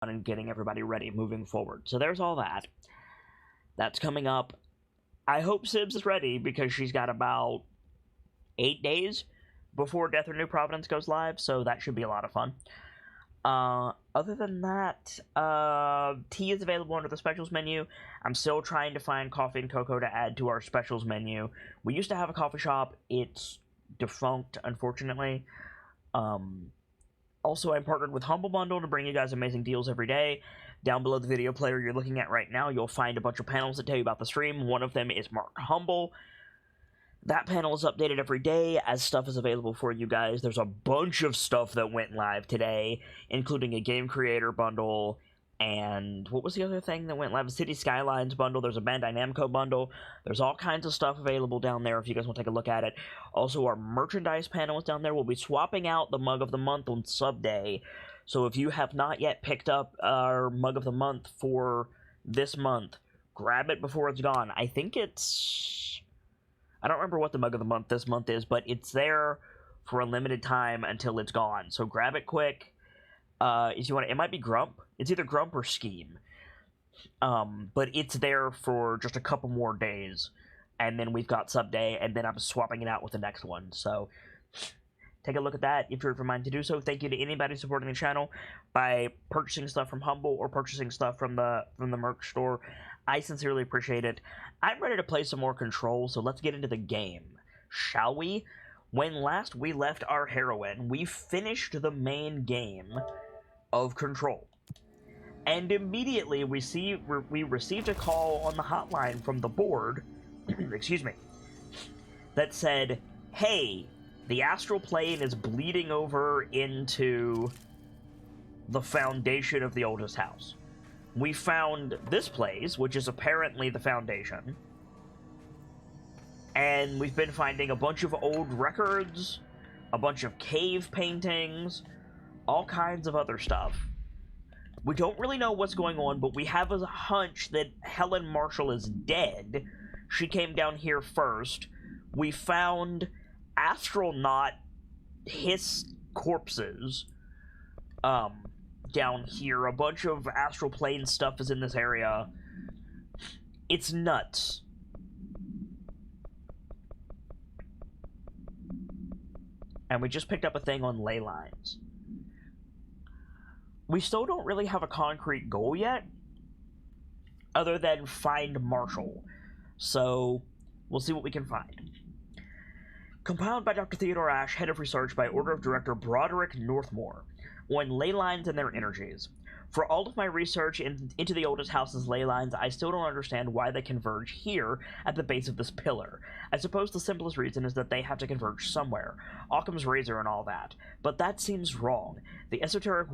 and getting everybody ready moving forward. So there's all that. That's coming up. I hope Sibs is ready because she's got about 8 days before Death or New Providence goes live, so that should be a lot of fun. Other than that, tea is available under the specials menu. I'm still trying to find coffee and cocoa to add to our specials menu. We used to have a coffee shop. It's defunct, unfortunately. Also, I'm partnered with Humble Bundle to bring you guys amazing deals every day. Down below the video player you're looking at right now, you'll find a bunch of panels that tell you about the stream. One of them is Mark Humble. That panel is updated every day as stuff is available for you guys. There's a bunch of stuff that went live today, including a Game Creator bundle, and what was the other thing that went live? A City Skylines bundle. There's a Bandai Namco bundle. There's all kinds of stuff available down there if you guys want to take a look at it. Also, our merchandise panel is down there. We'll be swapping out the Mug of the Month on Sub Day. So if you have not yet picked up our Mug of the Month for this month, grab it before it's gone. I think it's... I don't remember what the Mug of the Month this month is, but it's there for a limited time until it's gone. So grab it quick. If you want, it might be Grump. It's either Grump or Scheme. But it's there for just a couple more days, and then we've got Sub Day, and then I'm swapping it out with the next one. So take a look at that if you're of a mind to do so. Thank you to anybody supporting the channel by purchasing stuff from Humble or purchasing stuff from the merch store. I sincerely appreciate it. I'm ready to play some more Control, so let's get into the game, shall we? When last we left our heroine, we finished the main game of Control. And immediately we received a call on the hotline from the board, excuse me, that said, hey, the astral plane is bleeding over into the foundation of the oldest house. We found this place, which is apparently the foundation, and we've been finding a bunch of old records, a bunch of cave paintings, all kinds of other stuff. We don't really know what's going on, but we have a hunch that Helen Marshall is dead. She came down here first. We found astronaut Hiss corpses down here. A bunch of astral plane stuff is in this area. It's nuts. And we just picked up a thing on ley lines. We still don't really have a concrete goal yet, other than find Marshall. So, we'll see what we can find. Compiled by Dr. Theodore Ash, head of research by order of Director Broderick Northmore, on ley lines and their energies. For all of my research into the oldest house's ley lines, I still don't understand why they converge here at the base of this pillar. I suppose the simplest reason is that they have to converge somewhere. Occam's razor and all that. But that seems wrong. The esoteric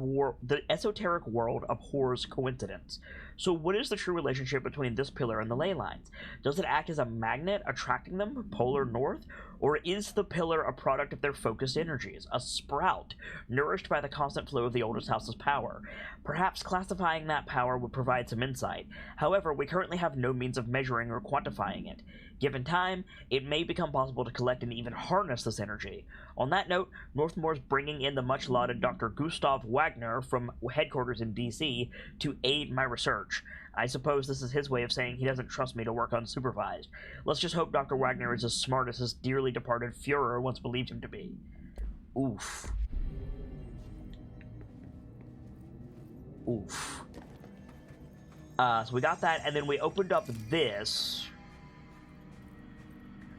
world abhors coincidence. So what is the true relationship between this pillar and the ley lines? Does it act as a magnet, attracting them polar north? Or is the pillar a product of their focused energies, a sprout, nourished by the constant flow of the oldest house's power? Perhaps classifying that power would provide some insight. However, we currently have no means of measuring or quantifying it. Given time, it may become possible to collect and even harness this energy. On that note, Northmore's bringing in the much-lauded Dr. Gustav Wagner from headquarters in DC to aid my research. I suppose this is his way of saying he doesn't trust me to work unsupervised. Let's just hope Dr. Wagner is as smart as his dearly departed Fuhrer once believed him to be. Oof. Oof. So we got that, and then we opened up this.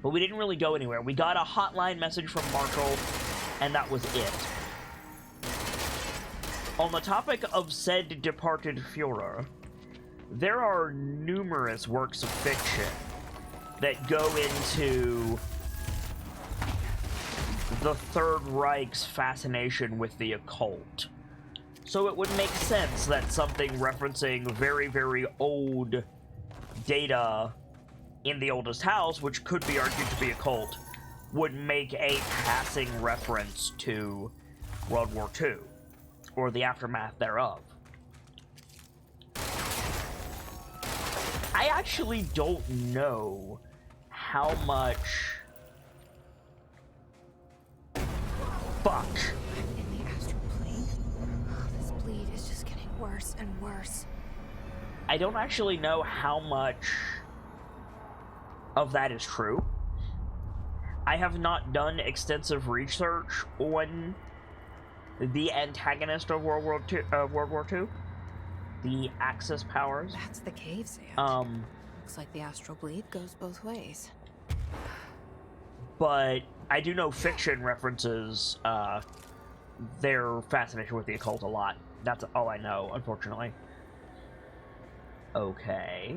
But we didn't really go anywhere. We got a hotline message from Marshall, and that was it. On the topic of said departed Fuhrer, there are numerous works of fiction that go into the Third Reich's fascination with the occult. So it would make sense that something referencing very, very old data in the oldest house, which could be argued to be occult, would make a passing reference to World War II, or the aftermath thereof. I actually don't know how much... Fuck. In the astral plane? Oh, this bleed is just getting worse. worse and worse. I don't actually know how much of that is true. I have not done extensive research on the antagonist of World War II, the Axis powers. That's the cave sand. Looks like the astral bleed goes both ways. But I do know fiction references their fascination with the occult a lot. That's all I know, unfortunately. Okay.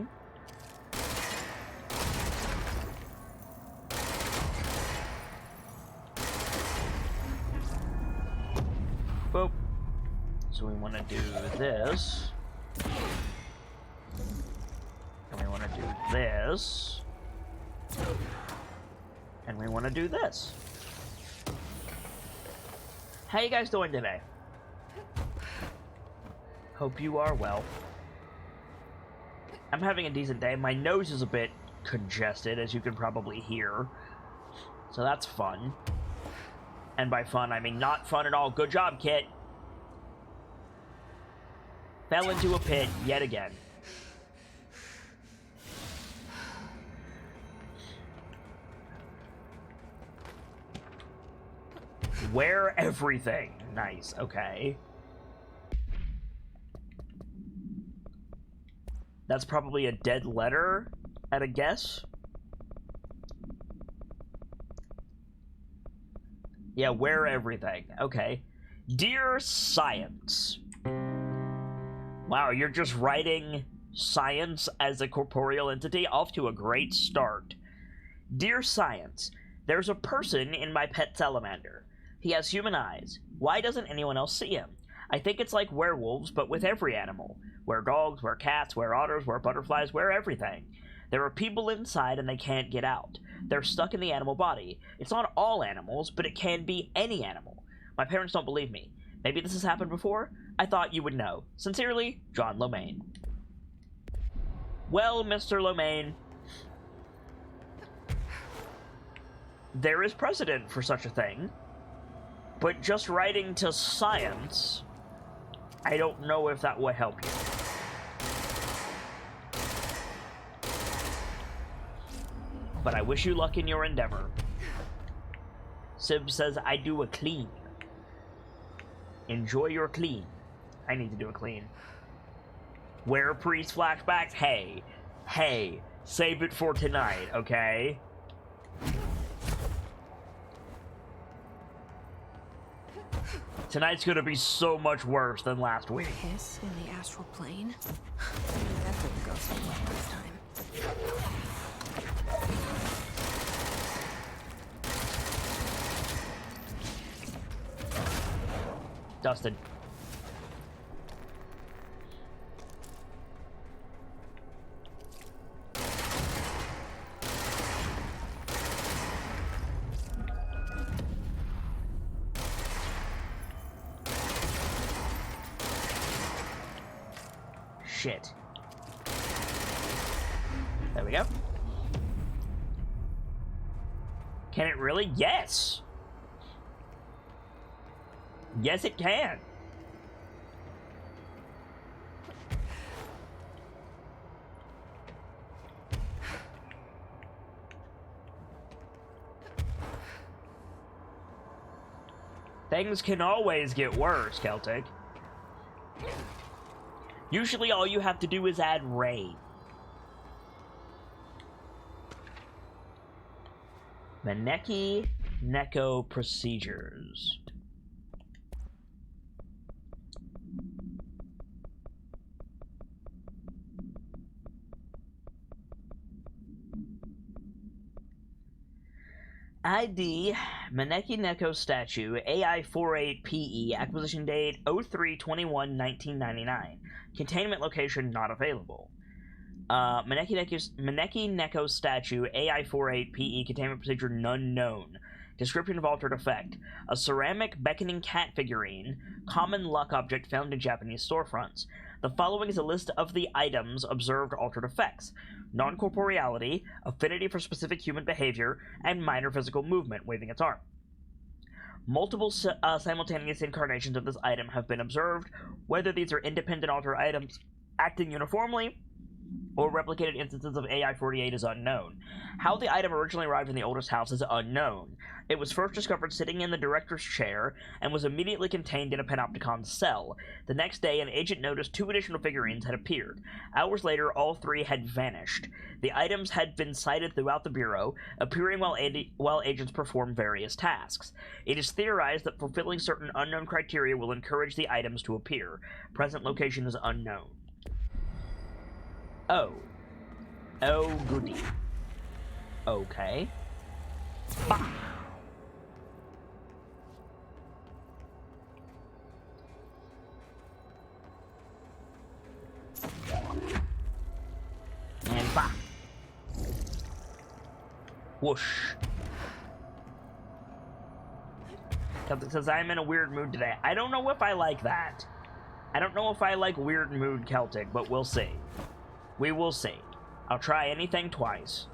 Boop. So we want to do this. And we want to do this. And we want to do this. How you guys doing today? Hope you are well. I'm having a decent day. My nose is a bit congested, as you can probably hear. So that's fun. And by fun, I mean not fun at all. Good job, Kit. Fell into a pit yet again. Wear everything. Nice, okay. That's probably a dead letter, at a guess. Yeah, wear everything. Okay. Dear Science. Wow, you're just writing science as a corporeal entity? Off to a great start. Dear Science, there's a person in my pet salamander. He has human eyes. Why doesn't anyone else see him? I think it's like werewolves, but with every animal. Were dogs, were cats, were otters, were butterflies, were everything. There are people inside and they can't get out. They're stuck in the animal body. It's not all animals, but it can be any animal. My parents don't believe me. Maybe this has happened before? I thought you would know. Sincerely, John Lomain. Well, Mr. Lomain, there is precedent for such a thing, but just writing to science, I don't know if that would help you. But I wish you luck in your endeavor. Sib says, I do a clean. Enjoy your clean. I need to do a clean. Where priest flashbacks? Hey. Hey. Save it for tonight, okay? Tonight's gonna be so much worse than last week. Hiss in the astral plane? That didn't go so well last time. Dusted. Shit. There we go. Can it really? Yes! Yes, it can! Things can always get worse, Celtic. Usually all you have to do is add rain. Maneki Neko procedures. ID, Maneki Neko statue, AI48PE, acquisition date 03/21/1999. Containment location not available. Maneki Neko statue, AI48PE, containment procedure none known. Description of altered effect. A ceramic beckoning cat figurine, common luck object found in Japanese storefronts. The following is a list of the items observed altered effects. Non-corporeality, affinity for specific human behavior, and minor physical movement, waving its arm. Multiple simultaneous incarnations of this item have been observed. Whether these are independent alter items acting uniformly or replicated instances of AI-48 is unknown. How the item originally arrived in the oldest house is unknown. It was first discovered sitting in the director's chair and was immediately contained in a Panopticon cell. The next day, an agent noticed 2 additional figurines had appeared. Hours later, all 3 had vanished. The items had been sighted throughout the Bureau, appearing while agents perform various tasks. It is theorized that fulfilling certain unknown criteria will encourage the items to appear. Present location is unknown. Oh. Oh, goody. Okay. Bah! And bah! Whoosh. Celtic says, I'm in a weird mood today. I don't know if I like that. I don't know if I like weird mood Celtic, but we'll see. We will see. I'll try anything twice.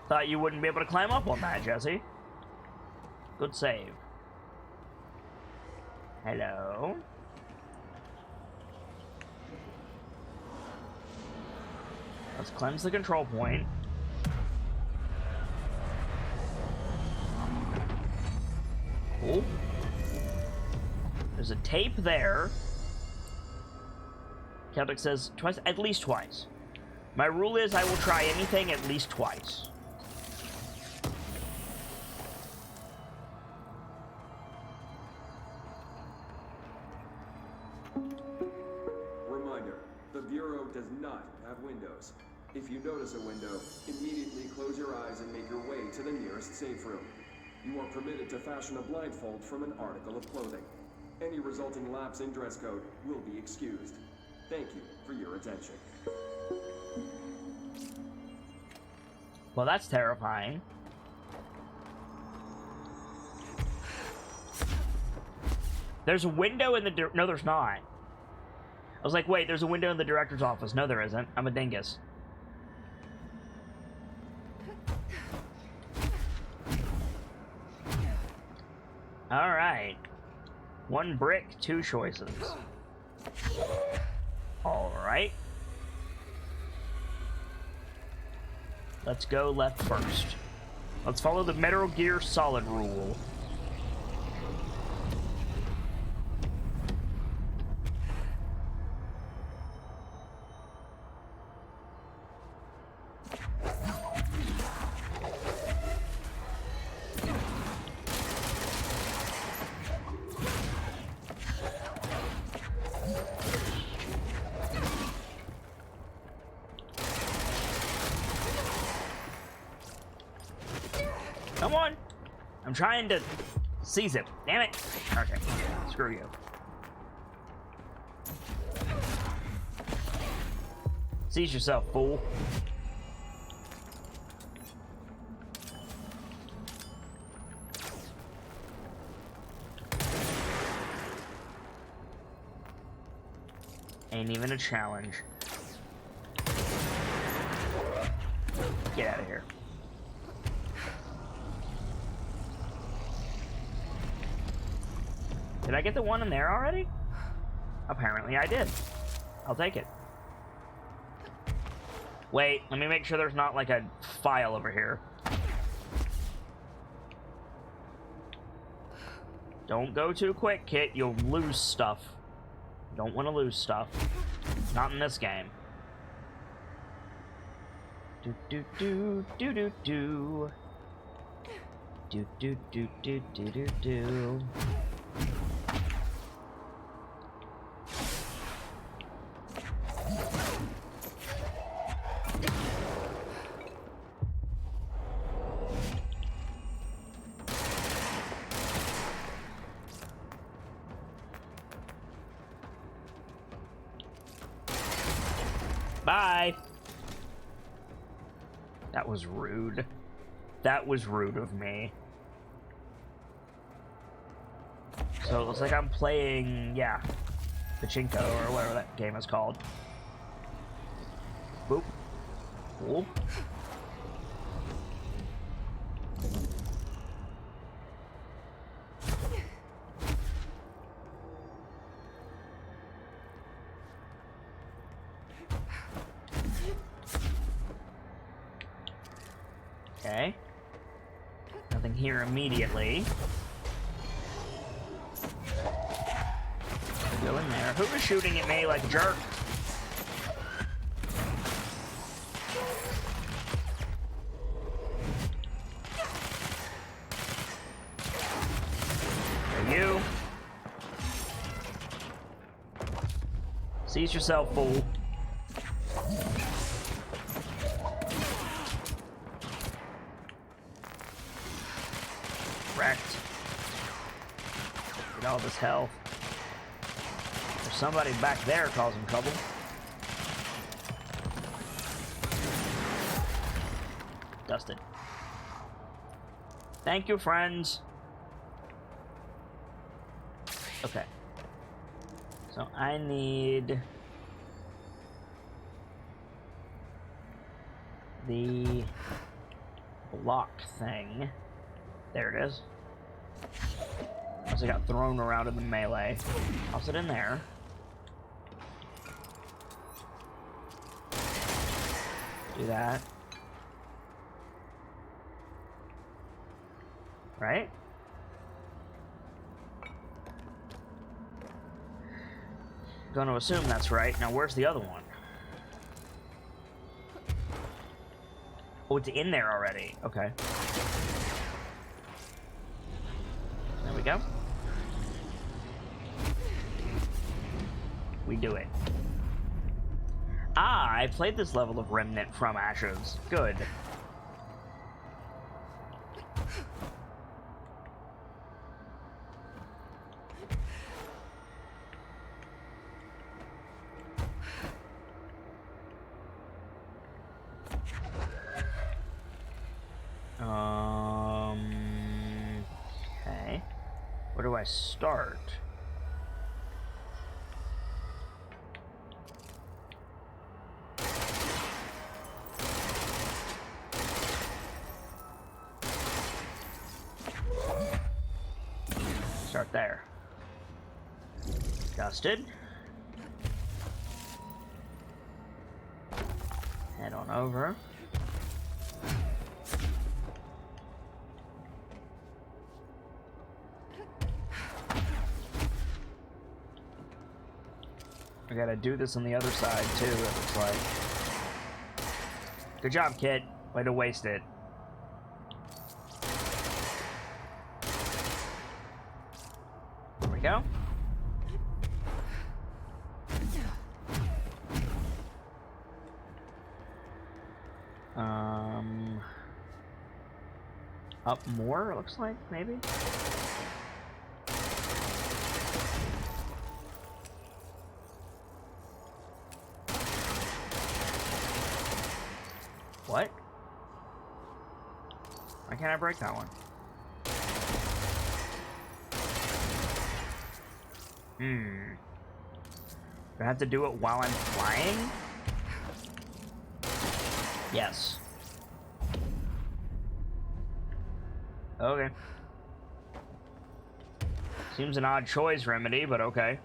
Thought you wouldn't be able to climb up on that, Jesse. Good save. Hello? Let's cleanse the control point. Oh. There's a tape there. Celtic says twice, at least twice. My rule is I will try anything at least twice. Reminder, the Bureau does not have windows. If you notice a window, immediately close your eyes and make your way to the nearest safe room. You are permitted to fashion a blindfold from an article of clothing. Any resulting lapse in dress code will be excused. Thank you for your attention. Well, that's terrifying. There's a window in the... No, there's not. I was like, wait, there's a window in the director's office. No, there isn't. I'm a dingus. Alright. 1 brick, 2 choices. Alright. Let's go left first. Let's follow the Metal Gear Solid rule. Come on! I'm trying to seize it. Damn it! Okay, screw you. Seize yourself, fool. Ain't even a challenge. Get out of here. Did I get the one in there already? Apparently I did. I'll take it. Wait, let me make sure there's not like a file over here. Don't go too quick, Kit. You'll lose stuff. Don't want to lose stuff. Not in this game. Do do do do do do. Do do do do do do do. Bye. That was rude. That was rude of me. So it looks like I'm playing, yeah, Pachinko, or whatever that game is called. Boop. Cool. Okay. Nothing here immediately. Go in there. Who was shooting at me like a jerk? You. Seize yourself, fool. Wrecked. Get all this health. There's somebody back there causing trouble. Dusted. Thank you, friends. Okay. So I need the block thing. There it is. Once I got thrown around in the melee. I'll sit in there. Do that. Right? Gonna assume that's right. Now, where's the other one? Oh, it's in there already. Okay. There we go. We do it. Ah, I played this level of Remnant from Ashes. Good. Okay. Where do I start? Start there. Dusted. Head on over. I gotta do this on the other side too, it looks like. Good job, kid. Way to waste it. There we go. Up more, it looks like, maybe? What? Why can't I break that one? Do I have to do it while I'm flying? Yes. Okay. Seems an odd choice, Remedy, but okay.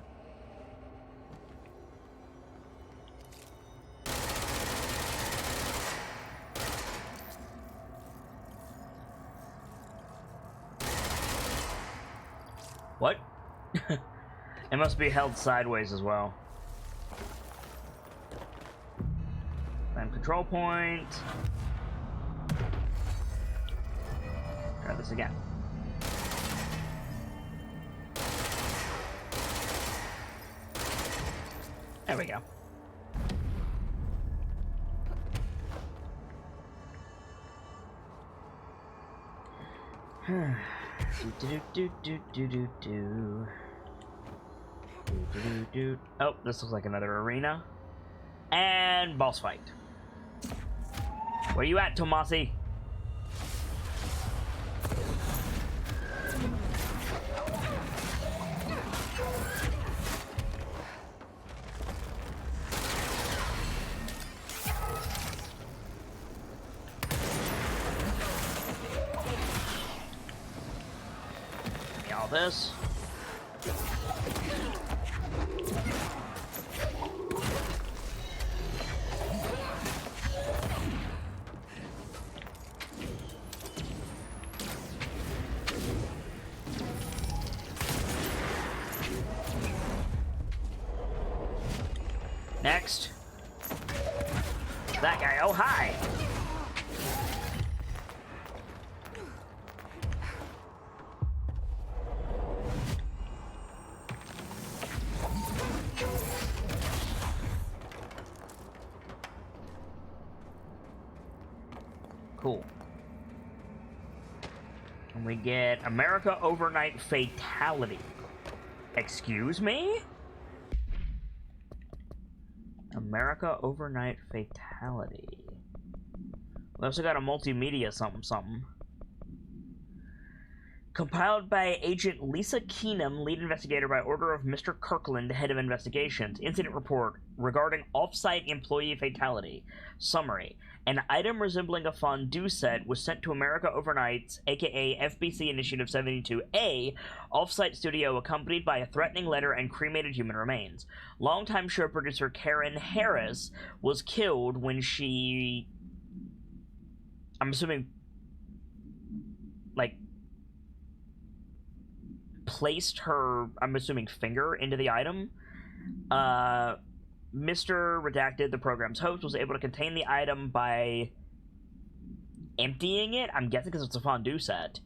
What? It must be held sideways as well. Then control point. Try this again. There we go. Oh, this looks like another arena. And boss fight. Where you at, Tomasi? this. Next. That guy. Oh, hi. Cool. And we get America Overnight Fatality. Excuse me? America Overnight Fatality. We also got a multimedia something. Compiled by Agent Lisa Keenum, lead investigator by order of Mr. Kirkland, head of investigations. Incident report regarding off-site employee fatality. Summary. An item resembling a fondue set was sent to America Overnight's, aka FBC Initiative 72A, off-site studio accompanied by a threatening letter and cremated human remains. Longtime show producer Karen Harris was killed when she... I'm assuming... like... placed her, I'm assuming, finger into the item. Mr. Redacted, the program's host, was able to contain the item by emptying it. I'm guessing because it's a fondue set.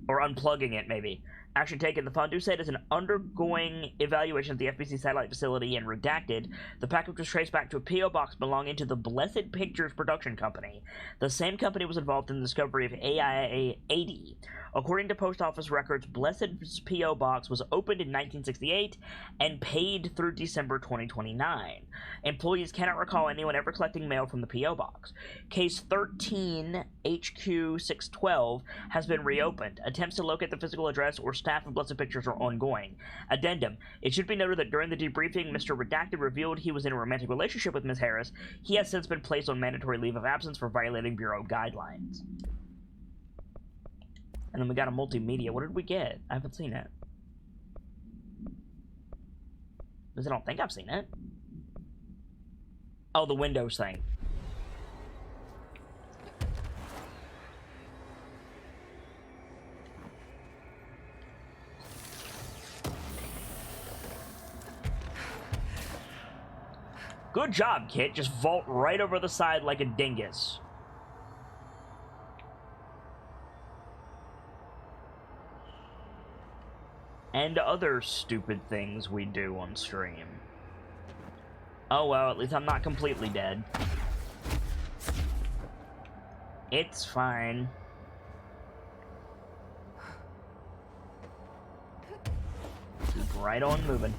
Or unplugging it, maybe. Action taken. The fondue set is an undergoing evaluation at the FBC satellite facility, and Redacted, the package was traced back to a P.O. box belonging to the Blessed Pictures production company. The same company was involved in the discovery of AI-80. According to post office records, Blessed's P.O. box was opened in 1968 and paid through December 2029. Employees cannot recall anyone ever collecting mail from the P.O. box. Case 13 HQ 612 has been reopened. Attempts to locate the physical address or staff of Blessed Pictures are ongoing. Addendum. It should be noted that during the debriefing, Mr. Redacted revealed he was in a romantic relationship with Ms. Harris. He has since been placed on mandatory leave of absence for violating Bureau guidelines. And then we got a multimedia. What did we get? I haven't seen it. Because I don't think I've seen it. Oh, the Windows thing. Good job, Kit. Just vault right over the side like a dingus. And other stupid things we do on stream. Oh well, at least I'm not completely dead. It's fine. Keep right on moving.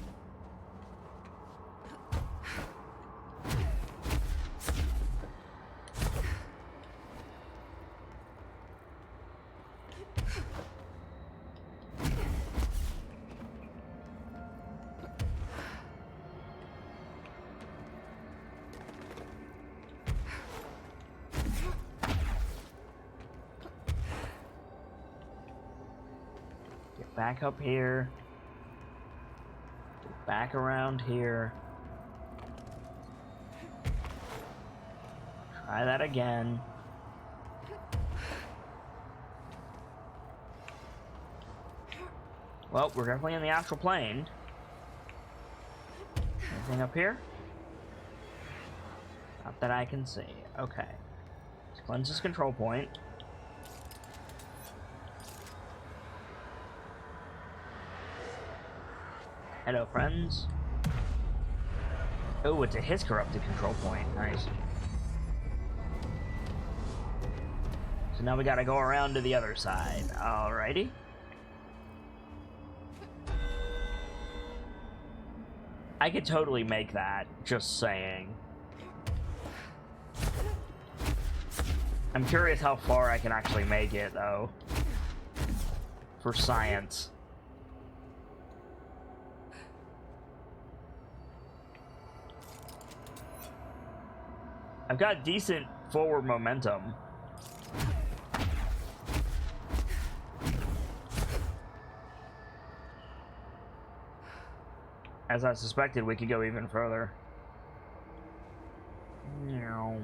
Back up here. Back around here. Try that again. Well, we're definitely in the astral plane. Anything up here? Not that I can see. Okay. Let's cleanse this control point. Hello, friends. Oh, it's a his corrupted control point. Nice. So now we gotta go around to the other side. Alrighty. I could totally make that, just saying. I'm curious how far I can actually make it, though. For science. I've got decent forward momentum. As I suspected, we could go even further. No.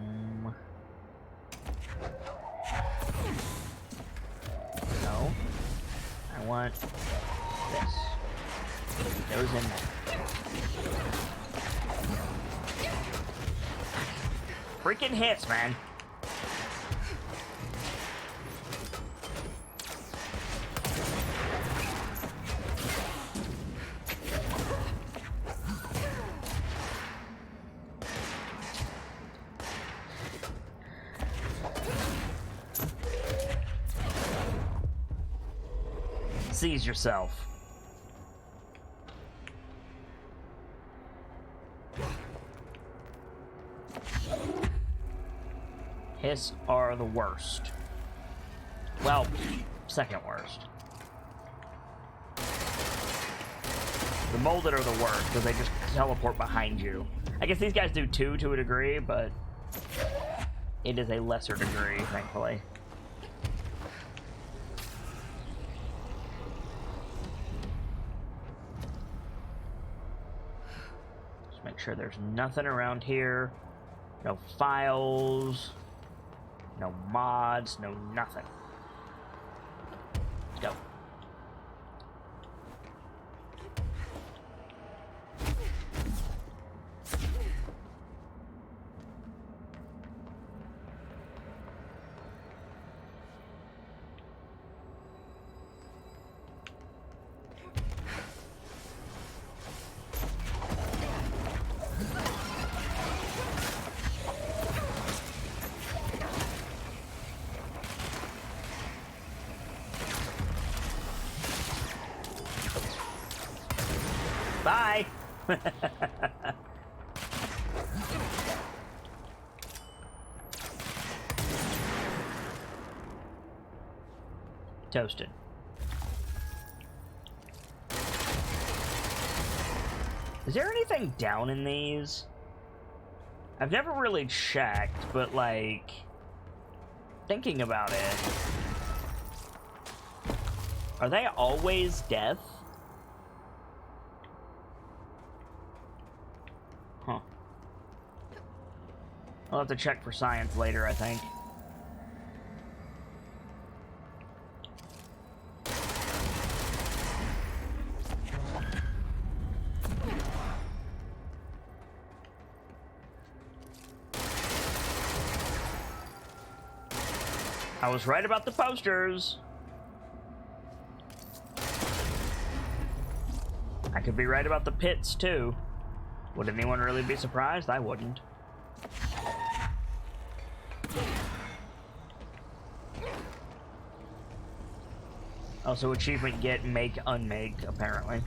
I want this. It goes in there. Freaking hits, man. Seize yourself. Hiss are the worst. Well, second worst. The molded are the worst because they just teleport behind you. I guess these guys do too, to a degree, but it is a lesser degree, thankfully. Make sure there's nothing around here. No files. No mods. No nothing. Let's go. Bye! Toasted. Is there anything down in these? I've never really checked, but like, thinking about it, are they always death? Huh. I'll have to check for science later, I think. I was right about the posters. I could be right about the pits, too. Would anyone really be surprised? I wouldn't. Also, achievement get, make, unmake, apparently.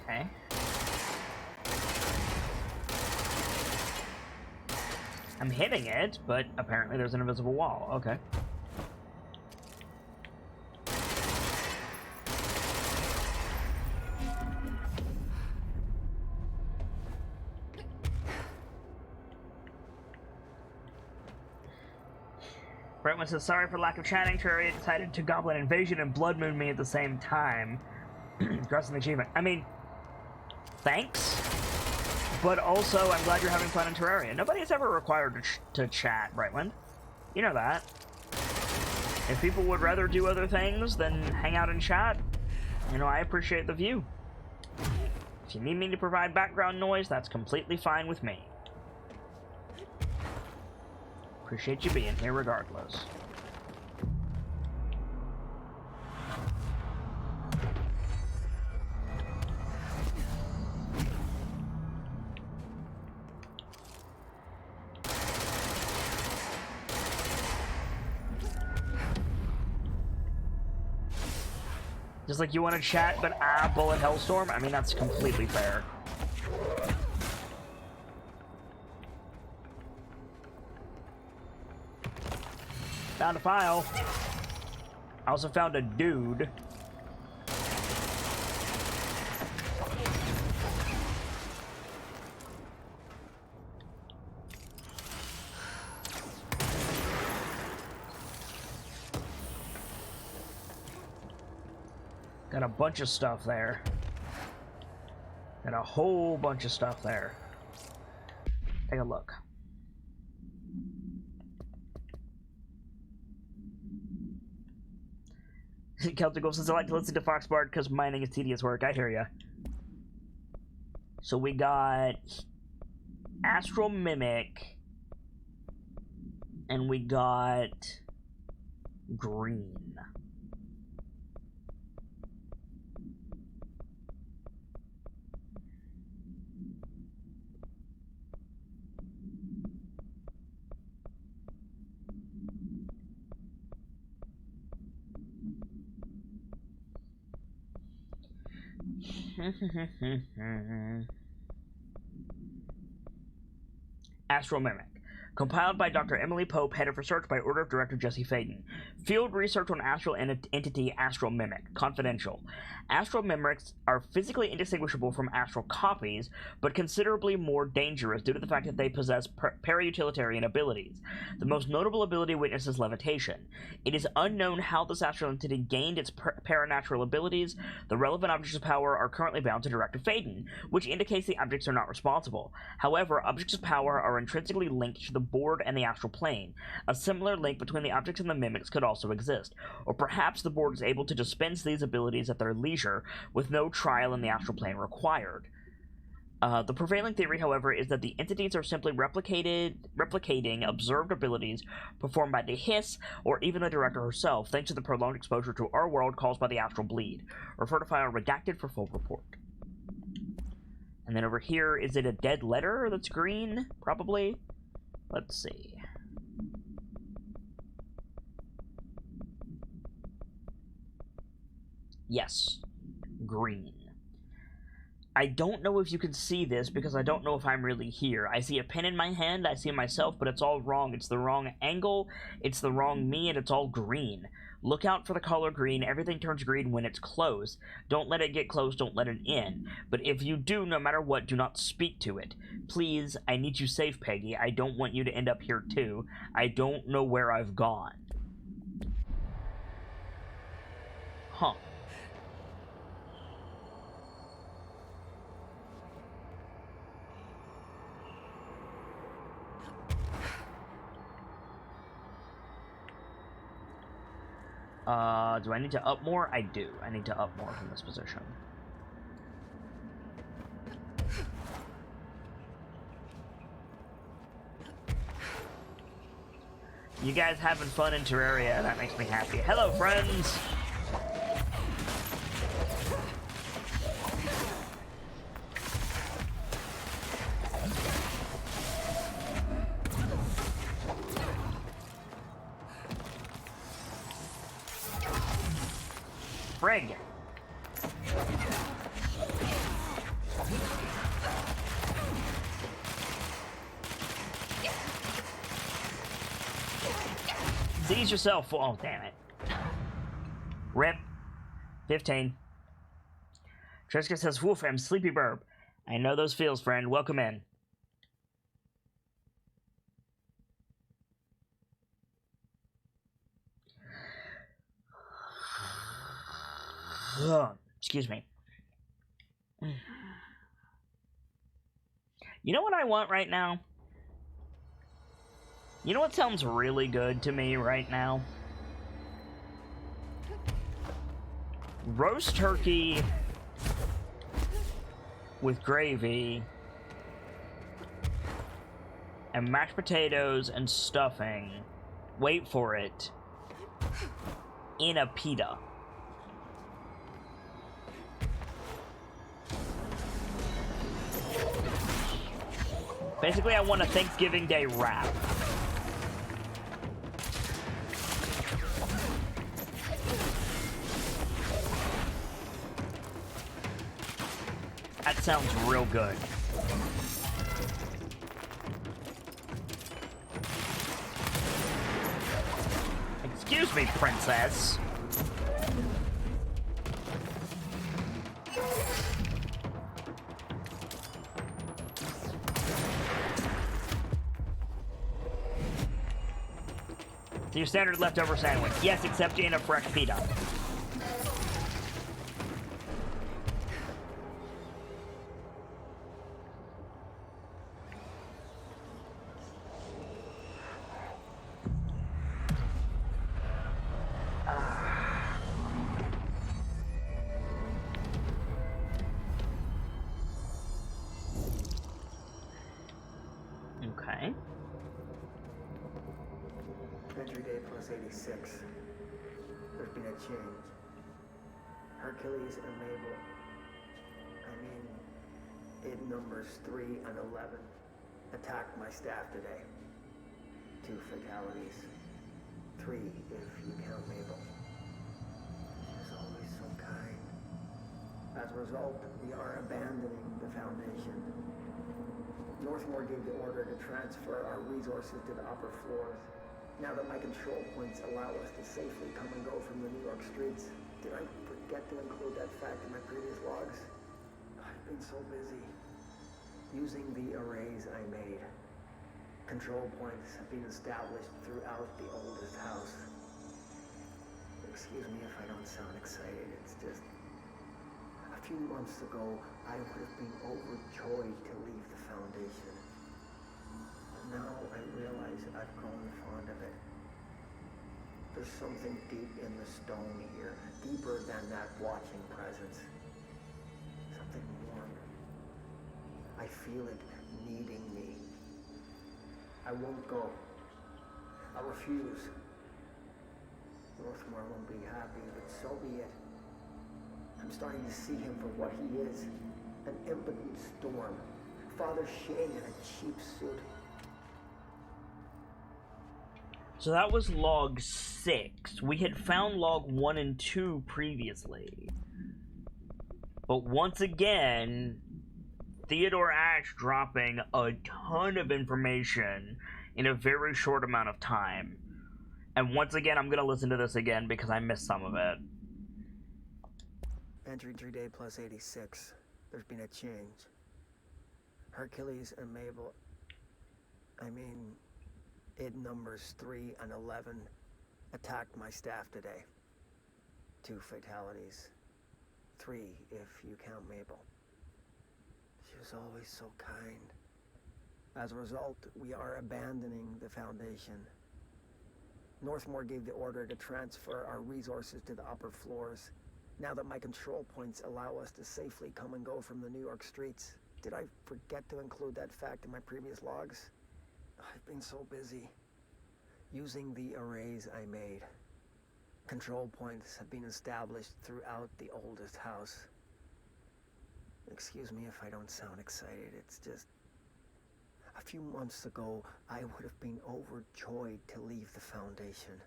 Okay. I'm hitting it, but apparently there's an invisible wall. Okay. Brentwood says, sorry for lack of chatting. Terraria decided to Goblin Invasion and Blood Moon me at the same time. Crossing the achievement. I mean, thanks. But also, I'm glad you're having fun in Terraria. Nobody's ever required to chat, Brightwind. You know that. If people would rather do other things than hang out and chat, you know, I appreciate the view. If you need me to provide background noise, that's completely fine with me. Appreciate you being here regardless. Just like you want to chat, but bullet hellstorm? I mean, that's completely fair. Found a file. I also found a dude. Got a bunch of stuff there. Got a whole bunch of stuff there. Take a look. Celtic Wolf says, I like to listen to Fox Bard because mining is tedious work. I hear ya. So we got Astral Mimic. And we got green. Astral Mimic. Compiled by Dr. Emily Pope, head of research by order of Director Jesse Faden. Field research on astral entity Astral Mimic. Confidential. Astral mimics are physically indistinguishable from astral copies, but considerably more dangerous due to the fact that they possess para-utilitarian abilities. The most notable ability witnesses levitation. It is unknown how this astral entity gained its paranatural abilities. The relevant objects of power are currently bound to Director Faden, which indicates the objects are not responsible. However, objects of power are intrinsically linked to the board and the astral plane. A similar link between the objects and the mimics could also exist. Or perhaps the board is able to dispense these abilities at their leisure, with no trial in the astral plane required. The prevailing theory, however, is that the entities are simply replicating observed abilities performed by the Hiss, or even the Director herself, thanks to the prolonged exposure to our world caused by the astral bleed. Refer to file redacted for full report. And then over here, is it a dead letter that's green? Probably. Let's see. Yes. Green. I don't know if you can see this because I don't know if I'm really here. I see a pen in my hand, I see myself, but it's all wrong. It's the wrong angle, it's the wrong me, and it's all green. Look out for the color green. Everything turns green when it's close. Don't let it get close, don't let it in. But if you do, no matter what, do not speak to it. Please, I need you safe, Peggy. I don't want you to end up here too. I don't know where I've gone. Huh. Do I need to up more? I do. I need to up more from this position. You guys having fun in Terraria? That makes me happy. Hello, friends! Frig. Seize yourself. Oh, damn it. Rip. 15. Triska says, woof, I'm sleepy burb. I know those feels, friend. Welcome in. Excuse me. You know what I want right now? You know what sounds really good to me right now? Roast turkey with gravy and mashed potatoes and stuffing. Wait for it. In a pita. Basically, I want a Thanksgiving Day wrap. That sounds real good. Excuse me, princess. Your standard leftover sandwich. Yes, except in a fresh pita. plus 86. There's been a change. Hercules and Mabel. I mean, id numbers 3 and 11 attacked my staff today. 2 fatalities. 3 if you count Mabel. She was always so kind. As a result, we are abandoning the Foundation. Northmore gave the order to transfer our resources to the upper floors. Now that my control points allow us to safely come and go from the New York streets, did I forget to include that fact in my previous logs? I've been so busy. Using the arrays I made. Control points have been established throughout the oldest house. Excuse me if I don't sound excited, it's just... A few months ago, I would have been overjoyed to leave the Foundation. But now I realize I've grown fond of it. There's something deep in the stone here, deeper than that watching presence. Something warm. I feel it needing me. I won't go. I refuse. Northmore won't be happy, but so be it. I'm starting to see him for what he is. An impotent storm. Father Shane in a cheap suit. So that was log 6. We had found log 1 and 2 previously. But once again, Theodore Ashe dropping a ton of information in a very short amount of time. And once again, I'm going to listen to this again because I missed some of it. Entry day plus 86. There's been a change. Hercules and Mabel. I mean, id numbers 3 and 11 attacked my staff today. 2 fatalities. 3 if you count Mabel. She was always so kind. As a result, we are abandoning the Foundation. Northmore gave the order to transfer our resources to the upper floors. Now that my control points allow us to safely come and go from the New York streets. Did I forget to include that fact in my previous logs? I've been so busy. Using the arrays I made. Control points have been established throughout the oldest house. Excuse me if I don't sound excited, it's just... A few months ago, I would have been overjoyed to leave the Foundation.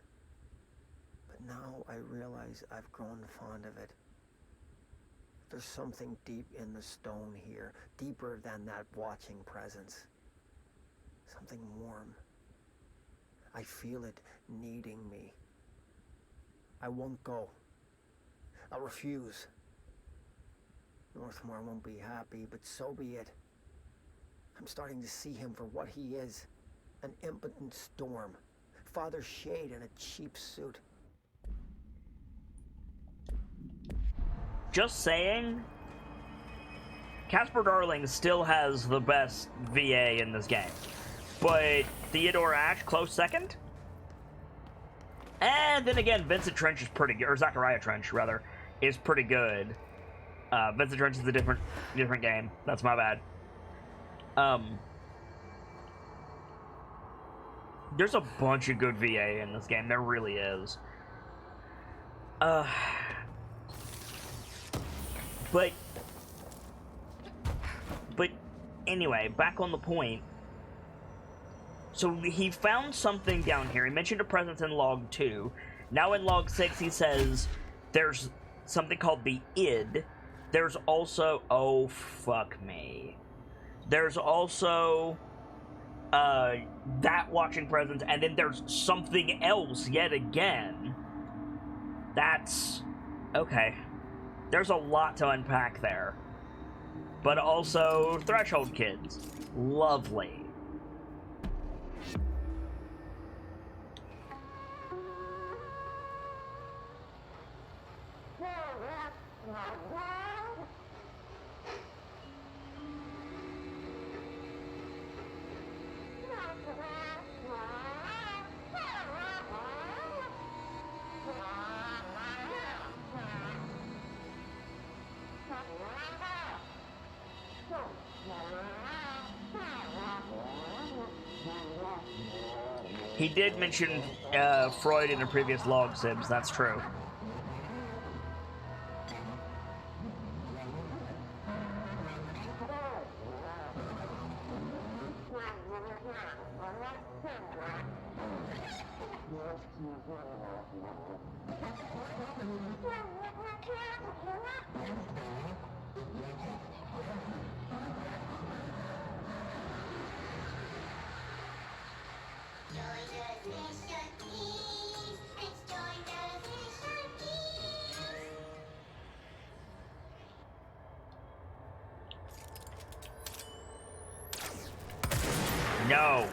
But now I realize I've grown fond of it. There's something deep in the stone here, deeper than that watching presence. Something warm. I feel it needing me. I won't go. I'll refuse. Northmore won't be happy, but so be it. I'm starting to see him for what he is. An impotent storm. Father Shade in a cheap suit. Just saying, Casper Darling still has the best VA in this game. But Theodore Ashe, close second? And then again, Vincent Trench is pretty good, or Zachariah Trench, rather, is pretty good. Vincent Trench is a different game. That's my bad. There's a bunch of good VA in this game. There really is. But anyway, back on the point. So he found something down here. He mentioned a presence in log 2. Now in log 6 he says there's something called the id. There's also... Oh, fuck me. There's also... that watching presence, and then there's something else yet again. That's... Okay. There's a lot to unpack there. But also, Threshold Kids. Lovely. He did mention Freud in a previous log, Sibs. That's true. No.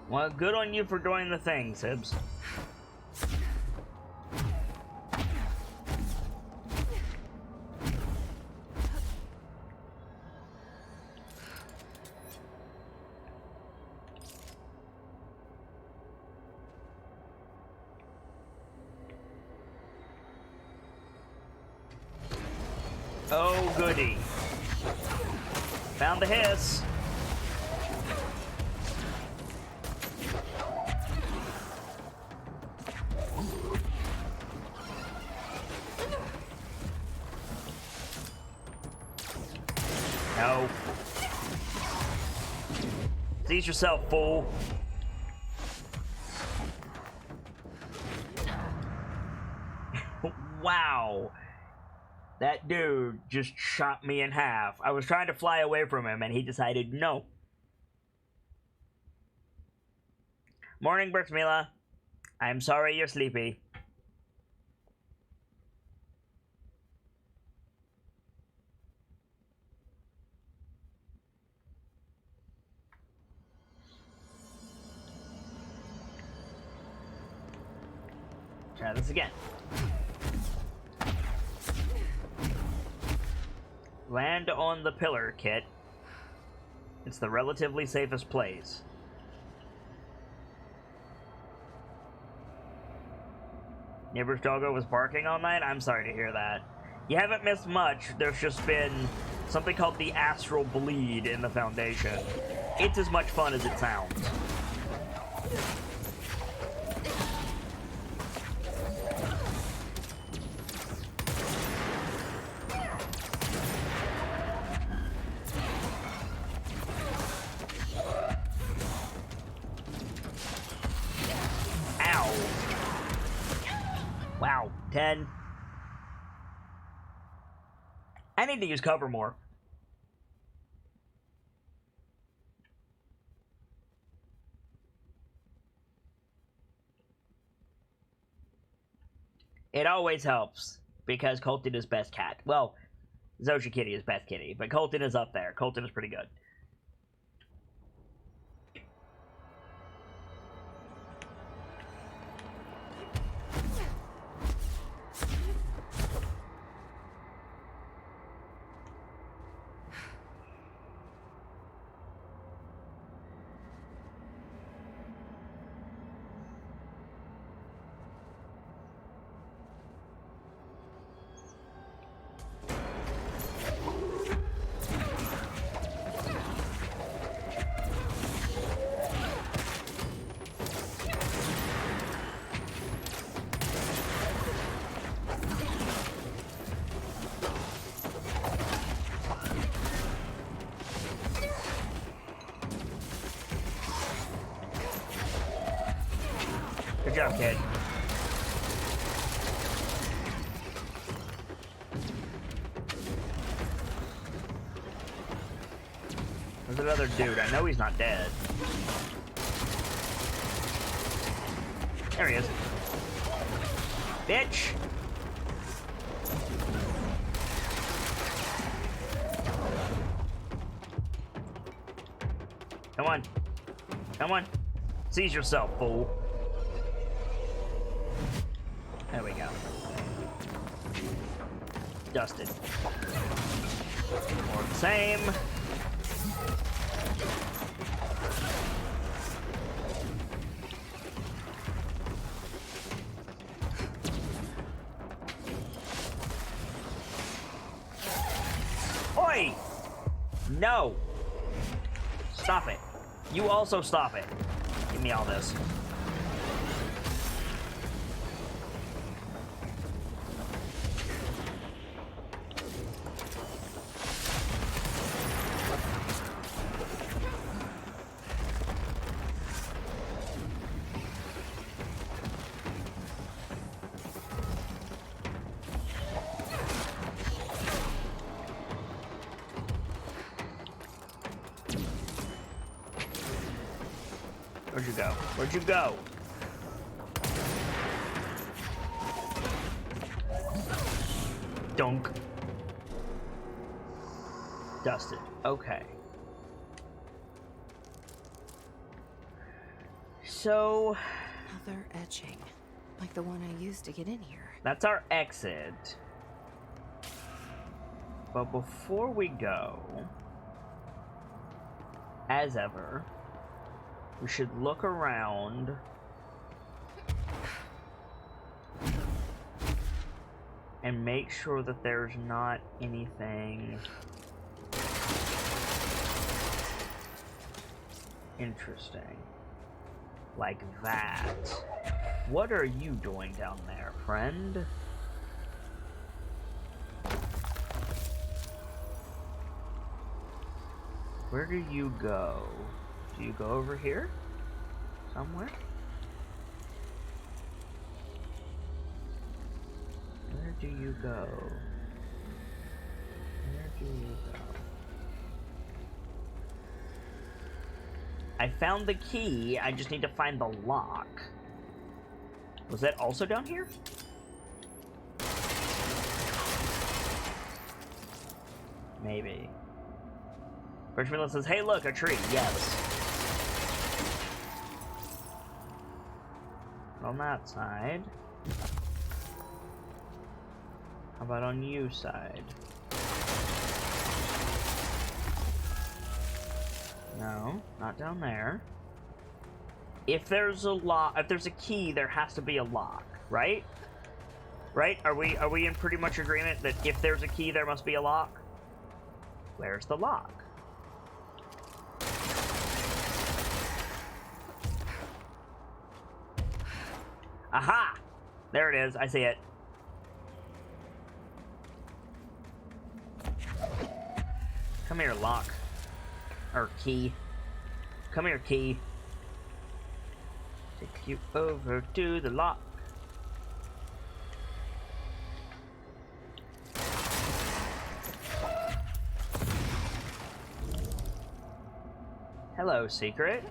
Well, good on you for doing the thing, Sibs. Oh, goody. Found the hiss. No. Seize yourself, fool. Wow. That dude just shot me in half. I was trying to fly away from him, and he decided no. Morning, Berksmila. I'm sorry you're sleepy. Try this again. Land on the pillar, Kit. It's the relatively safest place. Neighbor's doggo was barking all night? I'm sorry to hear that. You haven't missed much. There's just been something called the Astral Bleed in the Foundation. It's as much fun as it sounds. Wow, 10. I need to use cover more. It always helps, because Colton is best cat. Well, Zoshi Kitty is best kitty, but Colton is up there. Colton is pretty good. Good job, kid. There's another dude. I know he's not dead. There he is. Bitch! Come on. Come on. Seize yourself, fool. There we go. Dusted. More of the same. No! Stop it. You also stop it. Give me all this. Where'd you go? Where'd you go? Dunk. Dusted. Okay. So... Another etching. Like the one I used to get in here. that's our exit. But before we go, as ever, we should look around. And make sure that there's not anything interesting. Like that. What are you doing down there, friend? Where do you go? Do you go over here? Somewhere? Where do you go? Where do you go? I found the key, I just need to find the lock. Was that also down here? Maybe. Richmond says, hey look, a tree. Yes. On that side. How about on you side? No, not down there. If there's a lock, if there's a key, there has to be a lock, right? Right? Are we in pretty much agreement that if there's a key, there must be a lock? Where's the lock? Aha! There it is. I see it. Come here, lock. Or key. Come here, key. Take you over to the lock. Hello, secret.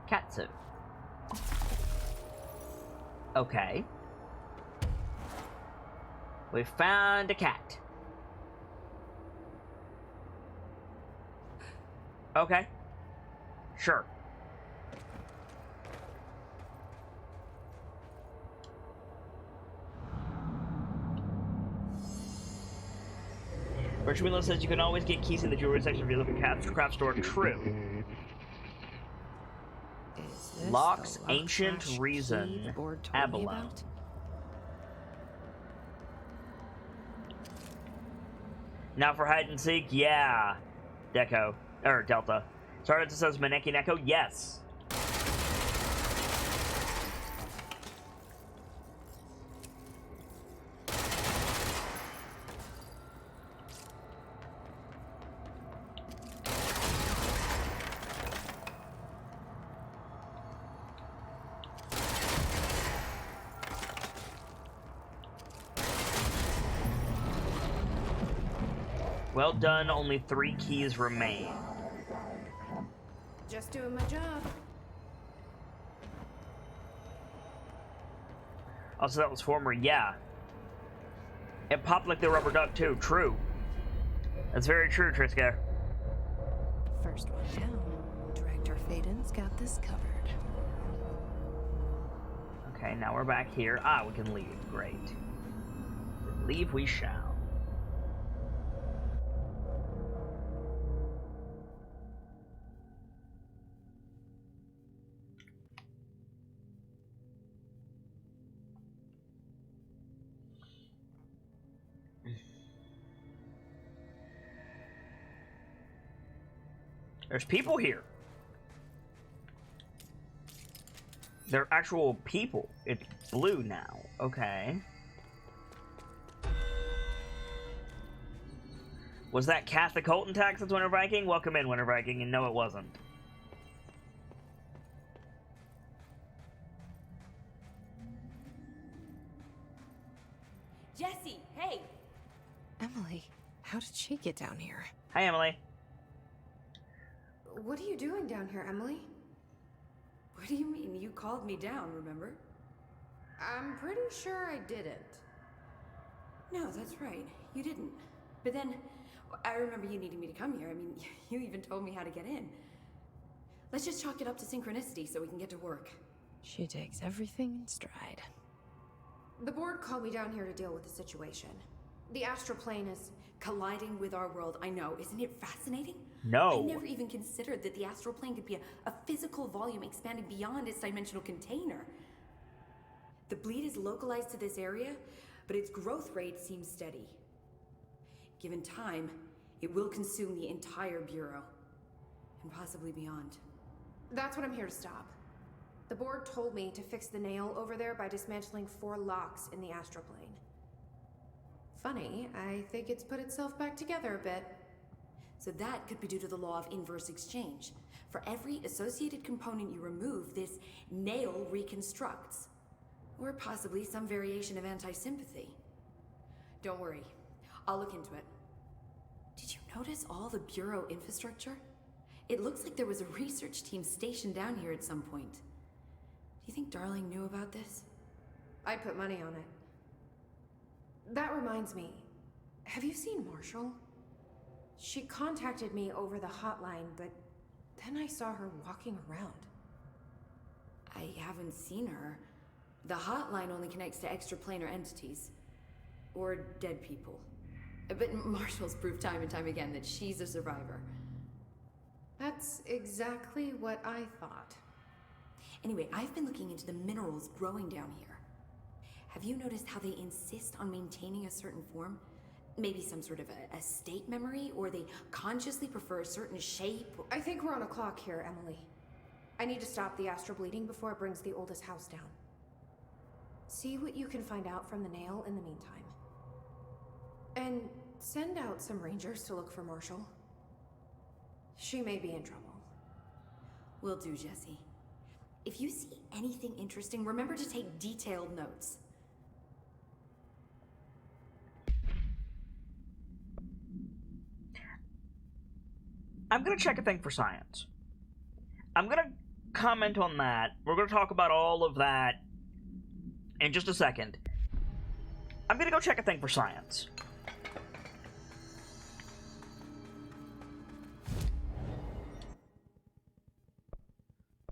Katsu. Okay. We found a cat. Okay. Sure. Richard Miller says you can always get keys in the jewelry section of your local craft store. True. Is this Locks, the lock Ancient slash Reason, key the board told me Abalone. about? Now for hide and seek, yeah. Deco. Or Delta. Sorry, it says Maneki Neko, yes. Well done, only 3 keys remain. Just doing my job. Also, that was former, yeah. It popped like the rubber duck, too. True. That's very true, Triska. First one down. Director Faden's got this covered. Okay, now we're back here. Ah, we can leave. Great. Leave we shall. There's people here. They're actual people. It's blue now. Okay. Was that Catholic Colton tax with Winter Viking? Welcome in, Winter Viking. And no, it wasn't. Jesse, hey! Emily, how did she get down here? Hi, Emily. What are you doing down here, Emily? What do you mean? You called me down, remember? I'm pretty sure I didn't. No, that's right. You didn't. But then, I remember you needing me to come here. I mean, you even told me how to get in. Let's just chalk it up to synchronicity so we can get to work. She takes everything in stride. The board called me down here to deal with the situation. The astral plane is Colliding with our world, I know. Isn't it fascinating? No. I never even considered that the astral plane could be a physical volume expanding beyond its dimensional container. The bleed is localized to this area, but its growth rate seems steady. Given time, it will consume the entire Bureau, and possibly beyond. That's what I'm here to stop. The board told me to fix the nail over there by dismantling 4 locks in the astral plane. Funny, I think it's put itself back together a bit. So that could be due to the law of inverse exchange. For every associated component you remove, this nail reconstructs. Or possibly some variation of anti-sympathy. Don't worry, I'll look into it. Did you notice all the Bureau infrastructure? It looks like there was a research team stationed down here at some point. Do you think Darling knew about this? I'd put money on it. That reminds me, have you seen Marshall? She contacted me over the hotline, but then I saw her walking around. I haven't seen her. The hotline only connects to extraplanar entities. Or dead people. But Marshall's proved time and time again that she's a survivor. That's exactly what I thought. Anyway, I've been looking into the minerals growing down here. Have you noticed how they insist on maintaining a certain form? Maybe some sort of a state memory, or they consciously prefer a certain shape? I think we're on a clock here, Emily. I need to stop the astral bleeding before it brings the oldest house down. See what you can find out from the nail in the meantime. And send out some rangers to look for Marshall. She may be in trouble. Will do, Jesse. If you see anything interesting, remember to take detailed notes. I'm gonna check a thing for science. I'm gonna comment on that. We're gonna talk about all of that in just a second. I'm gonna go check a thing for science.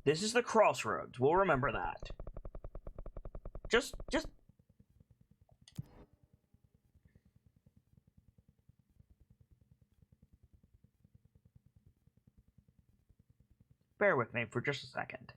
This is the crossroads. We'll remember that. Just bear with me for just a second.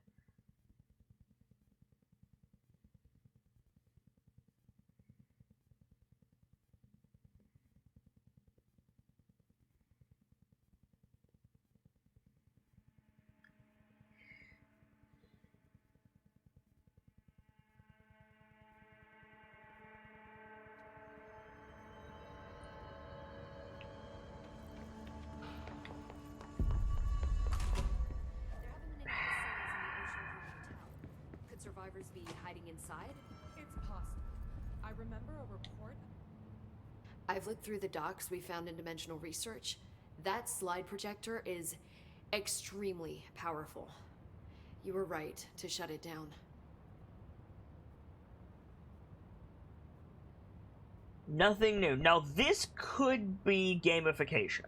Survivors be hiding inside? It's possible. I remember a report. I've looked through the docs we found in Dimensional Research. That slide projector is extremely powerful. You were right to shut it down. Nothing new. Now, this could be gamification.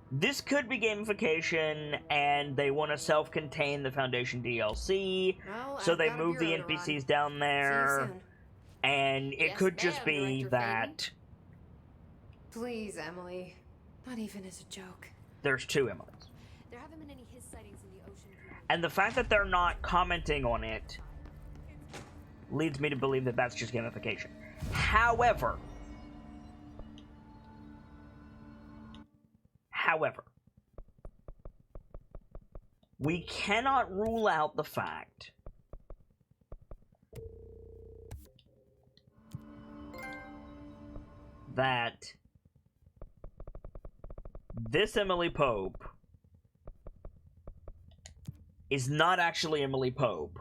This could be gamification, and they want to self-contain the Foundation DLC, Well, so I've they got a move the bureau to NPCs run. down See you there, soon. and it Yes, could just ma'am, be Director that Please, Emily. Not even as a joke. there's 2 Emilys. There haven't been any his sightings in the ocean. And the fact that they're not commenting on it leads me to believe that that's just gamification. However, we cannot rule out the fact that this Emily Pope is not actually Emily Pope.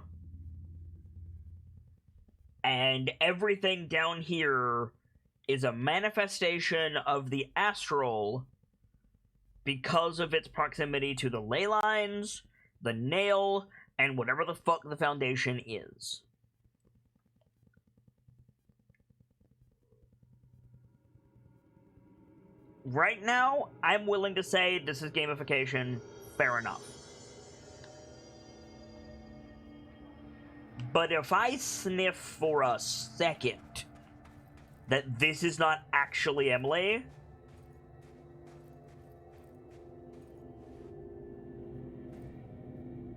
And everything down here is a manifestation of the astral because of its proximity to the ley lines, the nail, and whatever the fuck the Foundation is. Right now, I'm willing to say this is gamification. Fair enough. But if I sniff for a second that this is not actually Emily,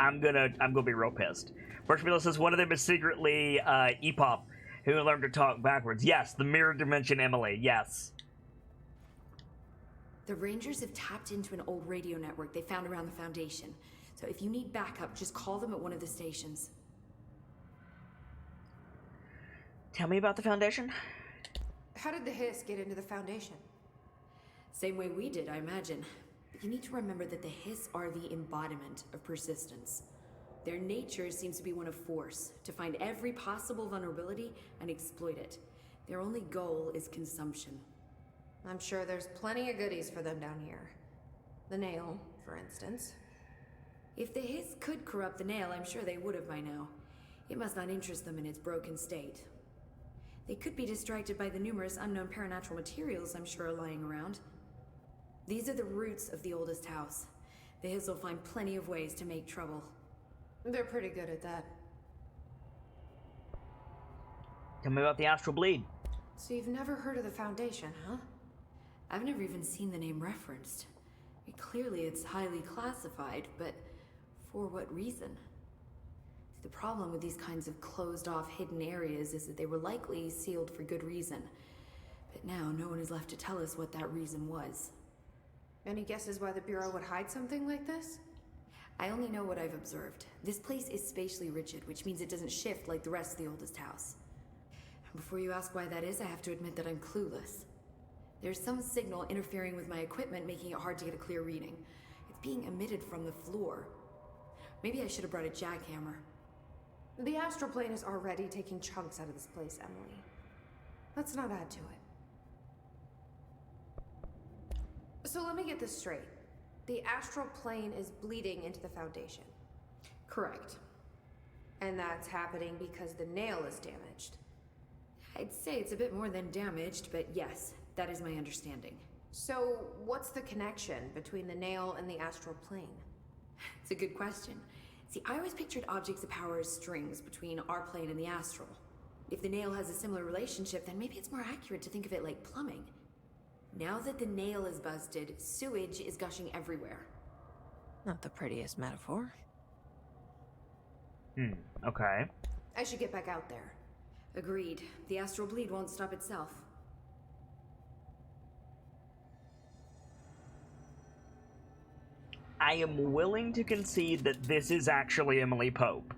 I'm gonna be real pissed. Marshmallow says one of them is secretly Epop, who learned to talk backwards. Yes, the mirror dimension Emily. Yes. The Rangers have tapped into an old radio network they found around the Foundation. So if you need backup, just call them at one of the stations. Tell me about the Foundation. How did the Hiss get into the Foundation? Same way we did, I imagine. But you need to remember that the Hiss are the embodiment of persistence. Their nature seems to be one of force, to find every possible vulnerability and exploit it. Their only goal is consumption. I'm sure there's plenty of goodies for them down here. The nail, for instance. If the Hiss could corrupt the nail, I'm sure they would have by now. It must not interest them in its broken state. They could be distracted by the numerous unknown paranatural materials I'm sure are lying around. These are the roots of the oldest house. The Hiss will find plenty of ways to make trouble. They're pretty good at that. Tell me about the Astral Bleed. So you've never heard of the Foundation, huh? I've never even seen the name referenced. Clearly it's highly classified, but for what reason? The problem with these kinds of closed-off hidden areas is that they were likely sealed for good reason. But now no one is left to tell us what that reason was. Any guesses why the Bureau would hide something like this? I only know what I've observed. This place is spatially rigid, which means it doesn't shift like the rest of the oldest house. And before you ask why that is, I have to admit that I'm clueless. There's some signal interfering with my equipment, making it hard to get a clear reading. It's being emitted from the floor. Maybe I should have brought a jackhammer. The astral plane is already taking chunks out of this place, Emily. Let's not add to it. So let me get this straight. The astral plane is bleeding into the Foundation. Correct. And that's happening because the nail is damaged. I'd say it's a bit more than damaged, but yes, that is my understanding. So what's the connection between the nail and the astral plane? It's a good question. See, I always pictured objects of power as strings between our plane and the astral. If the nail has a similar relationship, then maybe it's more accurate to think of it like plumbing. Now that the nail is busted, sewage is gushing everywhere. Not the prettiest metaphor. Okay. I should get back out there. Agreed. The astral bleed won't stop itself. I am willing to concede that this is actually Emily Pope.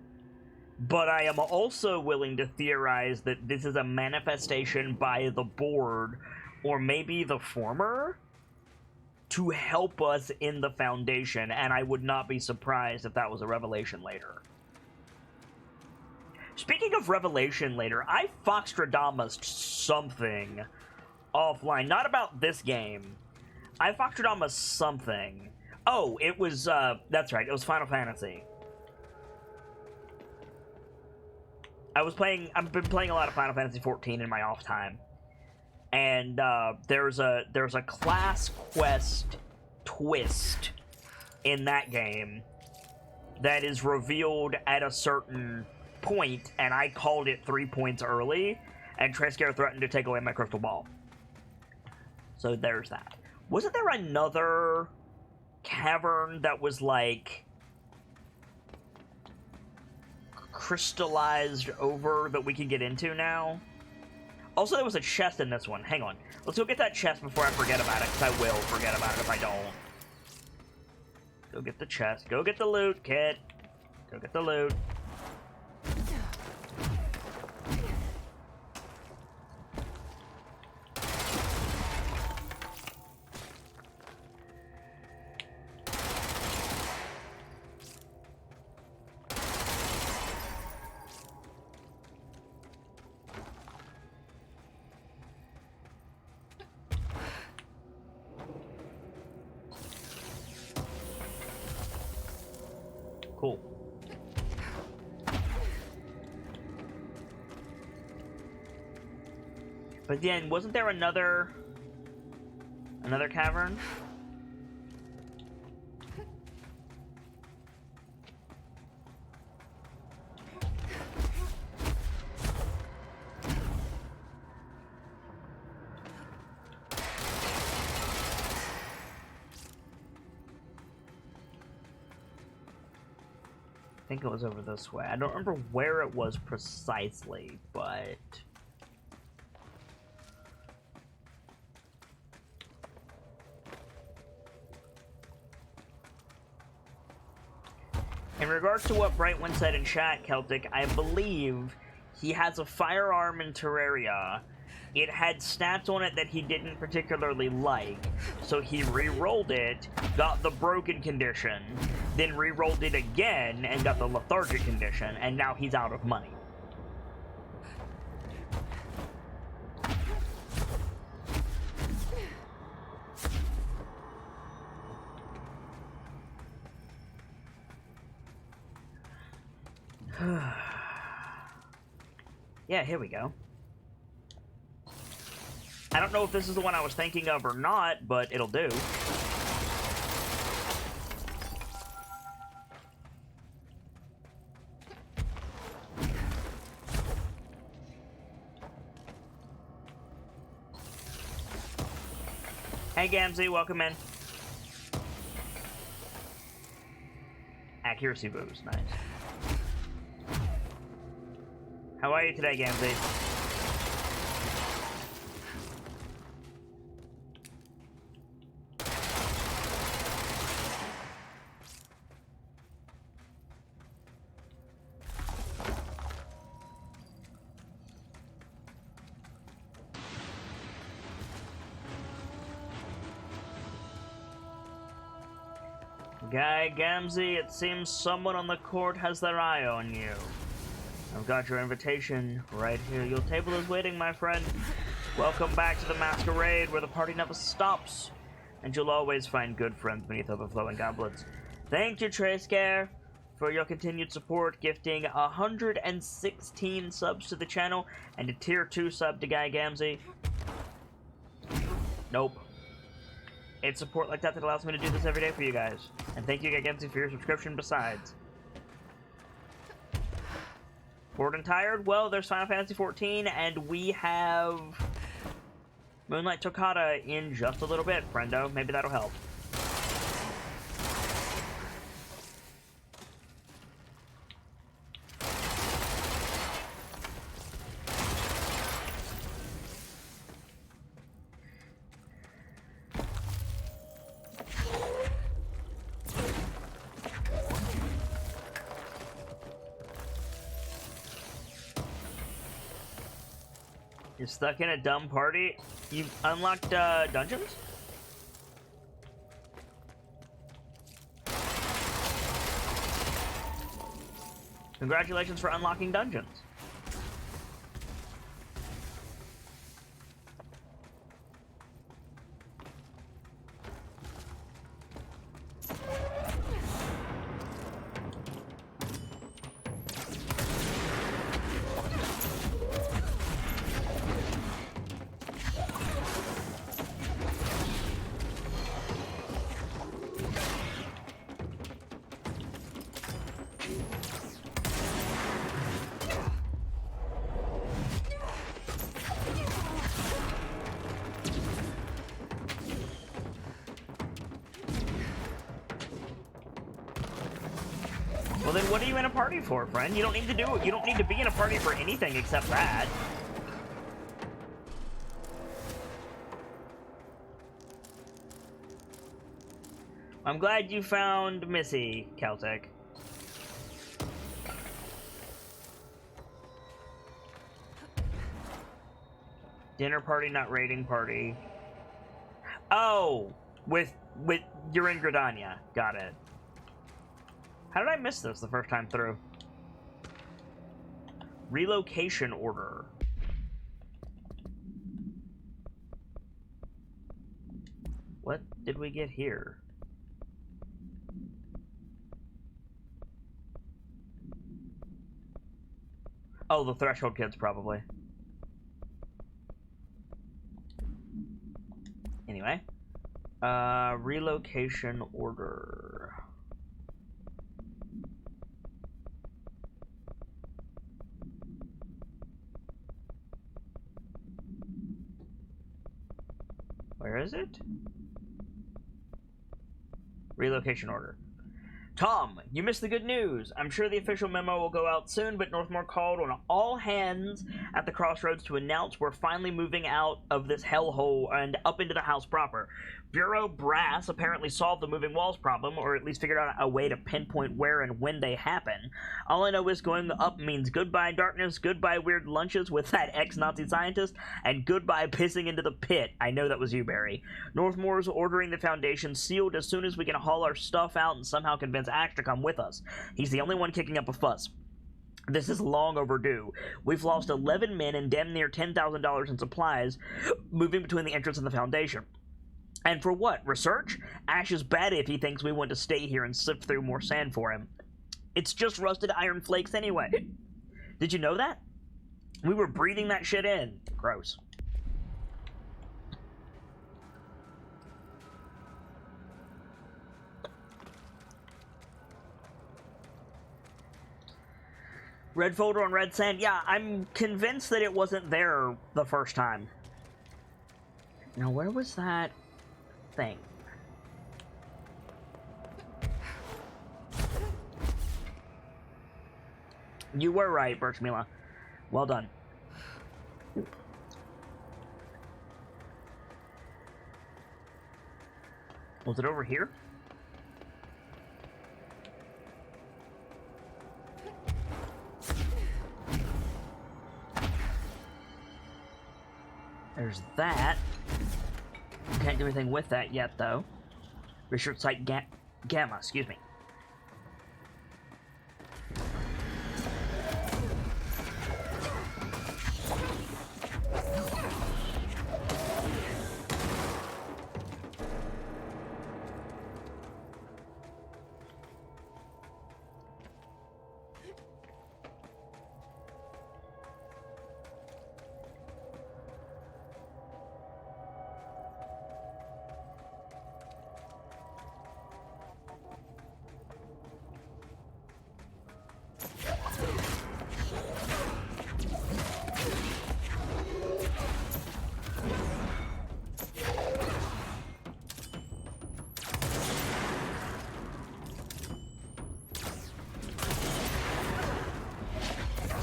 But I am also willing to theorize that this is a manifestation by the board, or maybe the former, to help us in the Foundation, and I would not be surprised if that was a revelation later. Speaking of revelation later, I Foxtradamused something offline. Not about this game. I Foxtradamused something. Oh, it was, that's right, it was Final Fantasy. I've been playing a lot of Final Fantasy XIV in my off time. And, there's a class quest twist in that game that is revealed at a certain point, and I called it 3 points early, and Trescare threatened to take away my crystal ball. So there's that. Wasn't there another cavern that was like crystallized over that we can get into now? Also, there was a chest in this one. Hang on. Let's go get that chest before I forget about it, because I will forget about it if I don't. Go get the chest. Go get the loot, kid. Go get the loot. Cool. But then, wasn't there another cavern? I think it was over this way. I don't remember where it was precisely, but... In regards to what Brightwind said in chat, Celtic, I believe he has a firearm in Terraria. It had stats on it that he didn't particularly like, so he re-rolled it, got the broken condition, then re-rolled it again and got the lethargic condition, and now he's out of money. Yeah, here we go. I don't know if this is the one I was thinking of or not, but it'll do. Hey Gamzee, welcome in. Accuracy boost, nice. How are you today, Gamzee? Guy Gamzee, it seems someone on the court has their eye on you. I've got your invitation right here. Your table is waiting, my friend. Welcome back to the Masquerade, where the party never stops, and you'll always find good friends beneath overflowing goblets. Thank you, Trayscare, for your continued support, gifting 116 subs to the channel and a tier 2 sub to Guy Gamzee. Nope. It's support like that that allows me to do this every day for you guys. And thank you, Guy Gamzee, for your subscription besides. Bored and tired? Well, there's Final Fantasy XIV, and we have Moonlight Toccata in just a little bit, friendo. Maybe that'll help. You're stuck in a dumb party? You've unlocked dungeons? Congratulations for unlocking dungeons. Well then what are you in a party for, friend? You don't need to do it. You don't need to be in a party for anything except that. I'm glad you found Missy, Caltech. Dinner party, not raiding party. Oh, with you're in Gridania. Got it. How did I miss this the first time through? Relocation order. What did we get here? Oh, the Threshold kids, probably. Anyway. Relocation order. Where is it? Relocation order. Tom, you missed the good news. I'm sure the official memo will go out soon, but Northmore called on all hands at the crossroads to announce we're finally moving out of this hellhole and up into the house proper. Bureau Brass apparently solved the moving walls problem, or at least figured out a way to pinpoint where and when they happen. All I know is going up means goodbye darkness, goodbye weird lunches with that ex-Nazi scientist, and goodbye pissing into the pit. I know that was you, Barry. Northmore's ordering the Foundation sealed as soon as we can haul our stuff out and somehow convince Ash to come with us. He's the only one kicking up a fuss. This is long overdue. We've lost 11 men and damn near $10,000 in supplies moving between the entrance and the Foundation. And for what? Research? Ash is bad if he thinks we want to stay here and sift through more sand for him. It's just rusted iron flakes anyway. Did you know that? We were breathing that shit in. Gross. Red folder on red sand? Yeah, I'm convinced that it wasn't there the first time. Now, where was that thing? You were right, Birchmila. Well done. Was it over here? There's that. Can't do anything with that yet, though. Research site Gamma, excuse me.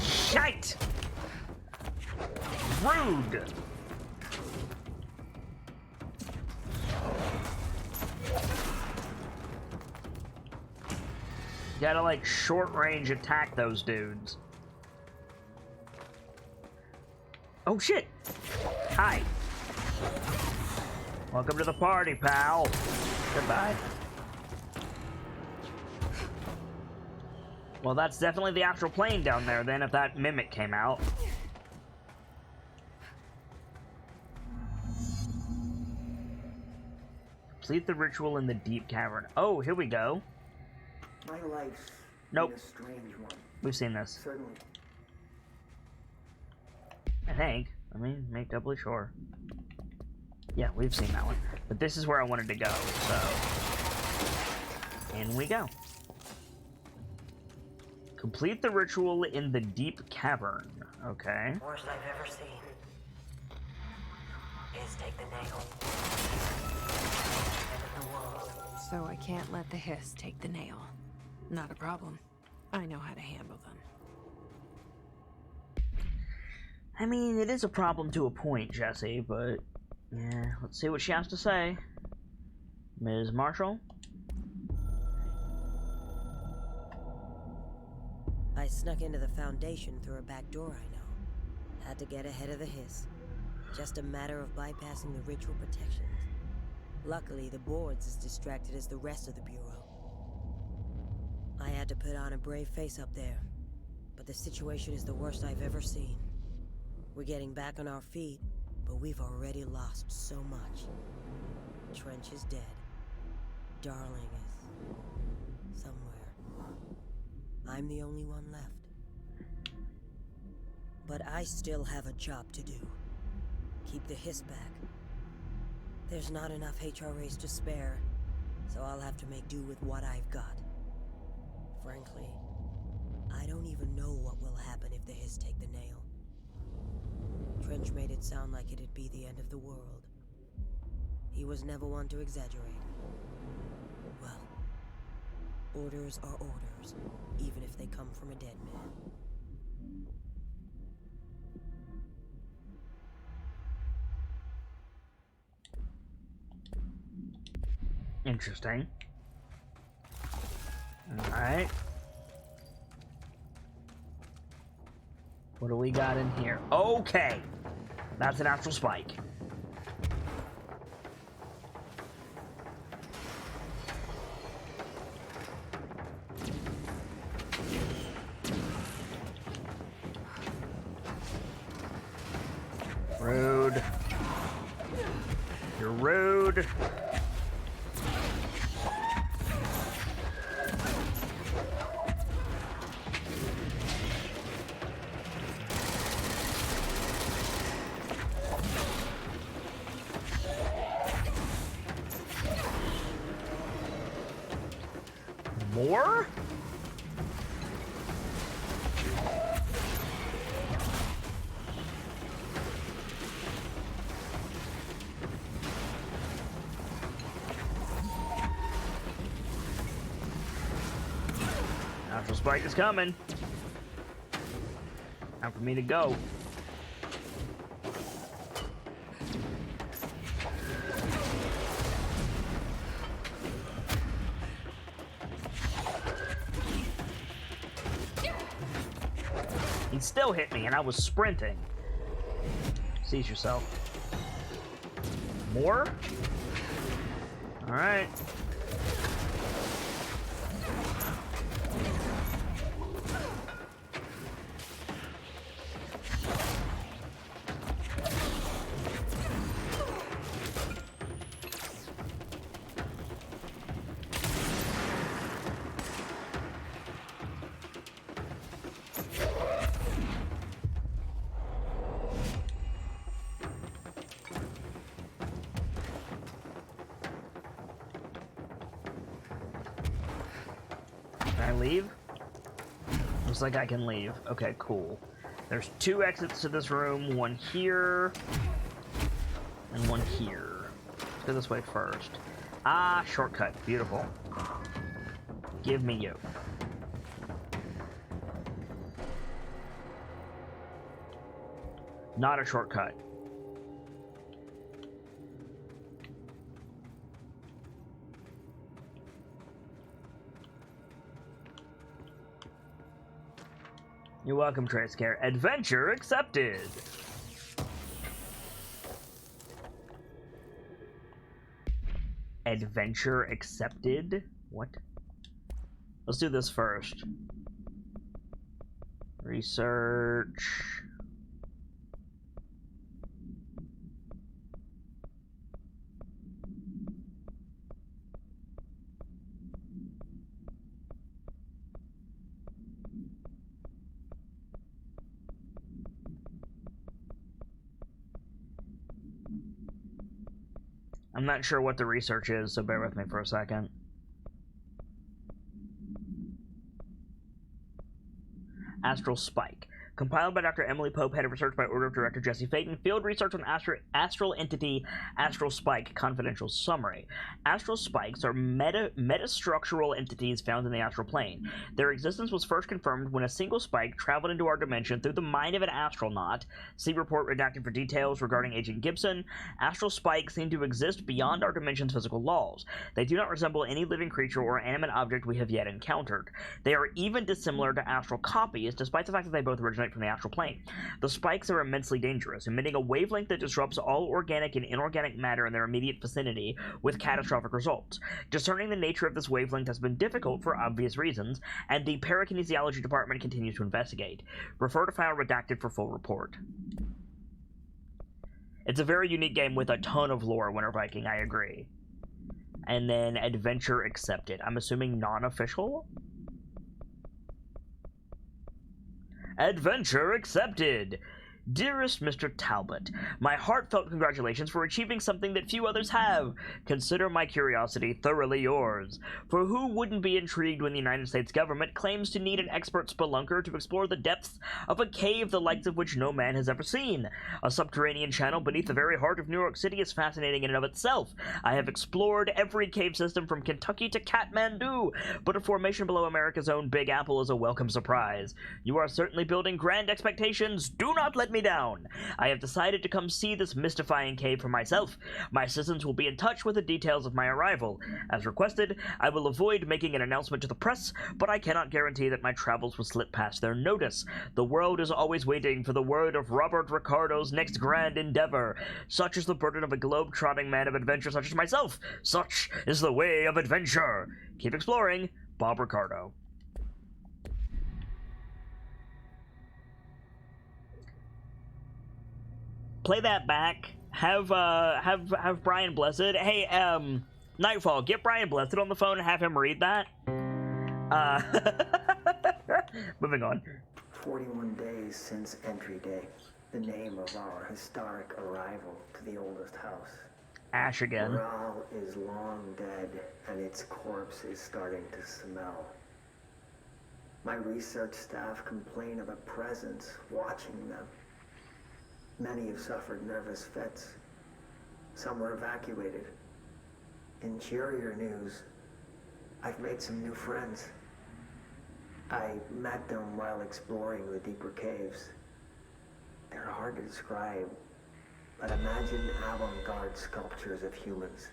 Shite! Rude! You gotta, like, short range attack those dudes. Oh, shit! Hi. Welcome to the party, pal. Goodbye. Well, that's definitely the astral plane down there, then, if that mimic came out. Complete the ritual in the deep cavern. Oh, here we go. My life's Nope. been a strange one. We've seen this. Certainly. I think. Let me make doubly sure. Yeah, we've seen that one. But this is where I wanted to go, so... in we go. Complete the ritual in the deep cavern. Okay. Worst I've ever seen is take the nail. And the wall. So I can't let the hiss take the nail. Not a problem. I know how to handle them. I mean, it is a problem to a point, Jesse, but... yeah, let's see what she has to say. Ms. Marshall? snuck into the Foundation through a back door I know. Had to get ahead of the hiss. Just a matter of bypassing the ritual protections. Luckily, the board's as distracted as the rest of the Bureau. I had to put on a brave face up there, but the situation is the worst I've ever seen. We're getting back on our feet, but we've already lost so much. Trench is dead. Darling is somewhere. I'm the only one left. But I still have a job to do. Keep the hiss back. There's not enough HRAs to spare, so I'll have to make do with what I've got. Frankly, I don't even know what will happen if the hiss take the nail. Trench made it sound like it'd be the end of the world. He was never one to exaggerate. Well, orders are orders, even if they come from a dead man. Interesting. Alright. What do we got in here? Okay! That's an astral spike. Rude. You're rude. More? Astral spike is coming. Time for me to go. He still hit me, and I was sprinting. Seize yourself. More? Alright. Can I leave? Looks like I can leave. Okay, cool. There's 2 exits to this room, one here, and one here. Let's go this way first. Ah, shortcut. Beautiful. Give me you. Not a shortcut. You're welcome, Tracecare. Adventure accepted! Adventure accepted? What? Let's do this first. Research. I'm not sure what the research is, so bear with me for a second. Astral spike. Compiled by Dr. Emily Pope, head of research by order of Director Jesse Faden. Field research on astral entity Astral Spike. Confidential summary. Astral spikes are metastructural entities found in the astral plane. Their existence was first confirmed when a single spike traveled into our dimension through the mind of an astronaut. See report redacted for details regarding Agent Gibson. Astral spikes seem to exist beyond our dimension's physical laws. They do not resemble any living creature or animate object we have yet encountered. They are even dissimilar to astral copies, despite the fact that they both originate from the astral plane. The spikes are immensely dangerous, emitting a wavelength that disrupts all organic and inorganic matter in their immediate vicinity, with catastrophic results. Discerning the nature of this wavelength has been difficult for obvious reasons, and the parakinesiology department continues to investigate. Refer to file redacted for full report. It's a very unique game with a ton of lore, Winter Viking, I agree. And then adventure accepted. I'm assuming non-official? Adventure accepted! Dearest Mr. Talbot, my heartfelt congratulations for achieving something that few others have. Consider my curiosity thoroughly yours. For who wouldn't be intrigued when the United States government claims to need an expert spelunker to explore the depths of a cave the likes of which no man has ever seen? A subterranean channel beneath the very heart of New York City is fascinating in and of itself. I have explored every cave system from Kentucky to Kathmandu, but a formation below America's own Big Apple is a welcome surprise. You are certainly building grand expectations. Do not let me down. I have decided to come see this mystifying cave for myself. My assistants will be in touch with the details of my arrival. As requested, I will avoid making an announcement to the press, but I cannot guarantee that my travels will slip past their notice. The world is always waiting for the word of Robert Ricardo's next grand endeavor. Such is the burden of a globe-trotting man of adventure such as myself. Such is the way of adventure. Keep exploring. Bob Ricardo. Play that back. Have Brian Blessed. Hey, Nightfall, get Brian Blessed on the phone and have him read that. Moving on. 41 days since entry day. The name of our historic arrival to the oldest house. Ash again. Morale is long dead, and its corpse is starting to smell. My research staff complain of a presence watching them. Many have suffered nervous fits. Some were evacuated. In cheerier news, I've made some new friends. I met them while exploring the deeper caves. They're hard to describe, but imagine avant-garde sculptures of humans.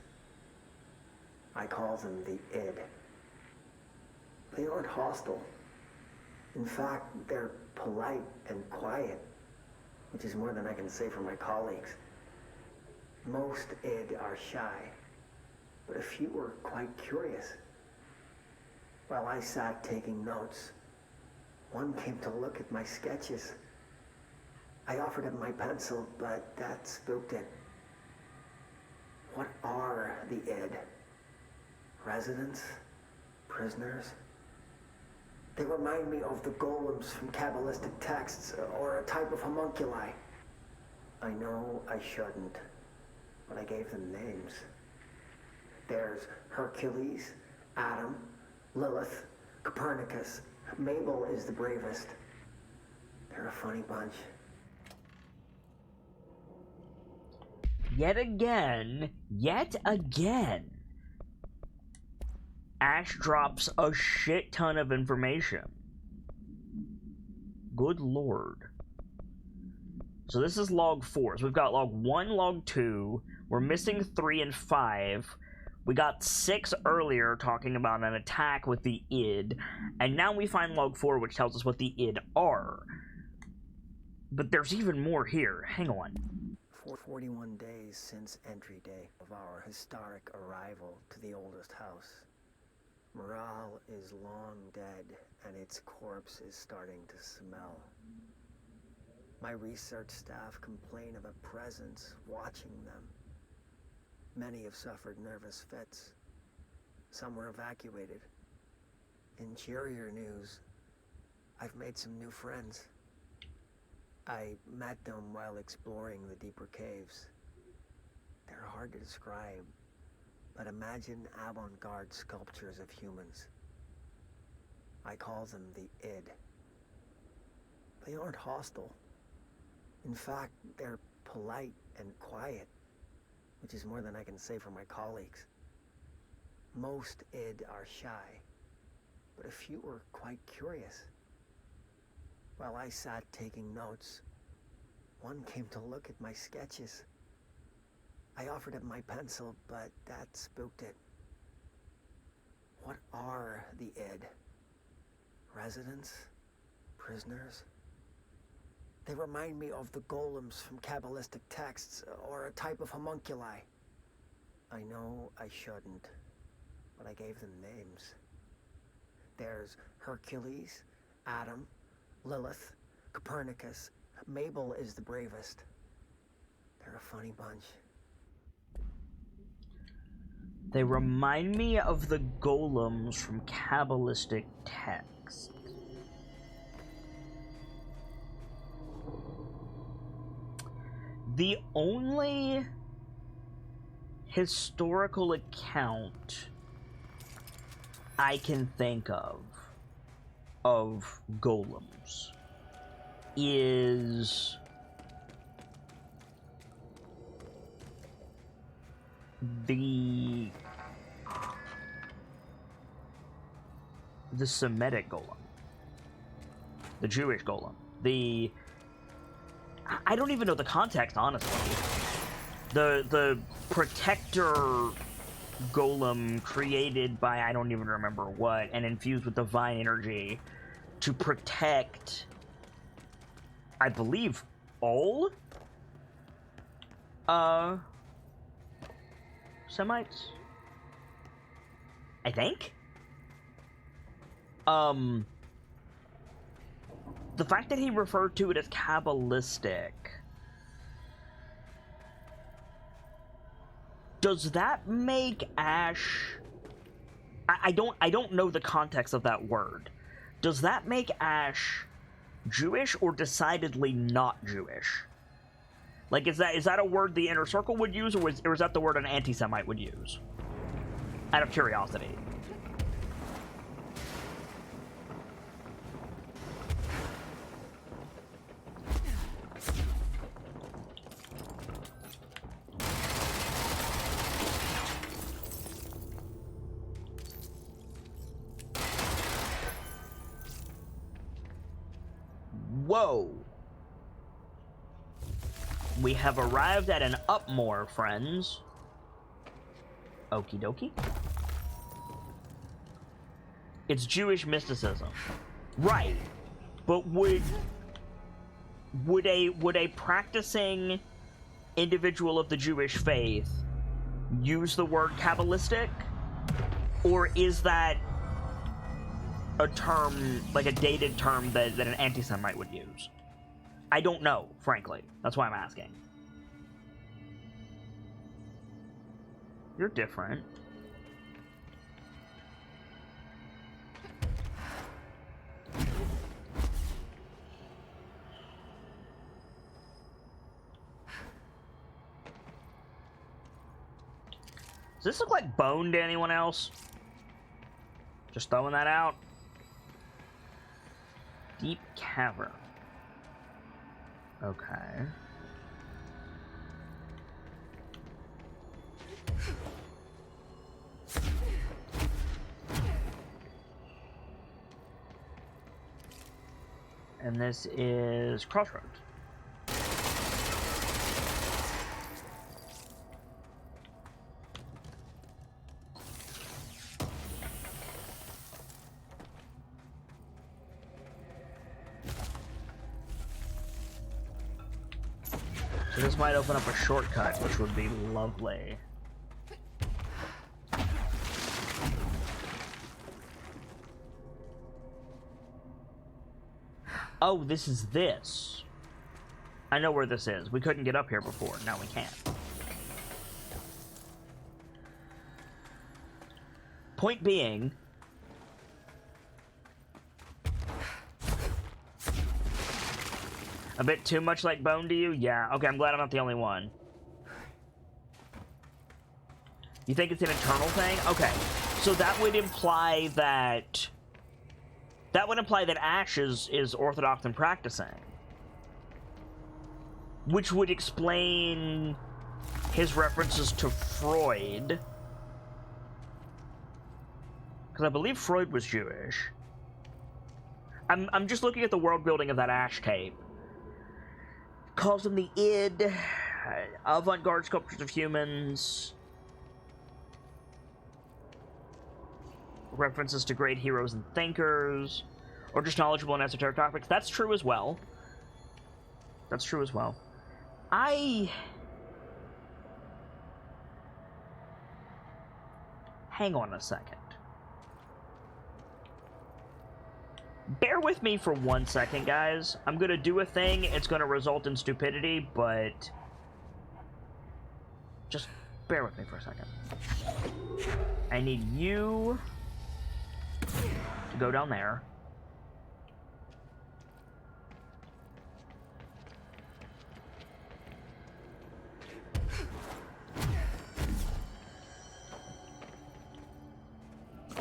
I call them the id. They aren't hostile. In fact, they're polite and quiet, which is more than I can say for my colleagues. Most id are shy, but a few were quite curious. While I sat taking notes, one came to look at my sketches. I offered him my pencil, but that spooked it. What are the id? Residents? Prisoners? They remind me of the golems from Kabbalistic texts, or a type of homunculi. I know I shouldn't, but I gave them names. There's Hercules, Adam, Lilith, Copernicus. Mabel is the bravest. They're a funny bunch. Yet again, Ash drops a shit ton of information. Good lord. So this is log 4. So we've got log 1, log 2. We're missing 3 and 5. We got 6 earlier talking about an attack with the id. And now we find log 4, which tells us what the id are. But there's even more here. Hang on. 41 days since entry day of our historic arrival to the oldest house. Morale is long dead, and its corpse is starting to smell. My research staff complain of a presence watching them. Many have suffered nervous fits. Some were evacuated. In cheerier news, I've made some new friends. I met them while exploring the deeper caves. They're hard to describe, but imagine avant-garde sculptures of humans. I call them the id. They aren't hostile. In fact, they're polite and quiet, which is more than I can say for my colleagues. Most id are shy, but a few were quite curious. While I sat taking notes, one came to look at my sketches. I offered him my pencil, but that spooked it. What are the id? Residents? Prisoners? They remind me of the golems from Kabbalistic texts, or a type of homunculi. I know I shouldn't, but I gave them names. There's Hercules, Adam, Lilith, Copernicus. Mabel is the bravest. They're a funny bunch. They remind me of the golems from Kabbalistic texts. The only historical account I can think of golems is the Semitic golem, the Jewish golem, I don't even know the context, honestly. The protector golem created by I don't even remember what, and infused with divine energy to protect, I believe, all Semites, I think. The fact that he referred to it as Kabbalistic, does that make Ash, I don't know the context of that word. Does that make Ash Jewish or decidedly not Jewish? Like, is that a word the Inner Circle would use, or is that the word an anti-Semite would use? Out of curiosity. Whoa. We have arrived at an Upmore, friends. Okie dokie. It's Jewish mysticism. Right. But would a practicing individual of the Jewish faith use the word Kabbalistic? Or is that a term, like a dated term that an anti-Semite would use? I don't know, frankly. That's why I'm asking. You're different. Does this look like bone to anyone else? Just throwing that out. Deep cavern. Okay. And this is Crossroads. So this might open up a shortcut, which would be lovely. Oh, this is this. I know where this is. We couldn't get up here before. Now we can. Point being, a bit too much like bone to you? Yeah. Okay, I'm glad I'm not the only one. You think it's an internal thing? Okay. So that would imply that That would imply that Ash is Orthodox and practicing. Which would explain his references to Freud. Because I believe Freud was Jewish. I'm just looking at the world building of that Ash tape. Calls them the id, avant-garde sculptures of humans, references to great heroes and thinkers, or just knowledgeable in esoteric topics. That's true as well. That's true as well. Hang on a second. Bear with me for 1 second, guys. I'm gonna do a thing. It's gonna result in stupidity, but just bear with me for a second. I need you to go down there.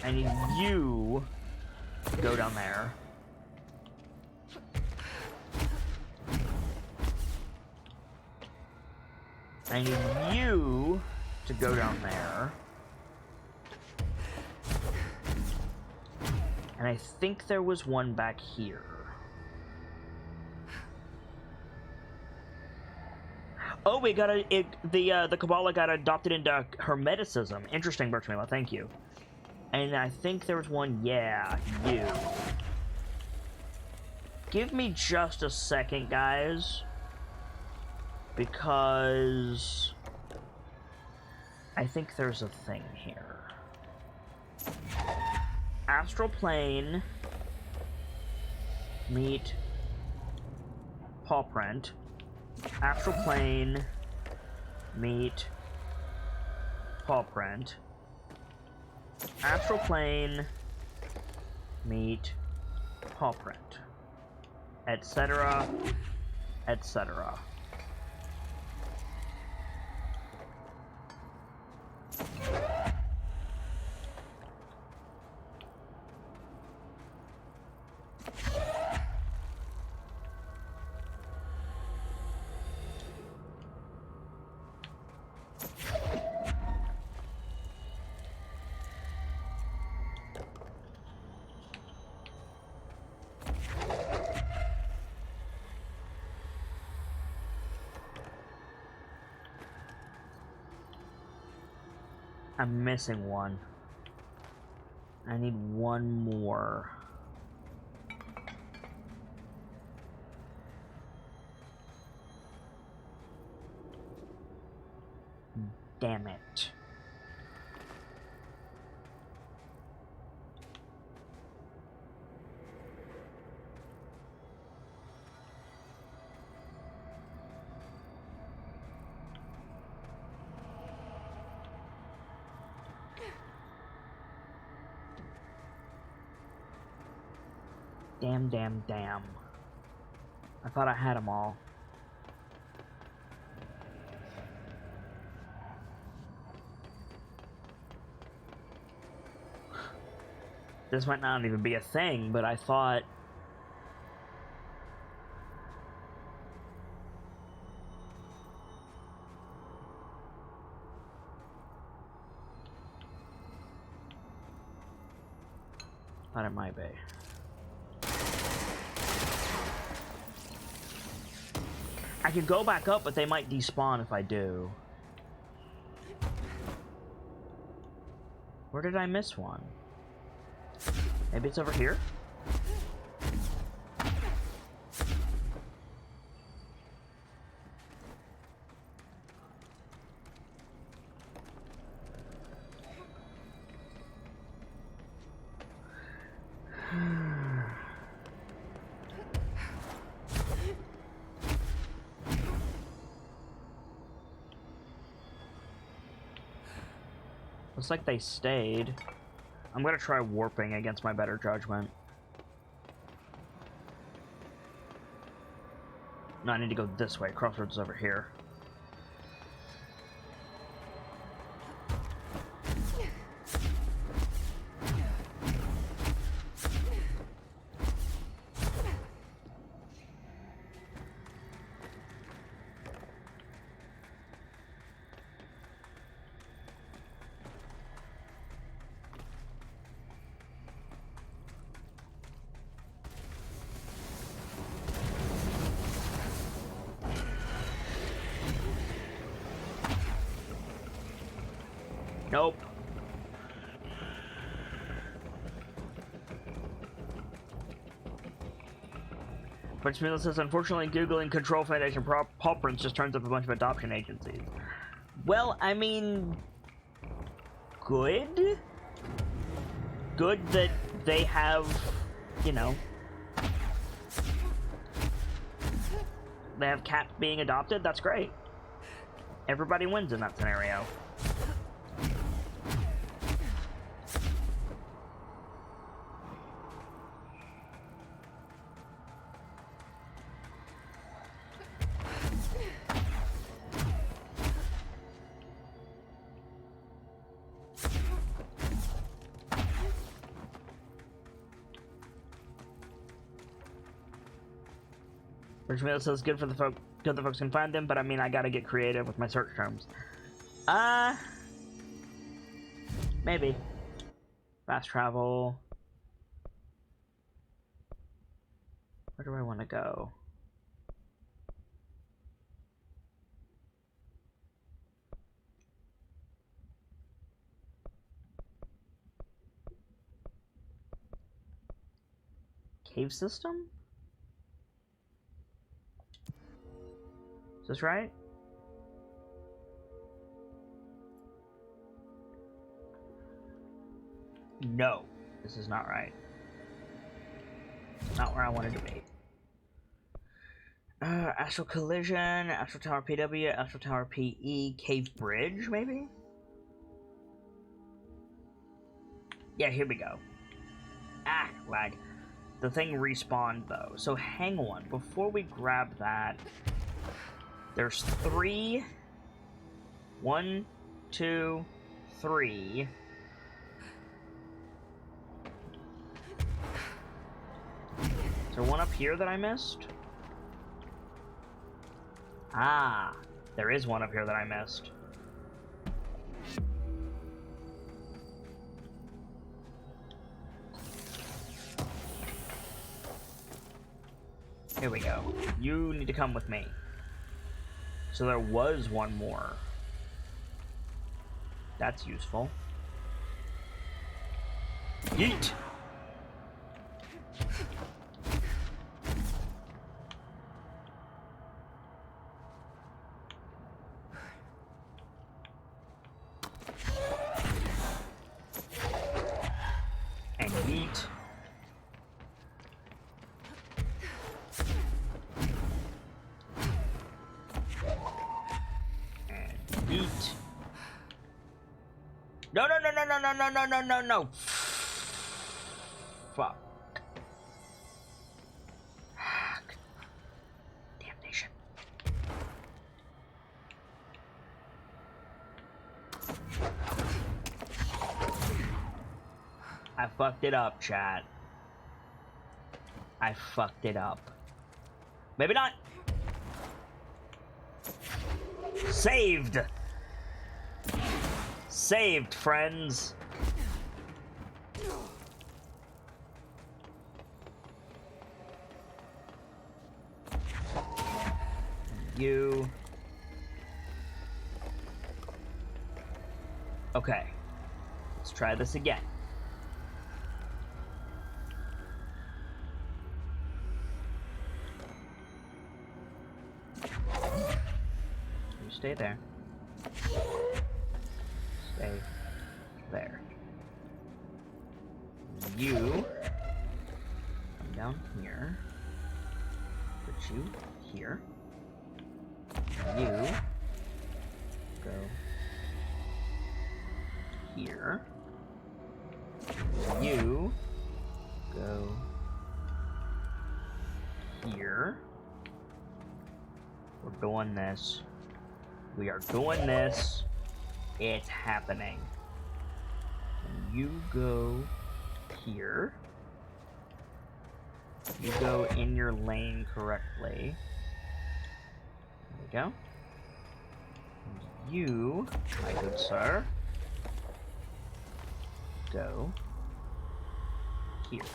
I need you to go down there. I need you to go down there. And I think there was one back here. Oh, we got the Kabbalah got adopted into Hermeticism. Interesting, Birchmela, thank you. And I think there was one, yeah, you. Give me just a second, guys. Because I think there's a thing here. Astral plane meet paw print. Astral plane meet paw print. Astral plane meet paw print, etc., etc. I'm missing one. I need one more. Damn it. Damn, damn, damn. I thought I had them all. This might not even be a thing, but I thought... thought it might be. I could go back up, but they might despawn if I do. Where did I miss one? Maybe it's over here? Looks like they stayed. I'm gonna try warping against my better judgment. No, I need to go this way. Crossroads is over here. Nope. But Smila says, unfortunately, Googling Control Foundation paw prints just turns up a bunch of adoption agencies. Well, I mean, good. Good that they have, you know, they have cats being adopted. That's great. Everybody wins in that scenario. Richmond says good for the folks can find them, but I mean I gotta get creative with my search terms. Maybe. Fast travel. Where do I want to go? Cave system? Is this right? No, this is not right. Not where I wanted to be. Astral Collision, Astral Tower PW, Astral Tower PE, Cave Bridge, maybe? Yeah, here we go. Ah, lag. The thing respawned, though. So hang on, before we grab that, there's 3. 1, 2, 3. Is there one up here that I missed? Ah, there is one up here that I missed. Here we go. You need to come with me. So there was one more. That's useful. Yeet! And yeet. Yeet. No, no, no, no, no, no, no, no, no, no, no. Fuck. Damnation. I fucked it up, chat. I fucked it up. Maybe not. Saved! Saved, friends! You... Okay. Let's try this again. You stay there. Stay there. You come down here. Put you here. You go here. You go here. We're doing this. We are doing this. It's happening. And you go here. You go in your lane correctly. There we go. And you, my good sir, go here.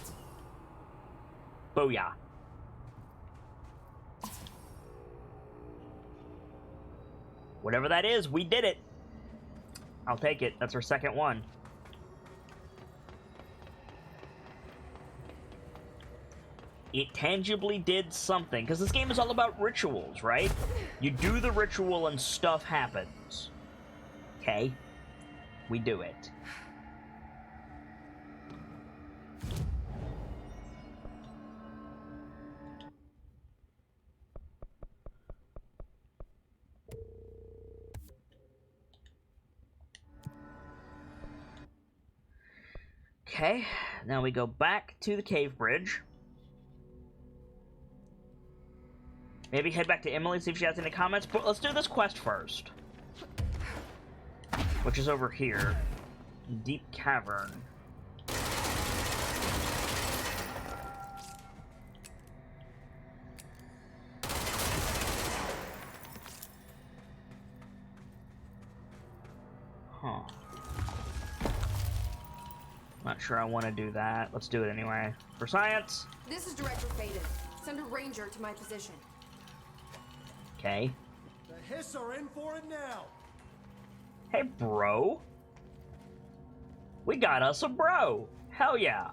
Booyah. Whatever that is, we did it. I'll take it. That's our second one. It tangibly did something, because this game is all about rituals, right? You do the ritual and stuff happens. Okay? We do it. Okay, now we go back to the cave bridge. Maybe head back to Emily, see if she has any comments, but let's do this quest first. Which is over here. Deep Cavern. Huh. Not sure I want to do that. Let's do it anyway. For science! This is Director Faden. Send a ranger to my position. Okay. The Hiss are in for it now. Hey, bro. We got us a bro. Hell yeah.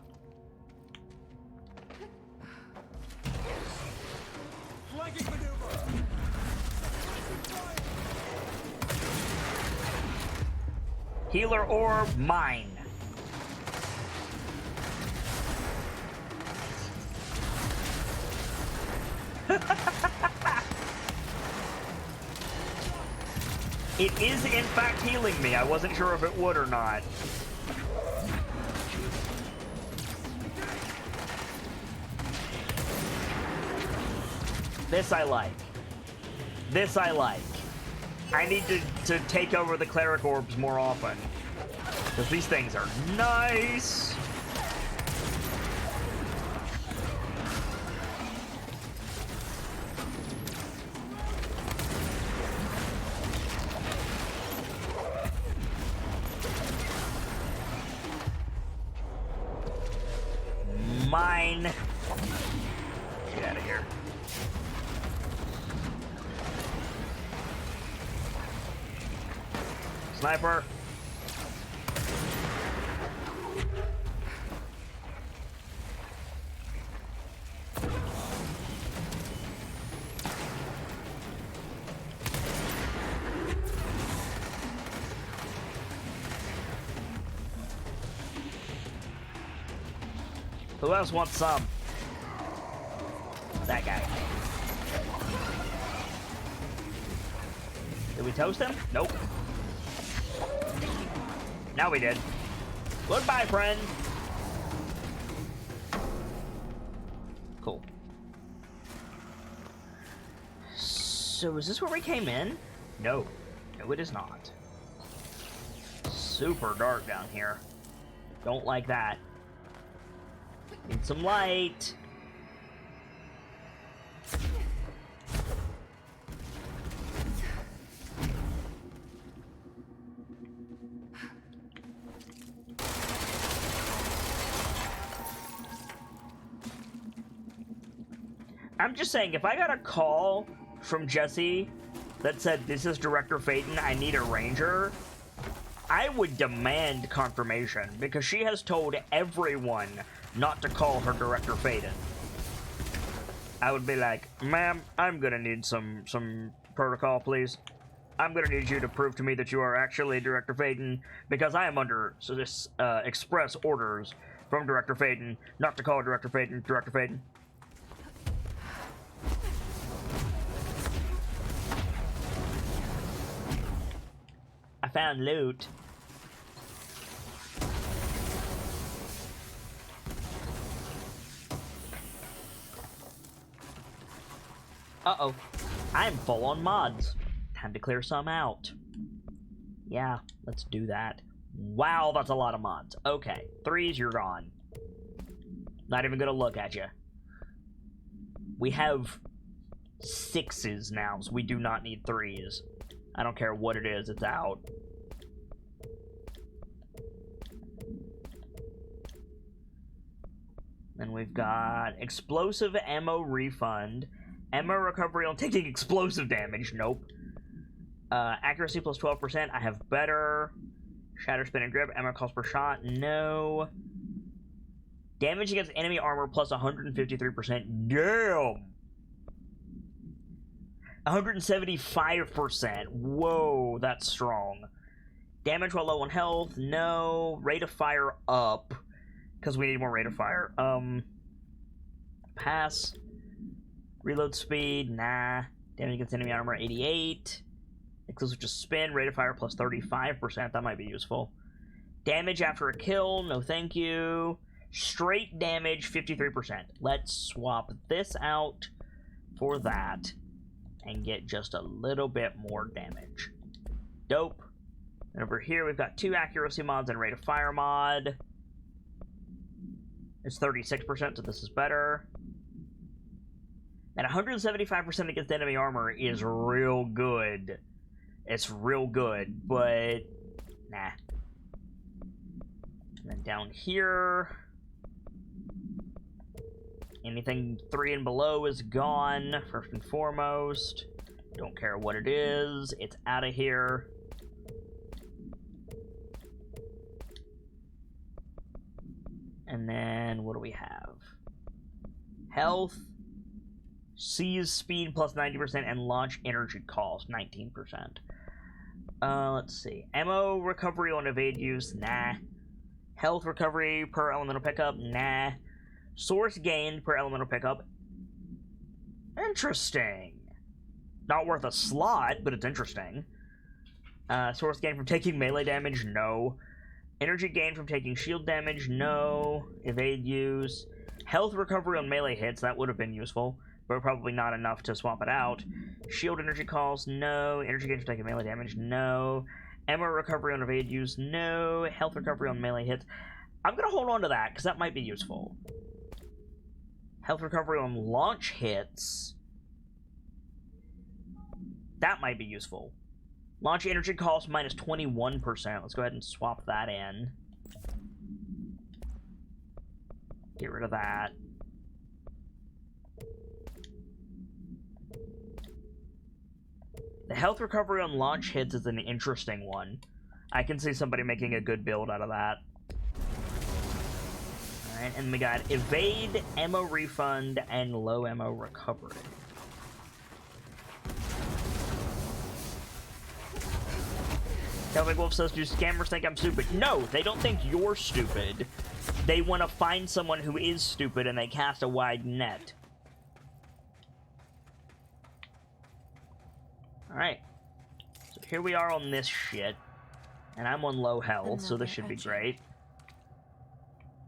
Flanking maneuver. Healer orb, mine. It is, in fact, healing me. I wasn't sure if it would or not. This I like. This I like. I need to take over the cleric orbs more often. Because these things are nice. Mine. Get out of here. Sniper. Who else wants some? That guy. Did we toast him? Nope. Now we did. Goodbye, friend. Cool. So is this where we came in? No. No, it is not. Super dark down here. Don't like that. Need some light. I'm just saying, if I got a call from Jesse that said, this is Director Faden, I need a ranger, I would demand confirmation, because she has told everyone not to call her Director Faden. I would be like, ma'am, I'm gonna need some protocol, please. I'm gonna need you to prove to me that you are actually Director Faden, because I am under this express orders from Director Faden not to call Director Faden Director Faden. I found loot. Uh-oh. I'm full on mods. Time to clear some out. Yeah, let's do that. Wow, that's a lot of mods. Okay, 3s, you're gone. Not even gonna look at you. We have 6s now, so we do not need 3s. I don't care what it is, it's out. Then we've got explosive ammo refund, ammo recovery on taking explosive damage. Nope. Accuracy plus 12%. I have better. Shatter, spin, and grip. Ammo cost per shot. No. Damage against enemy armor plus 153%. Damn! 175%. Whoa, that's strong. Damage while low on health. No. Rate of fire up. Because we need more rate of fire. Pass. Reload speed. Nah. Damage against enemy armor 88. Exclusive to spin. Rate of fire plus 35%. That might be useful. Damage after a kill. No thank you. Straight damage 53%. Let's swap this out for that and get just a little bit more damage. Dope. And over here we've got 2 accuracy mods and rate of fire mod. It's 36%, so this is better. And 175% against enemy armor is real good. It's real good, but nah. And then down here, anything 3 and below is gone, first and foremost. Don't care what it is, it's out of here. And then, what do we have? Health, seize speed plus 90%, and launch energy cost 19%. Let's see. Ammo recovery on evade use, nah. Health recovery per elemental pickup, nah. Source gained per elemental pickup. Interesting. Not worth a slot, but it's interesting. Source gain from taking melee damage, no. Energy gain from taking shield damage, no. Evade use. Health recovery on melee hits, that would have been useful, but probably not enough to swap it out. Shield energy cost, no. Energy gain from taking melee damage, no. Ammo recovery on evade use, no. Health recovery on melee hits. I'm gonna hold on to that, because that might be useful. Health recovery on launch hits. That might be useful. Launch energy cost minus 21%. Let's go ahead and swap that in. Get rid of that. The health recovery on launch hits is an interesting one. I can see somebody making a good build out of that. Alright, and we got evade, ammo refund, and low ammo recovery. Kelvin Wolf says, do scammers think I'm stupid? No, they don't think you're stupid. They want to find someone who is stupid and they cast a wide net. Alright. So here we are on this shit. And I'm on low health, so this should be great.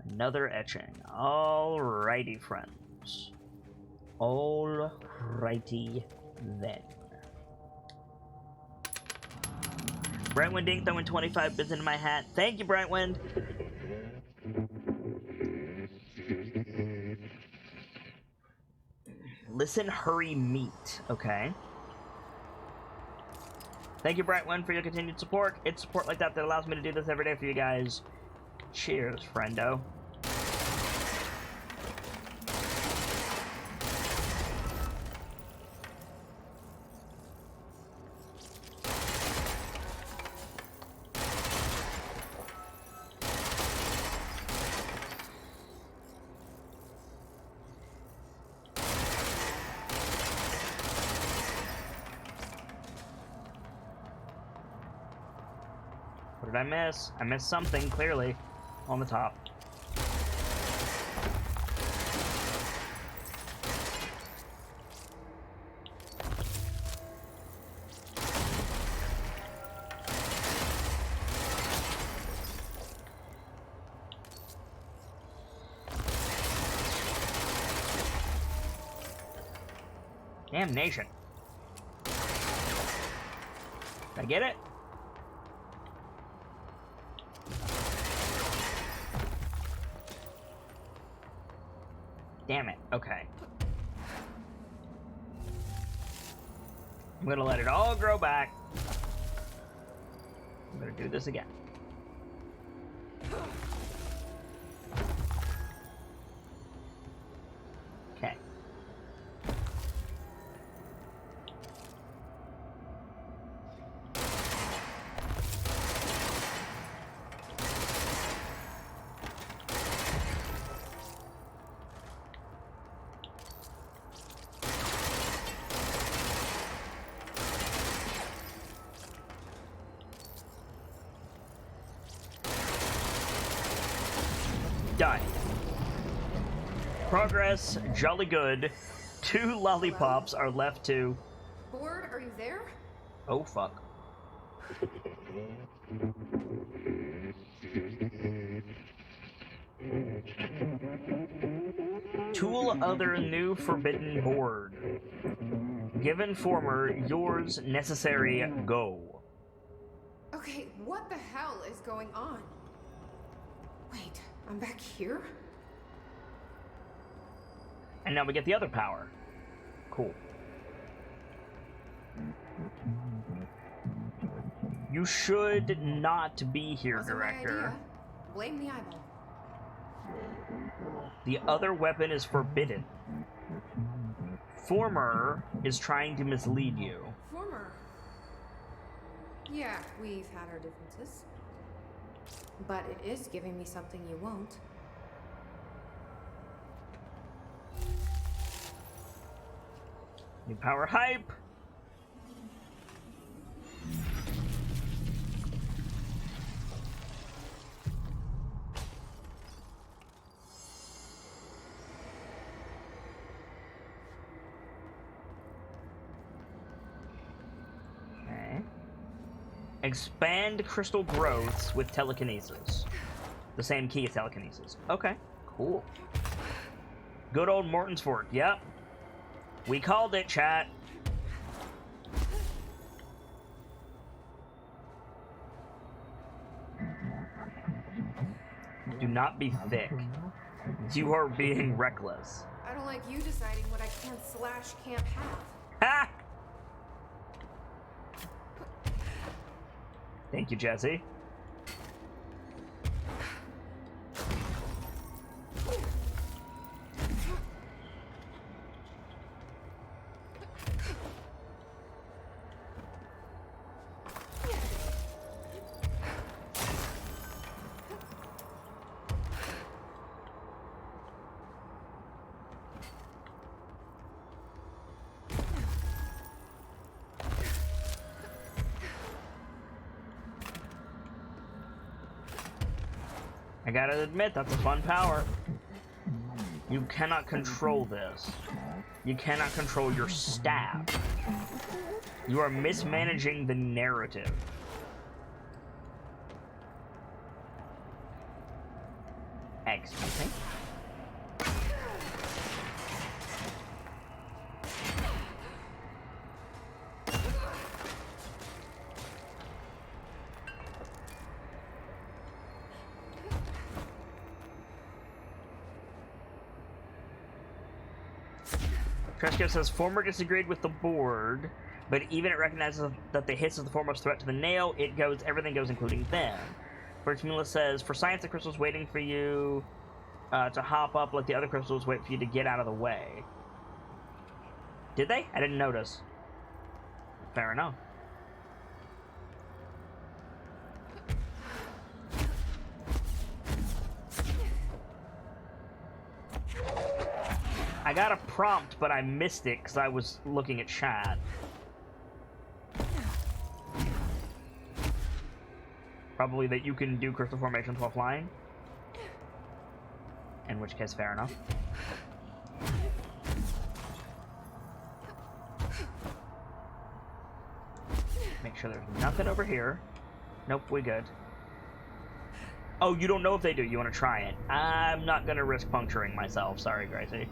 Another etching. Alrighty, friends. Alrighty then. Brightwind Inc. throwing 25 bits into my hat. Thank you, Brightwind. Listen, hurry, meet. Okay. Thank you, Brightwind, for your continued support. It's support like that that allows me to do this every day for you guys. Cheers, friendo. What did I miss? I missed something, clearly, on the top. Damnation. Did I get it? Damn it. Okay. I'm gonna let it all grow back. I'm gonna do this again. Okay. Done. Progress, jolly good. 2 lollipops are left to... Board, are you there? Oh, fuck. Tool other new forbidden board. Given former, yours necessary, go. Okay, what the hell is going on? Wait, I'm back here? And now we get the other power. Cool. You should not be here, Wasn't my Director. idea. Blame the eyeball. The other weapon is forbidden. Former is trying to mislead you. Former. Yeah, we've had our differences. But it is giving me something you won't. New power hype! Okay. Expand crystal growths with telekinesis. The same key as telekinesis. Okay, cool. Good old Morton's Fort, yep. We called it, chat. Do not be thick. You are being reckless. I don't like you deciding what I can/can't have. Ha! Thank you, Jesse. I gotta admit, that's a fun power. You cannot control this. You cannot control your staff. You are mismanaging the narrative. Excuse me. Treshko says, Former disagreed with the board, but even it recognizes that the hits is the foremost threat to the nail, everything goes including them. Bertmula says, for science, the crystal's waiting for you to hop up like the other crystals wait for you to get out of the way. Did they? I didn't notice. Fair enough. I got a prompt, but I missed it because I was looking at chat. Probably that you can do crystal formations while flying. In which case, fair enough. Make sure there's nothing over here. Nope, we good. Oh, you don't know if they do. You want to try it. I'm not going to risk puncturing myself. Sorry, Gracie.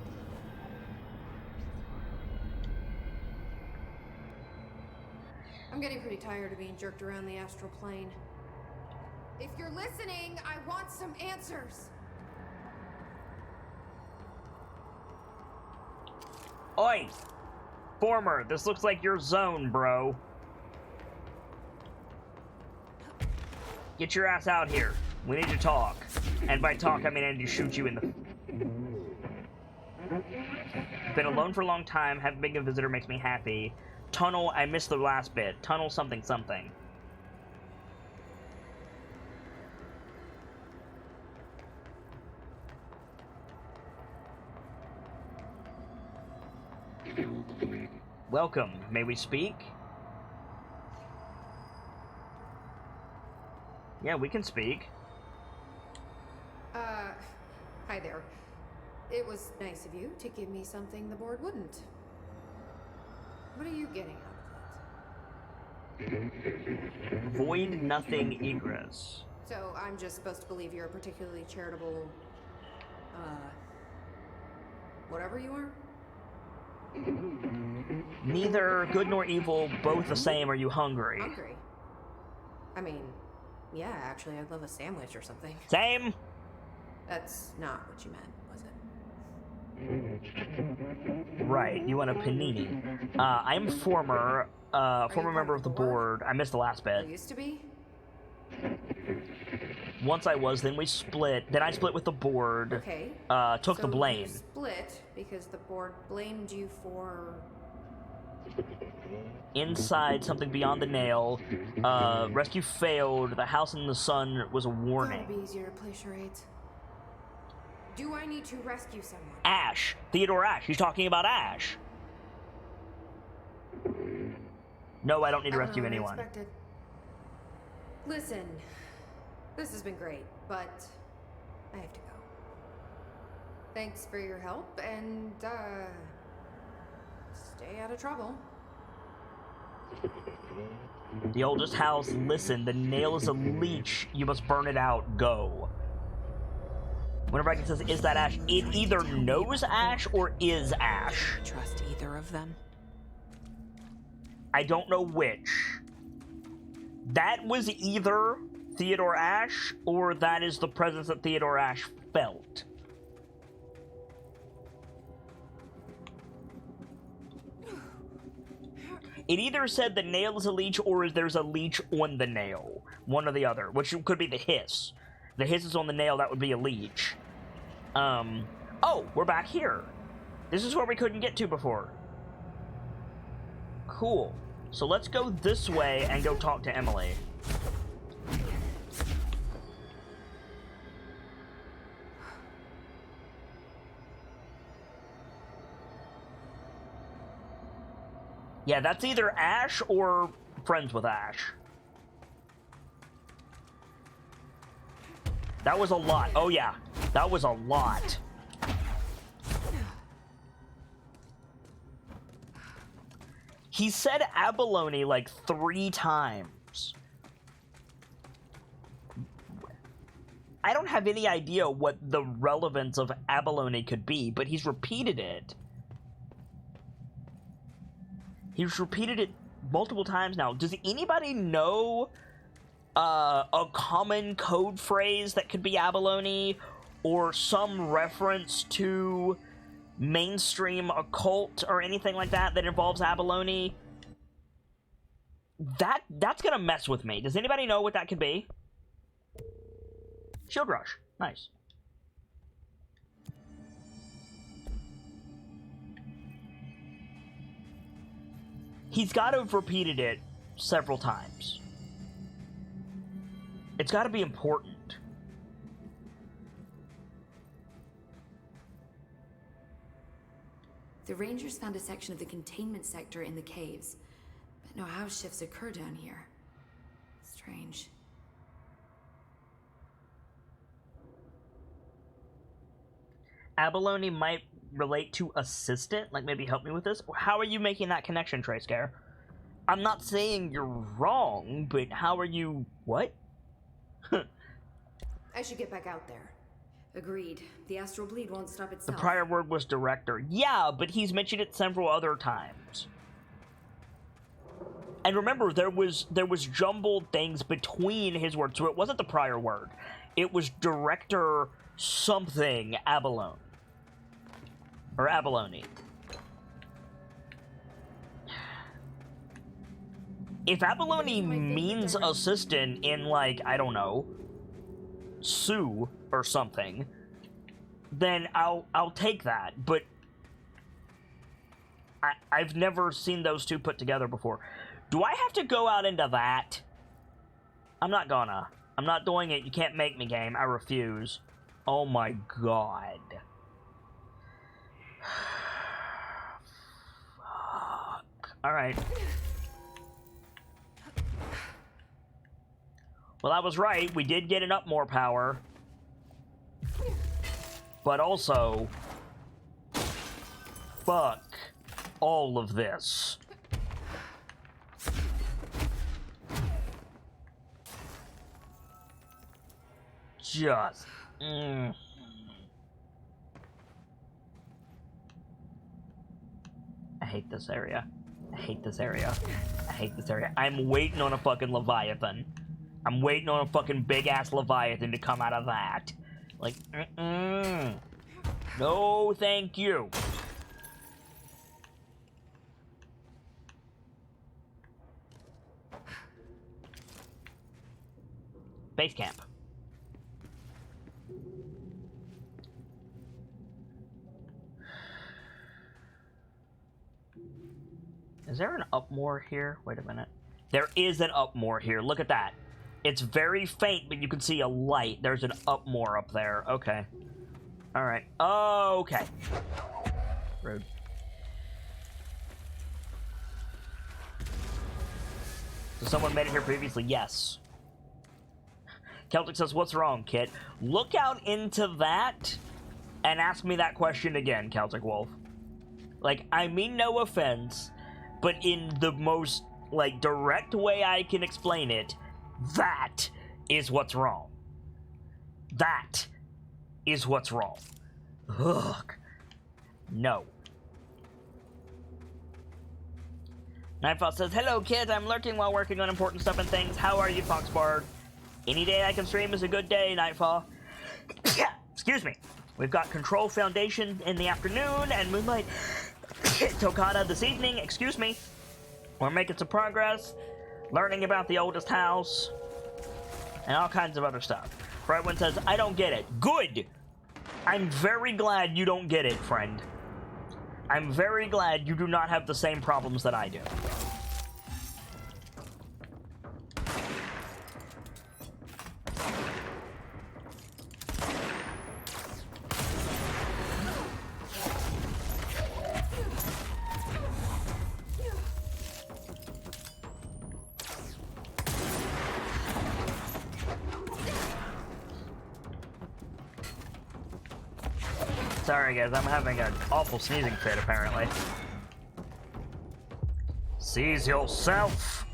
I'm getting pretty tired of being jerked around the astral plane. If you're listening, I want some answers. Oi! Former, this looks like your zone, bro. Get your ass out here. We need to talk. And by talk, I mean I need to shoot you in the... Been alone for a long time. Having being a visitor makes me happy. Tunnel, I missed the last bit. Tunnel something something. Welcome. May we speak? Yeah, we can speak. Hi there. It was nice of you to give me something the board wouldn't. What are you getting out of it? Void nothing egress. So I'm just supposed to believe you're a particularly charitable, whatever you are? Neither good nor evil, both the same. Are you hungry? Hungry? I mean, yeah, actually, I'd love a sandwich or something. Same. That's not what you meant, was it? Right, you want a panini. I'm former member of the board. I missed the last You bit. used to be? Once I was, then we split. Then I split with the board. Okay. Took the So blame. you split because the board blamed you for... Inside something beyond the nail. Rescue failed. The house in the sun was a Thought warning. it'd be easier to play charades. Do I need to rescue someone? Ash. Theodore Ash. He's talking about Ash. No, I don't need to rescue anyone. Unexpected. Listen, this has been great, but I have to go. Thanks for your help, and, stay out of trouble. The oldest house, listen, the nail is a leech. You must burn it out. Go. Whenever I says, is that Ash? It either knows Ash or is Ash. Trust either of them. I don't know which. That was either Theodore Ash or that is the presence that Theodore Ash felt. It either said the nail is a leech or there's a leech on the nail. One or the other, which could be the hiss. The hiss is on the nail, that would be a leech. Oh, we're back here. This is where we couldn't get to before. Cool. So let's go this way and go talk to Emily. Yeah, that's either Ash or friends with Ash. That was a lot. Oh yeah, that was a lot. He said abalone like 3 times. I don't have any idea what the relevance of abalone could be, but he's repeated it. He's repeated it multiple times now. Does anybody know a common code phrase that could be abalone, or some reference to mainstream occult or anything like that that involves abalone? That's gonna mess with me. Does anybody know what that could be? Shield Rush. Nice. He's got to have repeated it several times. It's got to be important. The Rangers found a section of the containment sector in the caves, but no house shifts occur down here. Strange. Abalone might relate to assistant, like maybe help me with this. How are you making that connection, Trayscare? I'm not saying you're wrong, but how are you... What? I should get back out there. Agreed. The astral bleed won't stop The itself. prior word was director. Yeah, but he's mentioned it several other times. And remember, there was jumbled things between his words, so it wasn't the prior word. It was director something abalone. Or abalone. If abalone means assistant in, like, I don't know, Sue or something, then I'll take that. But I've never seen those two put together before. Do I have to go out into that? I'm not gonna. I'm not doing it. You can't make me, game. I refuse. Oh my god. Fuck. Alright. Well, I was right. We did get an up more power. but also, fuck all of this. Just, I hate this area. I hate this area. I hate this area. I'm waiting on a fucking Leviathan. I'm waiting on a fucking big-ass Leviathan to come out of that. Like, no, thank you. Base camp. Is there an up more here? Wait a minute. There is an up more here. Look at that. It's very faint, but you can see a light. There's an up more up there. Okay. Alright. Okay. Rude. So someone made it here previously? Yes. Celtic says, what's wrong, Kit? Look out into that and ask me that question again, Celtic Wolf. Like, I mean no offense, but in the most, like, direct way I can explain it, that is what's wrong. That is what's wrong. Ugh. No. Nightfall says, hello, kid. I'm lurking while working on important stuff and things. How are you, Foxbard? Any day I can stream is a good day, Nightfall. Excuse me. We've got Control Foundation in the afternoon and Moonlight Tokata this evening. Excuse me. We're making some progress, learning about the oldest house, and all kinds of other stuff. Brightwind says, I don't get it. Good! I'm very glad you don't get it, friend. I'm very glad you do not have the same problems that I do. Sorry guys, I'm having an awful sneezing fit apparently. Seize yourself!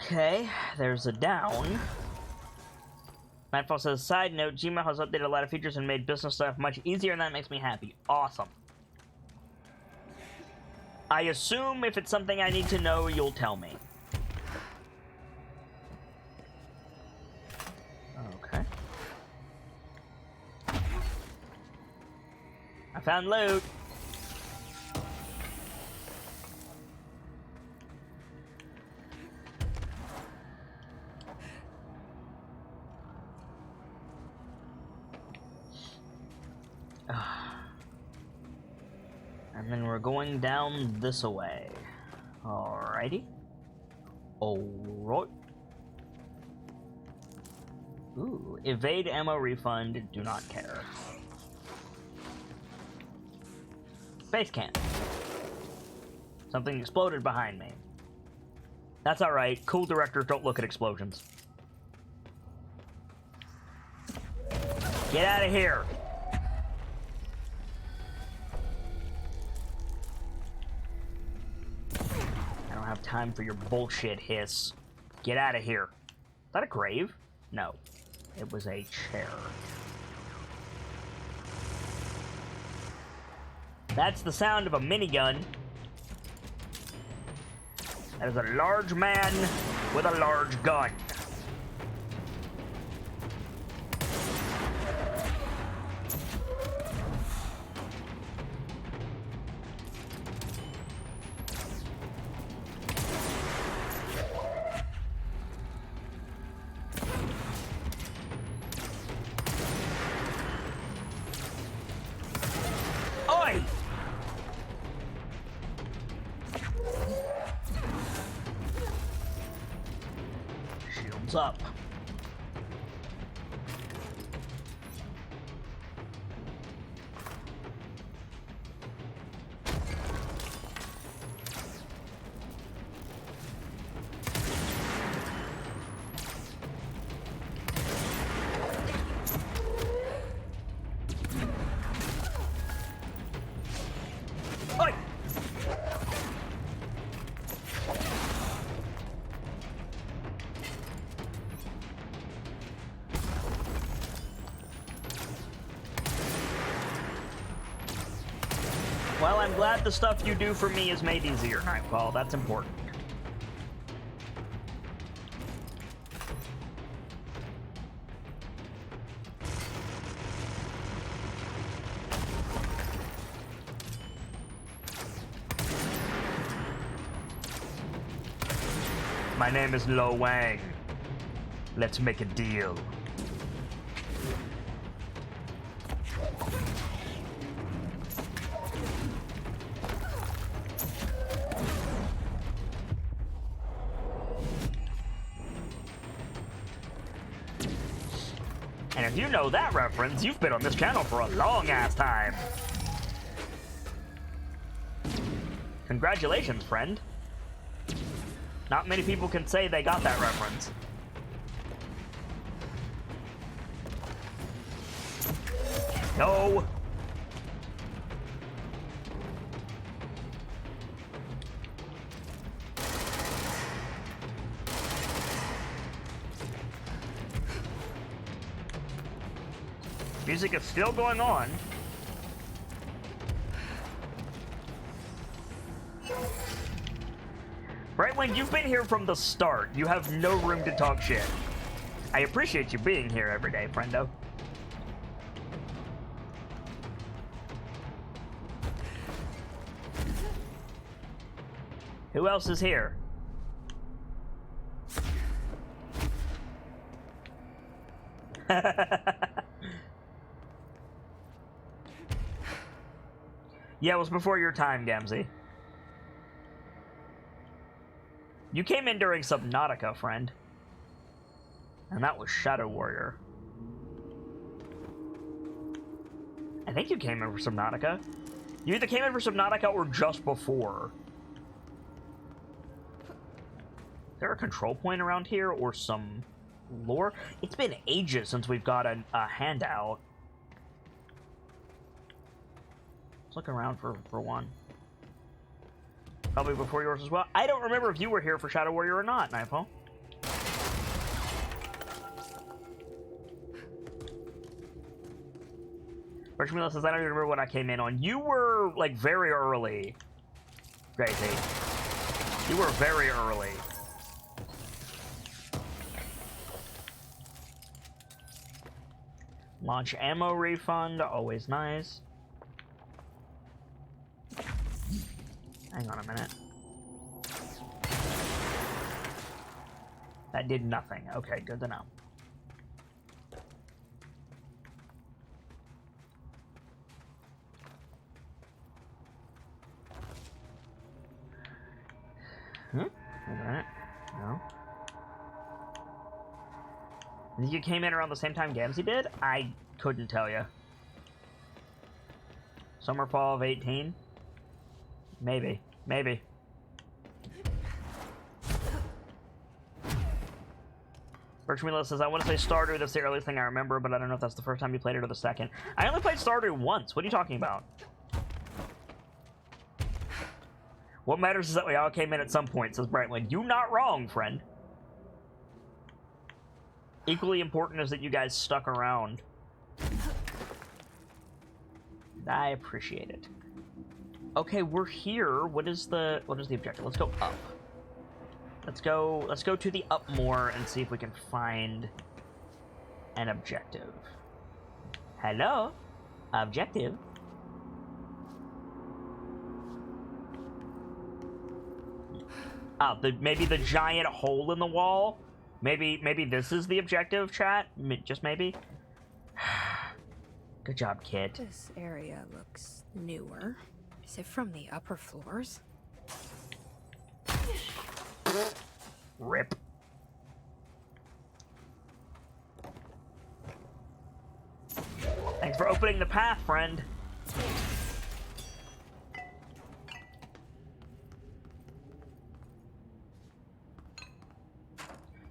Okay, there's a down. Nightfall says, side note, Gmail has updated a lot of features and made business stuff much easier, and that makes me happy. Awesome. I assume if it's something I need to know, you'll tell me. Okay. I found loot. And then we're going down this way. Alrighty. Alright. Ooh, evade ammo refund, do not care. Base camp. Something exploded behind me. That's alright, cool directors don't look at explosions. Get out of here! Time for your bullshit, Hiss. Get out of here. Is that a grave? No. It was a chair. That's the sound of a minigun. That is a large man with a large gun. Up. Well, I'm glad the stuff you do for me is made easier, Nightfall. That's important. My name is Lo Wang. Let's make a deal. And if you know that reference, you've been on this channel for a long-ass time. Congratulations, friend. Not many people can say they got that reference. No! Music is still going on. Brightwing, you've been here from the start. You have no room to talk shit. I appreciate you being here every day, friendo. Who else is here? Yeah, it was before your time, Gamzee. You came in during Subnautica, friend. And that was Shadow Warrior. I think you came in for Subnautica. You either came in for Subnautica or just before. Is there a control point around here or some lore? It's been ages since we've got a handout. Let's look around for one. Probably before yours as well. I don't remember if you were here for Shadow Warrior or not, Nightfall. Richmila says, I don't even remember what I came in on. You were, like, very early, Gracie. You were very early. Launch ammo refund, always nice. Hang on a minute. That did nothing. Okay, good to know. Wait a minute. No. You came in around the same time Gamzee did? I couldn't tell you. Summer, fall of 18? Maybe. Maybe. Birchmila says, I want to say Stardew, that's the earliest thing I remember, but I don't know if that's the first time you played it or the second. I only played Stardew once. What are you talking about? What matters is that we all came in at some point, says Brightwing. You not wrong, friend. Equally important is that you guys stuck around. I appreciate it. Okay, we're here. What is the objective? Let's go up. Let's go to the up more and see if we can find an objective. Hello? Objective? Oh, maybe the giant hole in the wall? Maybe this is the objective, chat? Just maybe? Good job, kid. This area looks newer. Is it from the upper floors? Rip. Thanks for opening the path, friend.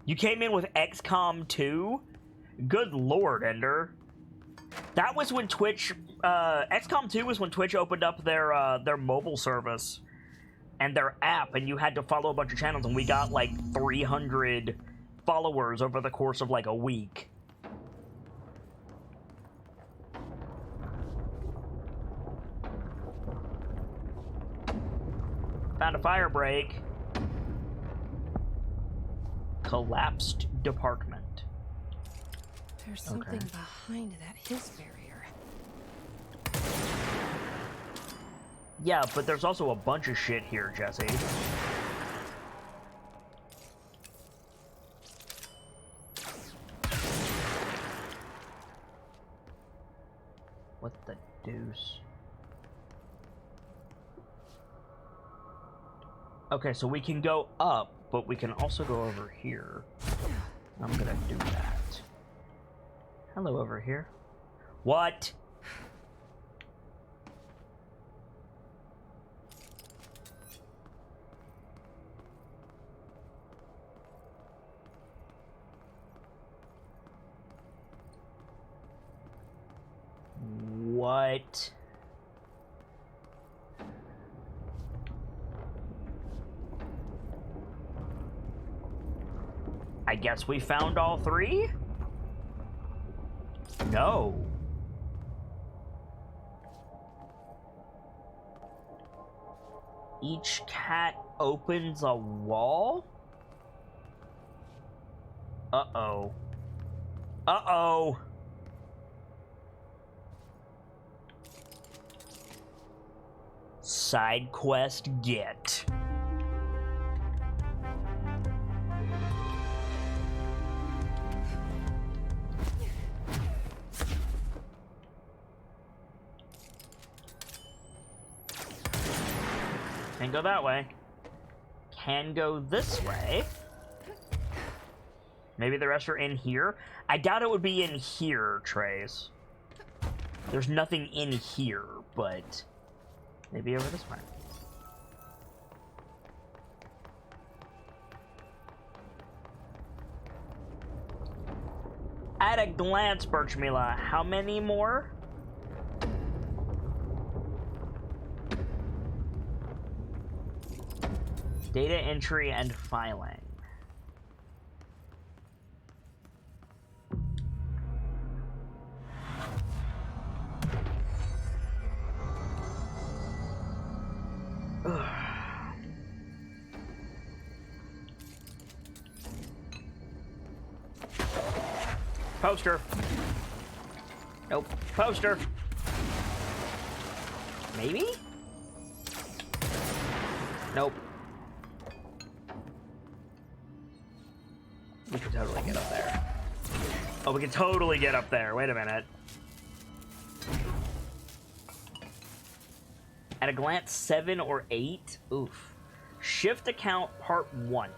You came in with XCOM 2? Good lord, Ender. That was when Twitch... XCOM 2 was when Twitch opened up their mobile service and their app, and you had to follow a bunch of channels, and we got, like, 300 followers over the course of, like, a week. Found a fire break. Collapsed department. There's something behind that hiss barrier. Yeah, but there's also a bunch of shit here, Jesse. What the deuce? Okay, so we can go up, but we can also go over here. I'm gonna do that. Hello over here. What? What? I guess we found all three? No. Each cat opens a wall? Uh-oh. Uh-oh. Side quest get. Can go that way. Can go this way. Maybe the rest are in here. I doubt it would be in here, Trace. There's nothing in here, but maybe over this way. At a glance, Birchmila, how many more? Data entry and filing. Poster. Nope. Poster. Maybe? Nope. We can totally get up there. Oh, we can totally get up there. Wait a minute. At a glance, 7 or 8? Oof. Shift account part 1.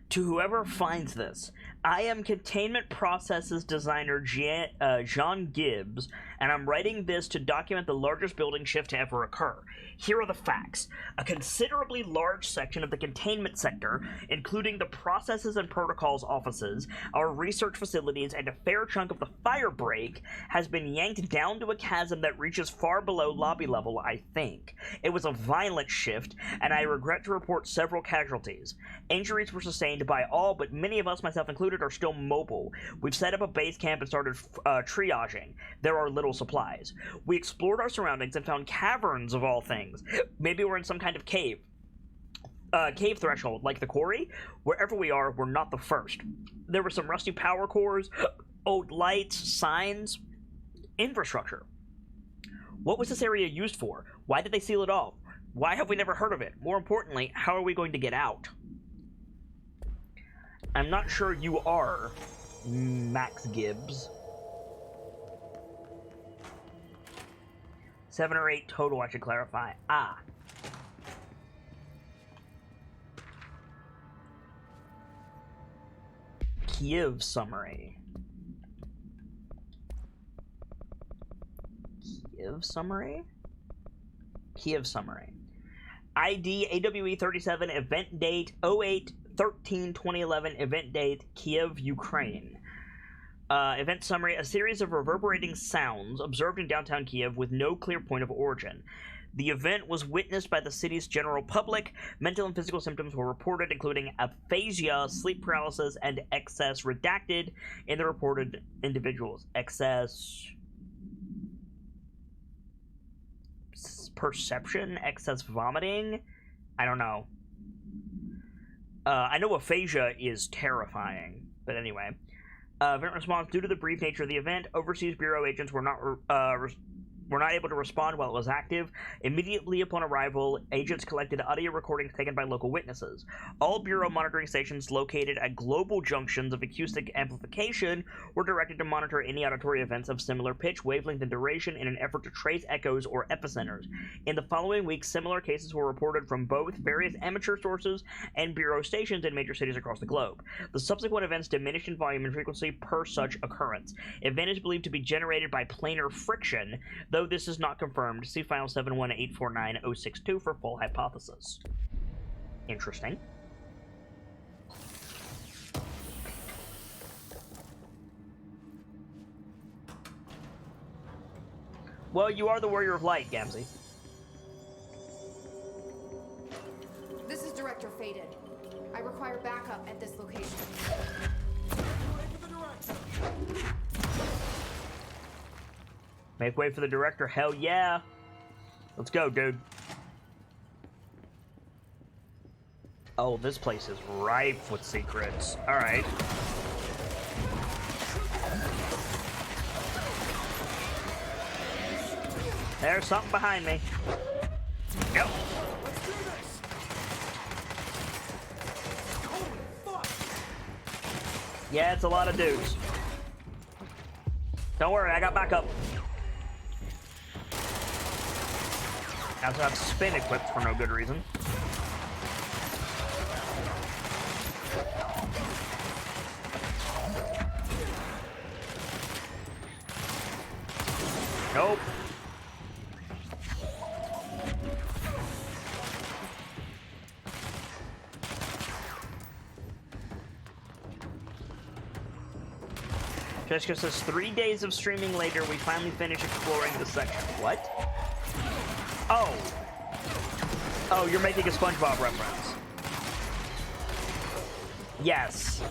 To whoever finds this, I am Containment Processes designer Jean Gibbs, and I'm writing this to document the largest building shift to ever occur. Here are the facts. A considerably large section of the containment sector, including the processes and protocols offices, our research facilities, and a fair chunk of the fire break, has been yanked down to a chasm that reaches far below lobby level, I think. It was a violent shift, and I regret to report several casualties. Injuries were sustained by all, but many of us, myself included, are still mobile. We've set up a base camp and started triaging. There are little supplies. We explored our surroundings and found caverns of all things. Maybe we're in some kind of cave. Cave threshold, like the quarry. Wherever we are, we're not the first. There were some rusty power cores, old lights, signs, infrastructure. What was this area used for? Why did they seal it off? Why have we never heard of it? More importantly, how are we going to get out? I'm not sure you are, Max Gibbs. 7 or 8 total, I should clarify. Ah. Kiev summary. Kiev summary? Kiev summary. ID AWE 37, event date 08/13/2011, event date Kiev, Ukraine. Event summary: a series of reverberating sounds observed in downtown Kiev with no clear point of origin. The event was witnessed by the city's general public. Mental and physical symptoms were reported, including aphasia, sleep paralysis, and excess redacted in the reported individuals. Excess perception? Excess vomiting? I don't know. I know aphasia is terrifying, but anyway. Event response: due to the brief nature of the event, Overseas Bureau agents were not able to respond while it was active. Immediately upon arrival, agents collected audio recordings taken by local witnesses. All Bureau monitoring stations located at global junctions of acoustic amplification were directed to monitor any auditory events of similar pitch, wavelength, and duration in an effort to trace echoes or epicenters. In the following weeks, similar cases were reported from both various amateur sources and Bureau stations in major cities across the globe. The subsequent events diminished in volume and frequency per such occurrence. Event is believed to be generated by planar friction, though this is not confirmed. See file 71849-062 for full hypothesis. Interesting. Well, you are the Warrior of Light, Gamzee. This is Director Faded. I require backup at this location. Make way for the director. Hell yeah. Let's go, dude. Oh, this place is rife with secrets. Alright. There's something behind me. Yep. Let's do this! Holy fuck! Yeah, it's a lot of dudes. Don't worry, I got backup. I also have spin equipped for no good reason. Nope. Jessica says 3 days of streaming later, we finally finished exploring the section. What? Oh. Oh, you're making a SpongeBob reference. Yes.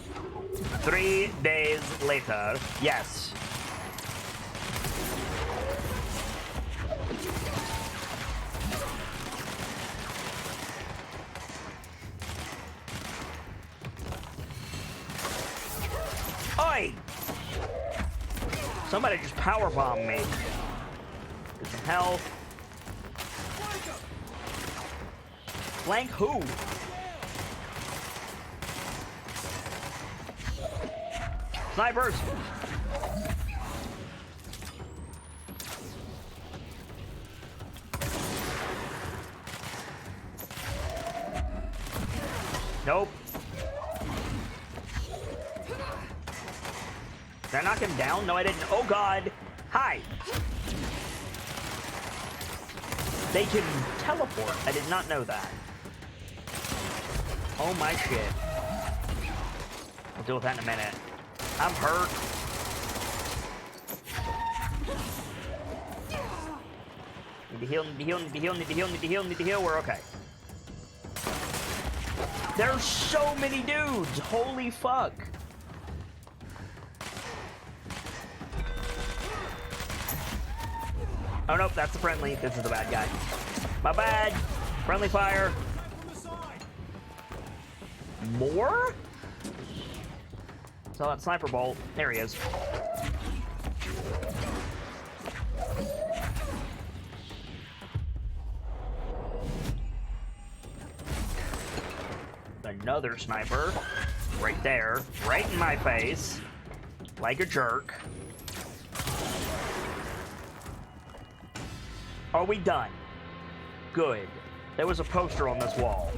3 days later. Yes. Oi! Somebody just powerbombed me. What the hell? Flank who? Snipers! Nope. Did I knock him down? No, I didn't. Oh, God. Hi. They can teleport. I did not know that. Oh, my shit. We'll deal with that in a minute. I'm hurt. Need to heal, need to heal, need to heal, need to heal, need to heal, need to heal. We're okay. There's so many dudes. Holy fuck. Oh, nope, that's the friendly. This is the bad guy. My bad. Friendly fire. More? So that sniper bolt. There he is. Another sniper. Right there. Right in my face. Like a jerk. Are we done? Good. There was a poster on this wall.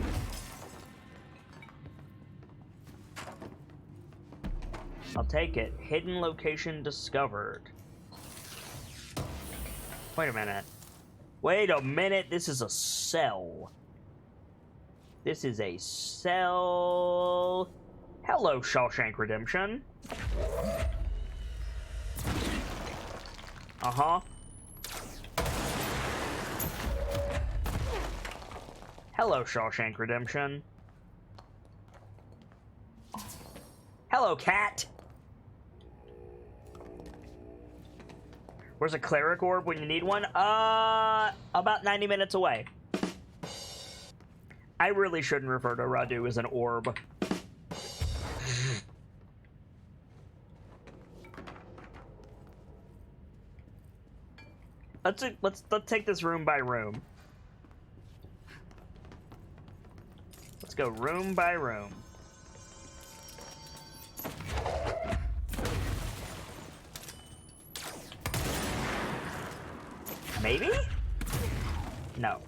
I'll take it. Hidden location discovered. Wait a minute. Wait a minute. This is a cell. This is a cell. Hello, Shawshank Redemption. Uh-huh. Hello, Shawshank Redemption. Hello, cat! Where's a cleric orb when you need one? About 90 minutes away. I really shouldn't refer to Radu as an orb. Let's take this room by room. Let's go room by room. Maybe? No.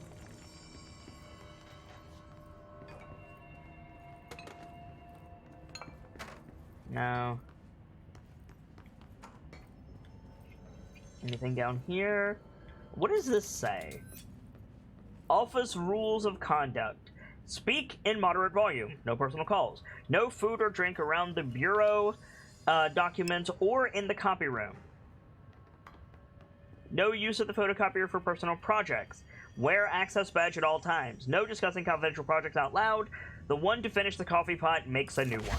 No. Anything down here? What does this say? Office rules of conduct. Speak in moderate volume. No personal calls. No food or drink around the bureau documents or in the copy room. No use of the photocopier for personal projects. Wear access badge at all times. No discussing confidential projects out loud. The one to finish the coffee pot makes a new one.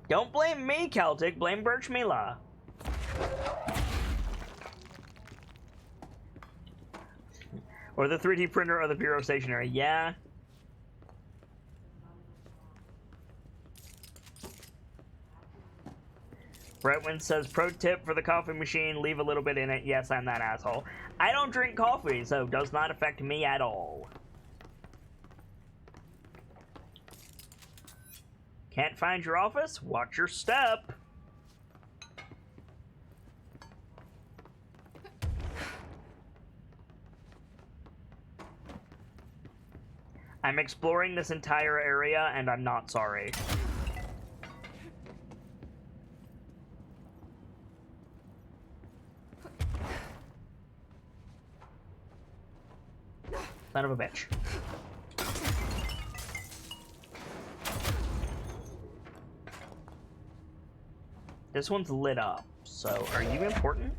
Don't blame me, Celtic. Blame Birch Mila. Or the 3D printer or the bureau stationery. Yeah. Brentwin says, pro tip for the coffee machine, leave a little bit in it. Yes, I'm that asshole. I don't drink coffee, so it does not affect me at all. Can't find your office? Watch your step. I'm exploring this entire area, and I'm not sorry. Son of a bitch. This one's lit up, so are you important?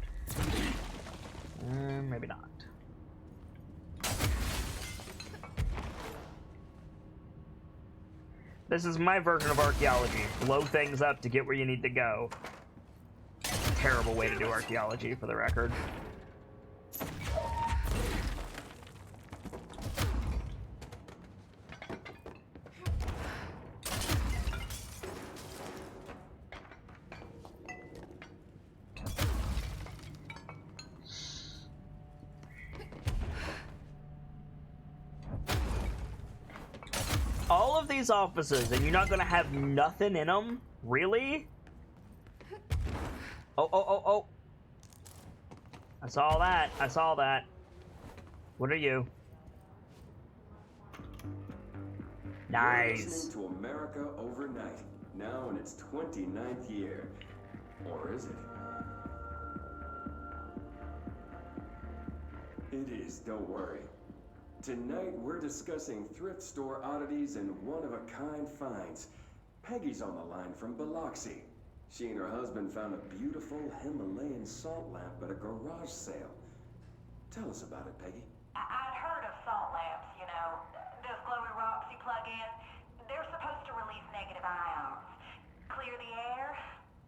Maybe not. This is my version of archaeology. Blow things up to get where you need to go. Terrible way to do archaeology, for the record. All of these offices, and you're not gonna have nothing in them? Really? Oh. I saw that. I saw that. What are you? Nice. You're listening to America Overnight, now in its 29th year. Or is it? It is, don't worry. Tonight, we're discussing thrift store oddities and one-of-a-kind finds. Peggy's on the line from Biloxi. She and her husband found a beautiful Himalayan salt lamp at a garage sale. Tell us about it, Peggy. I'd heard of salt lamps, you know. Those glowy rocks you plug in. They're supposed to release negative ions. Clear the air.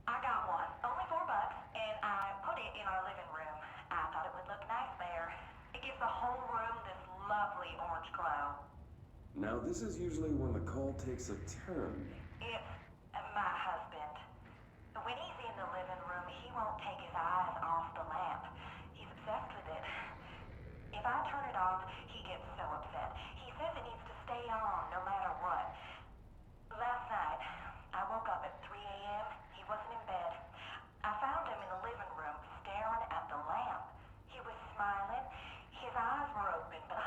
I got one. Only $4, and I put it in our living room. I thought it would look nice there. It gives the whole room this lovely orange glow. Now, this is usually when the call takes a turn. It's my husband. When he's in the living room, he won't take his eyes off the lamp. He's obsessed with it. If I turn it off, he gets so upset. He says it needs to stay on no matter what. Last night, I woke up at 3 a.m. He wasn't in bed. I found him in the living room staring at the lamp. He was smiling. His eyes were open, but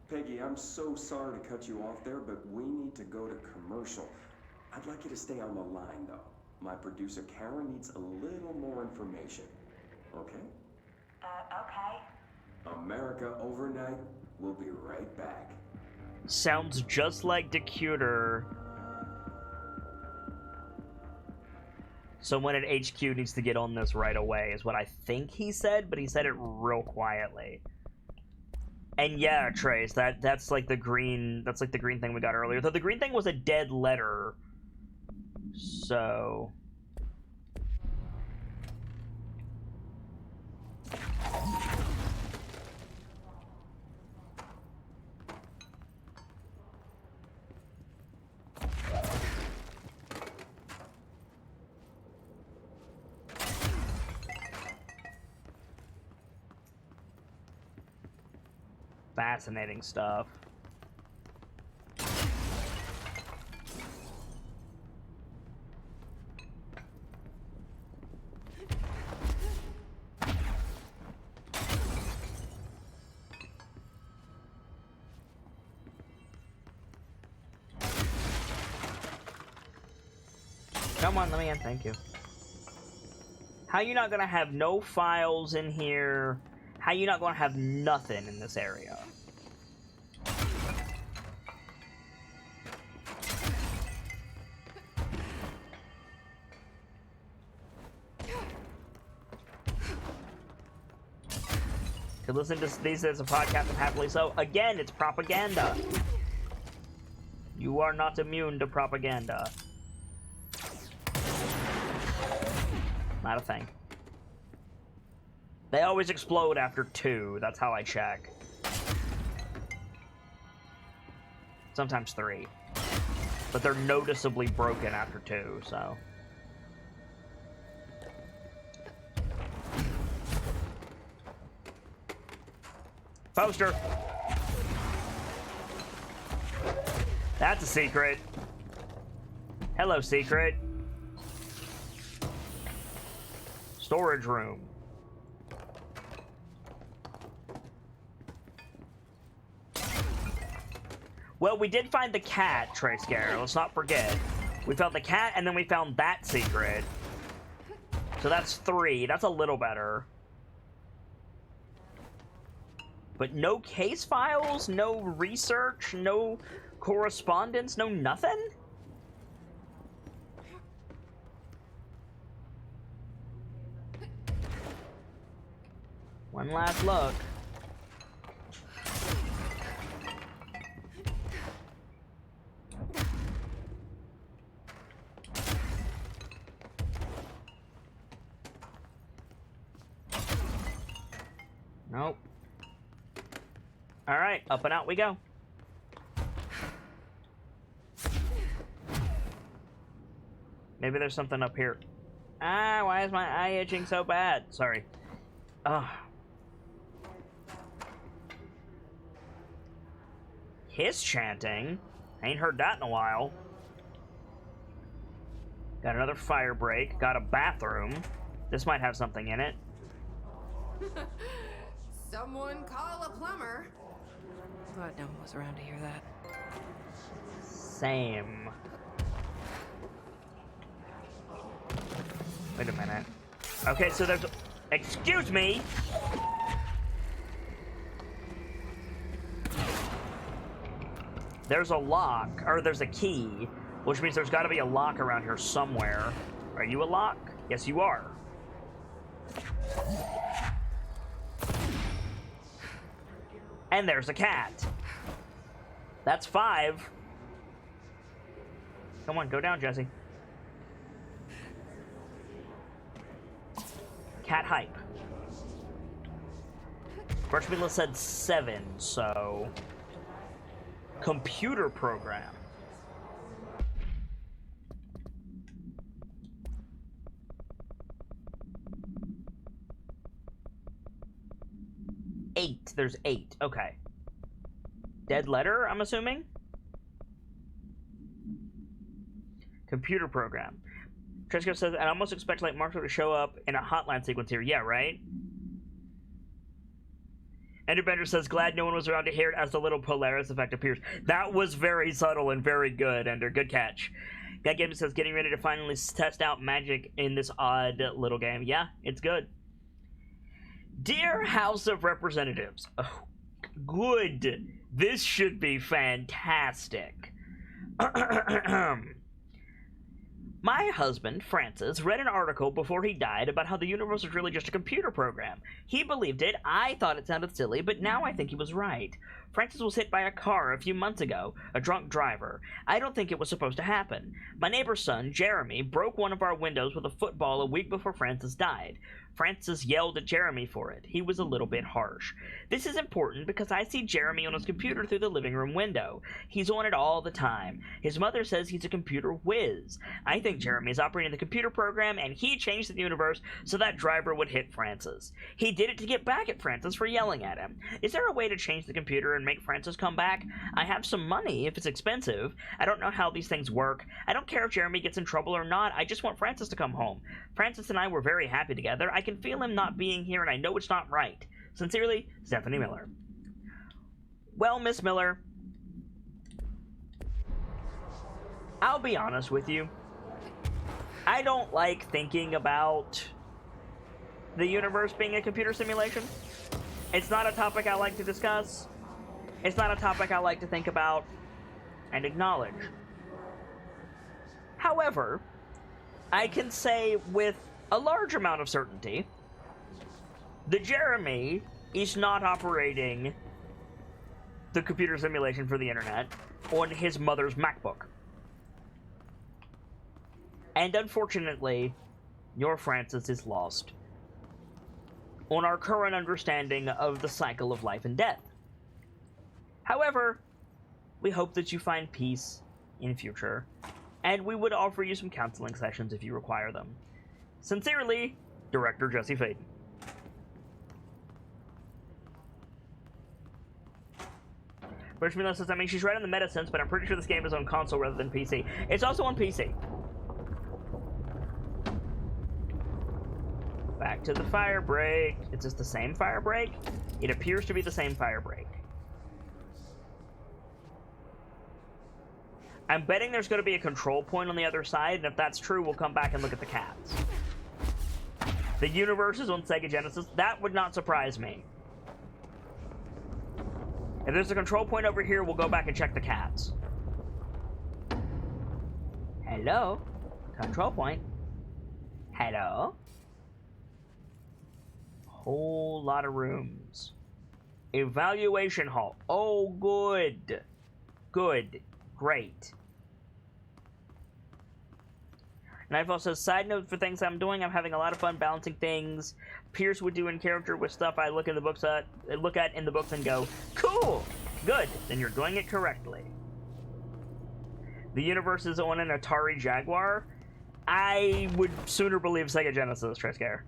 Peggy, I'm so sorry to cut you off there, but we need to go to commercial. I'd like you to stay on the line, though. My producer, Karen, needs a little more information. Okay? Okay. America Overnight. We'll be right back. Sounds just like Decuter. Someone at HQ needs to get on this right away, is what I think he said, but he said it real quietly. And yeah, Trace, that's like the green thing we got earlier. Though the green thing was a dead letter. So fascinating stuff. Come on, let me in, thank you. How you not gonna have no files in here? How you not gonna have nothing in this area? To listen to these as a podcast of Happily So, again, it's propaganda. You are not immune to propaganda. Not a thing. They always explode after 2. That's how I check. Sometimes 3. But they're noticeably broken after 2, so. Poster! That's a secret. Hello, secret. Storage room. Well, we did find the cat, Trace Scare. Let's not forget. We found the cat, and then we found that secret. So that's 3. That's a little better. But no case files, no research, no correspondence, no nothing? One last look. Nope. All right, up and out we go. Maybe there's something up here. Ah, why is my eye itching so bad? Sorry. Ugh. Hiss chanting? I ain't heard that in a while. Got another fire break. Got a bathroom. This might have something in it. Someone call a plumber. Glad no one was around to hear that. Same. Wait a minute. Okay, so there's... Excuse me! There's a lock, or there's a key, which means there's gotta be a lock around here somewhere. Are you a lock? Yes, you are. And there's a cat. That's 5. Come on, go down, Jesse. Cat hype. First Mila said 7, so... Computer program. Eight. There's 8. Okay. Dead letter, I'm assuming? Computer program. Tresco says, I almost expect like Marco to show up in a hotline sequence here. Yeah, right? Enderbender says, glad no one was around to hear it as the little Polaris effect appears. That was very subtle and very good, Ender. Good catch. Guy Games says, getting ready to finally test out magic in this odd little game. Yeah, it's good. Dear House of Representatives. Oh, good. This should be fantastic. My husband, Francis, read an article before he died about how the universe was really just a computer program. He believed it, I thought it sounded silly, but now I think he was right. Francis was hit by a car a few months ago, a drunk driver. I don't think it was supposed to happen. My neighbor's son, Jeremy, broke one of our windows with a football a week before Francis died. Francis yelled at Jeremy for it. He was a little bit harsh. This is important because I see Jeremy on his computer through the living room window. He's on it all the time. His mother says he's a computer whiz. I think Jeremy is operating the computer program and he changed the universe so that driver would hit Francis. He did it to get back at Francis for yelling at him. Is there a way to change the computer and make Francis come back? I have some money if it's expensive. I don't know how these things work. I don't care if Jeremy gets in trouble or not. I just want Francis to come home. Francis and I were very happy together. I can feel him not being here and I know it's not right. Sincerely, Stephanie Miller. Well, Miss Miller, I'll be honest with you. I don't like thinking about the universe being a computer simulation. It's not a topic I like to discuss. It's not a topic I like to think about and acknowledge. However, I can say with a large amount of certainty that Jeremy is not operating the computer simulation for the internet on his mother's MacBook. And unfortunately, your Francis is lost on our current understanding of the cycle of life and death. However, we hope that you find peace in future, and we would offer you some counseling sessions if you require them. Sincerely, Director Jesse Faden. British Miller says, I mean, she's right in the meta sense, but I'm pretty sure this game is on console rather than PC. It's also on PC. Back to the fire break. Is this the same fire break? It appears to be the same fire break. I'm betting there's going to be a control point on the other side, and if that's true, we'll come back and look at the cats. The universe is on Sega Genesis. That would not surprise me. If there's a control point over here, we'll go back and check the cats. Hello? Control point. Hello? Whole lot of rooms. Evaluation hall. Oh, good. Good. Great. Nightfall says, side note for things I'm doing, I'm having a lot of fun balancing things Pierce would do in character with stuff I look at in the books and go, cool, good, then you're doing it correctly. The universe is on an Atari Jaguar. I would sooner believe Sega Genesis, Triscare.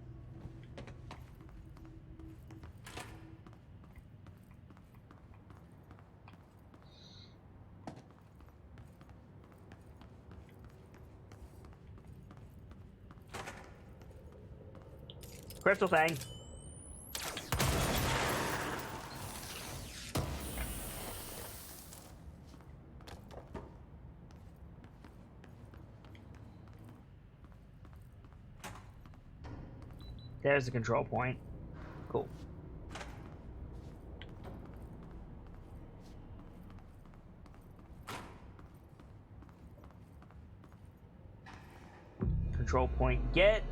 Crystal thing. There's the control point. Cool. Control point get.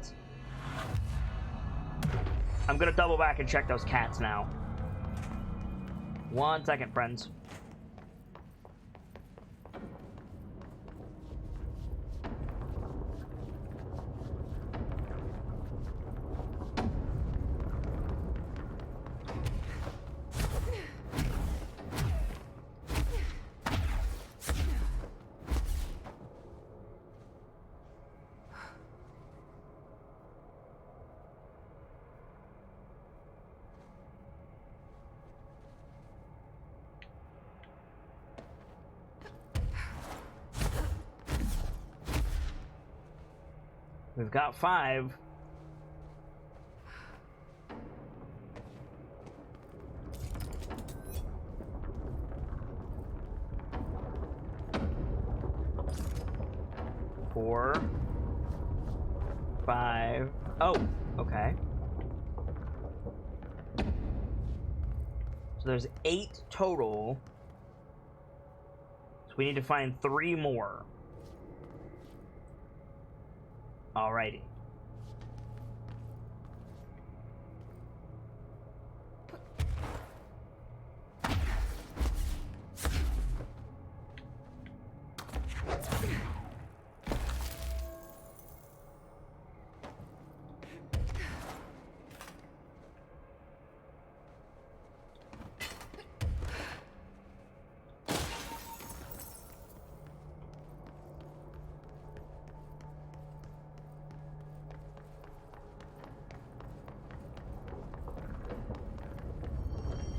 I'm gonna double back and check those cats now. 1 second, friends. We've got 5. 4, 5. Oh, okay. So there's 8 total. So we need to find 3 more. Alrighty.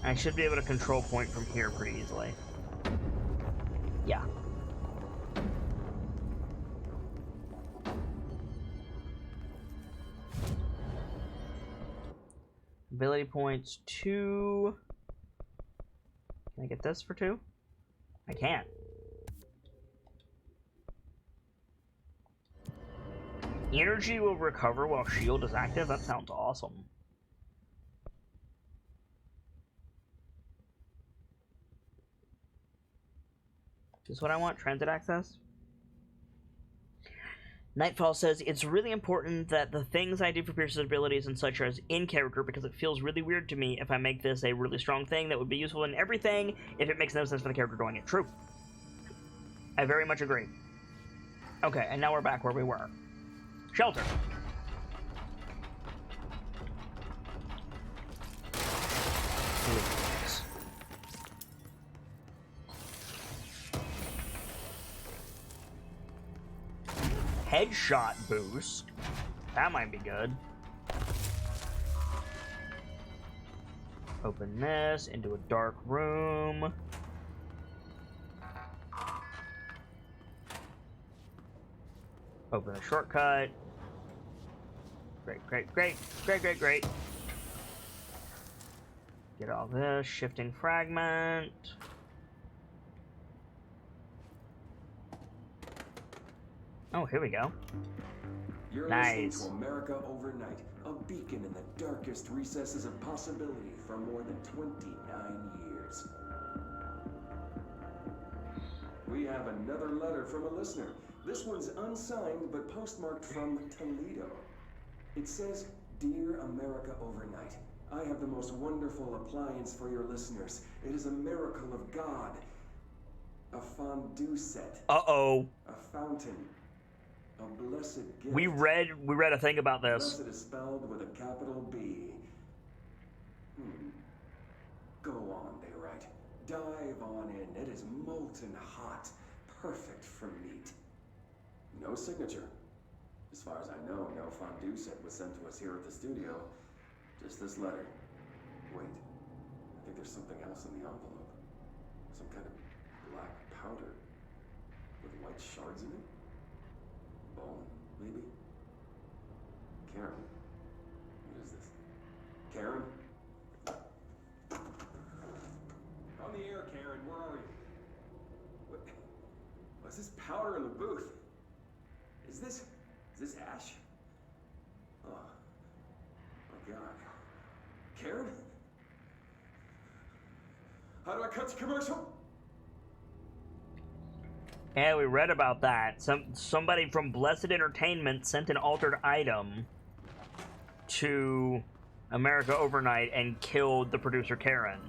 I should be able to control point from here pretty easily. Yeah. Ability points 2. Can I get this for 2? I can't. Energy will recover while shield is active? That sounds awesome. Is this what I want? Transit access? Nightfall says, it's really important that the things I do for Pierce's abilities and such are as in character because it feels really weird to me if I make this a really strong thing that would be useful in everything if it makes no sense for the character doing it. True. I very much agree. Okay, and now we're back where we were. Shelter. Headshot boost. That might be good. Open this into a dark room. Open a shortcut. Great, great, great, great, great, great. Get all this. Shifting fragment. Oh, here we go. You're Nice. listening to America Overnight, a beacon in the darkest recesses of possibility for more than 29 years. We have another letter from a listener. This one's unsigned, but postmarked from Toledo. It says, Dear America Overnight, I have the most wonderful appliance for your listeners. It is a miracle of God. A fondue set. Uh-oh. A fountain. A blessed gift. We read a thing about this. Blessed is spelled with a capital B. Go on, they write. Dive on in. It is molten hot. Perfect for meat. No signature. As far as I know, no fondue set was sent to us here at the studio. Just this letter. Wait. I think there's something else in the envelope. Some kind of black powder. With white shards in it? Bone, maybe? Karen. What is this? Karen? On the air, Karen. Where are you? What's this powder in the booth? Is this ash? Oh. My God. Karen? How do I cut to commercial? Yeah, we read about that. Somebody from Blessed Entertainment sent an altered item to America Overnight and killed the producer Karen,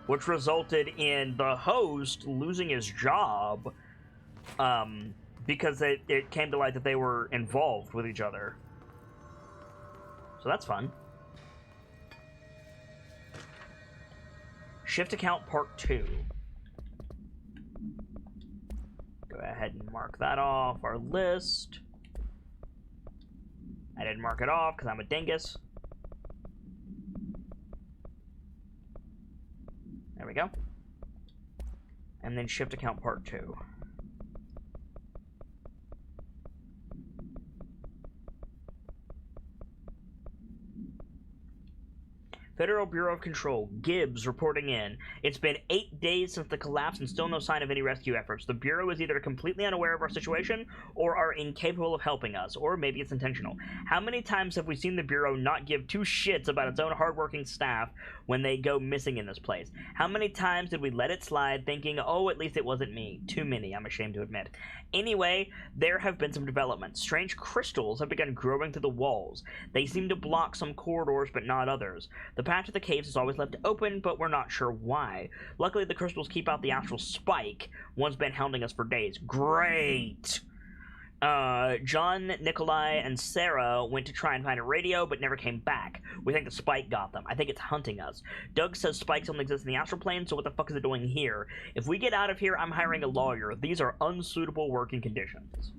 which resulted in the host losing his job because it came to light that they were involved with each other. So that's fun. Shift account part 2. Go ahead and mark that off our list. I didn't mark it off because I'm a dingus. There we go. And then shift account part 2. Federal Bureau of Control, Gibbs reporting in. It's been 8 days since the collapse and still no sign of any rescue efforts. The Bureau is either completely unaware of our situation or are incapable of helping us, or maybe it's intentional. How many times have we seen the Bureau not give two shits about its own hardworking staff when they go missing in this place? How many times did we let it slide thinking, oh, at least it wasn't me? Too many, I'm ashamed to admit. Anyway, there have been some developments. Strange crystals have begun growing through the walls. They seem to block some corridors, but not others. The path to the caves is always left open, but we're not sure why. Luckily, the crystals keep out the astral spike. One's been hounding us for days. Great! John, Nikolai, and Sarah went to try and find a radio, but never came back. We think the spike got them. I think it's hunting us. Doug says spikes only exist in the astral plane, so what the fuck is it doing here? If we get out of here, I'm hiring a lawyer. These are unsuitable working conditions.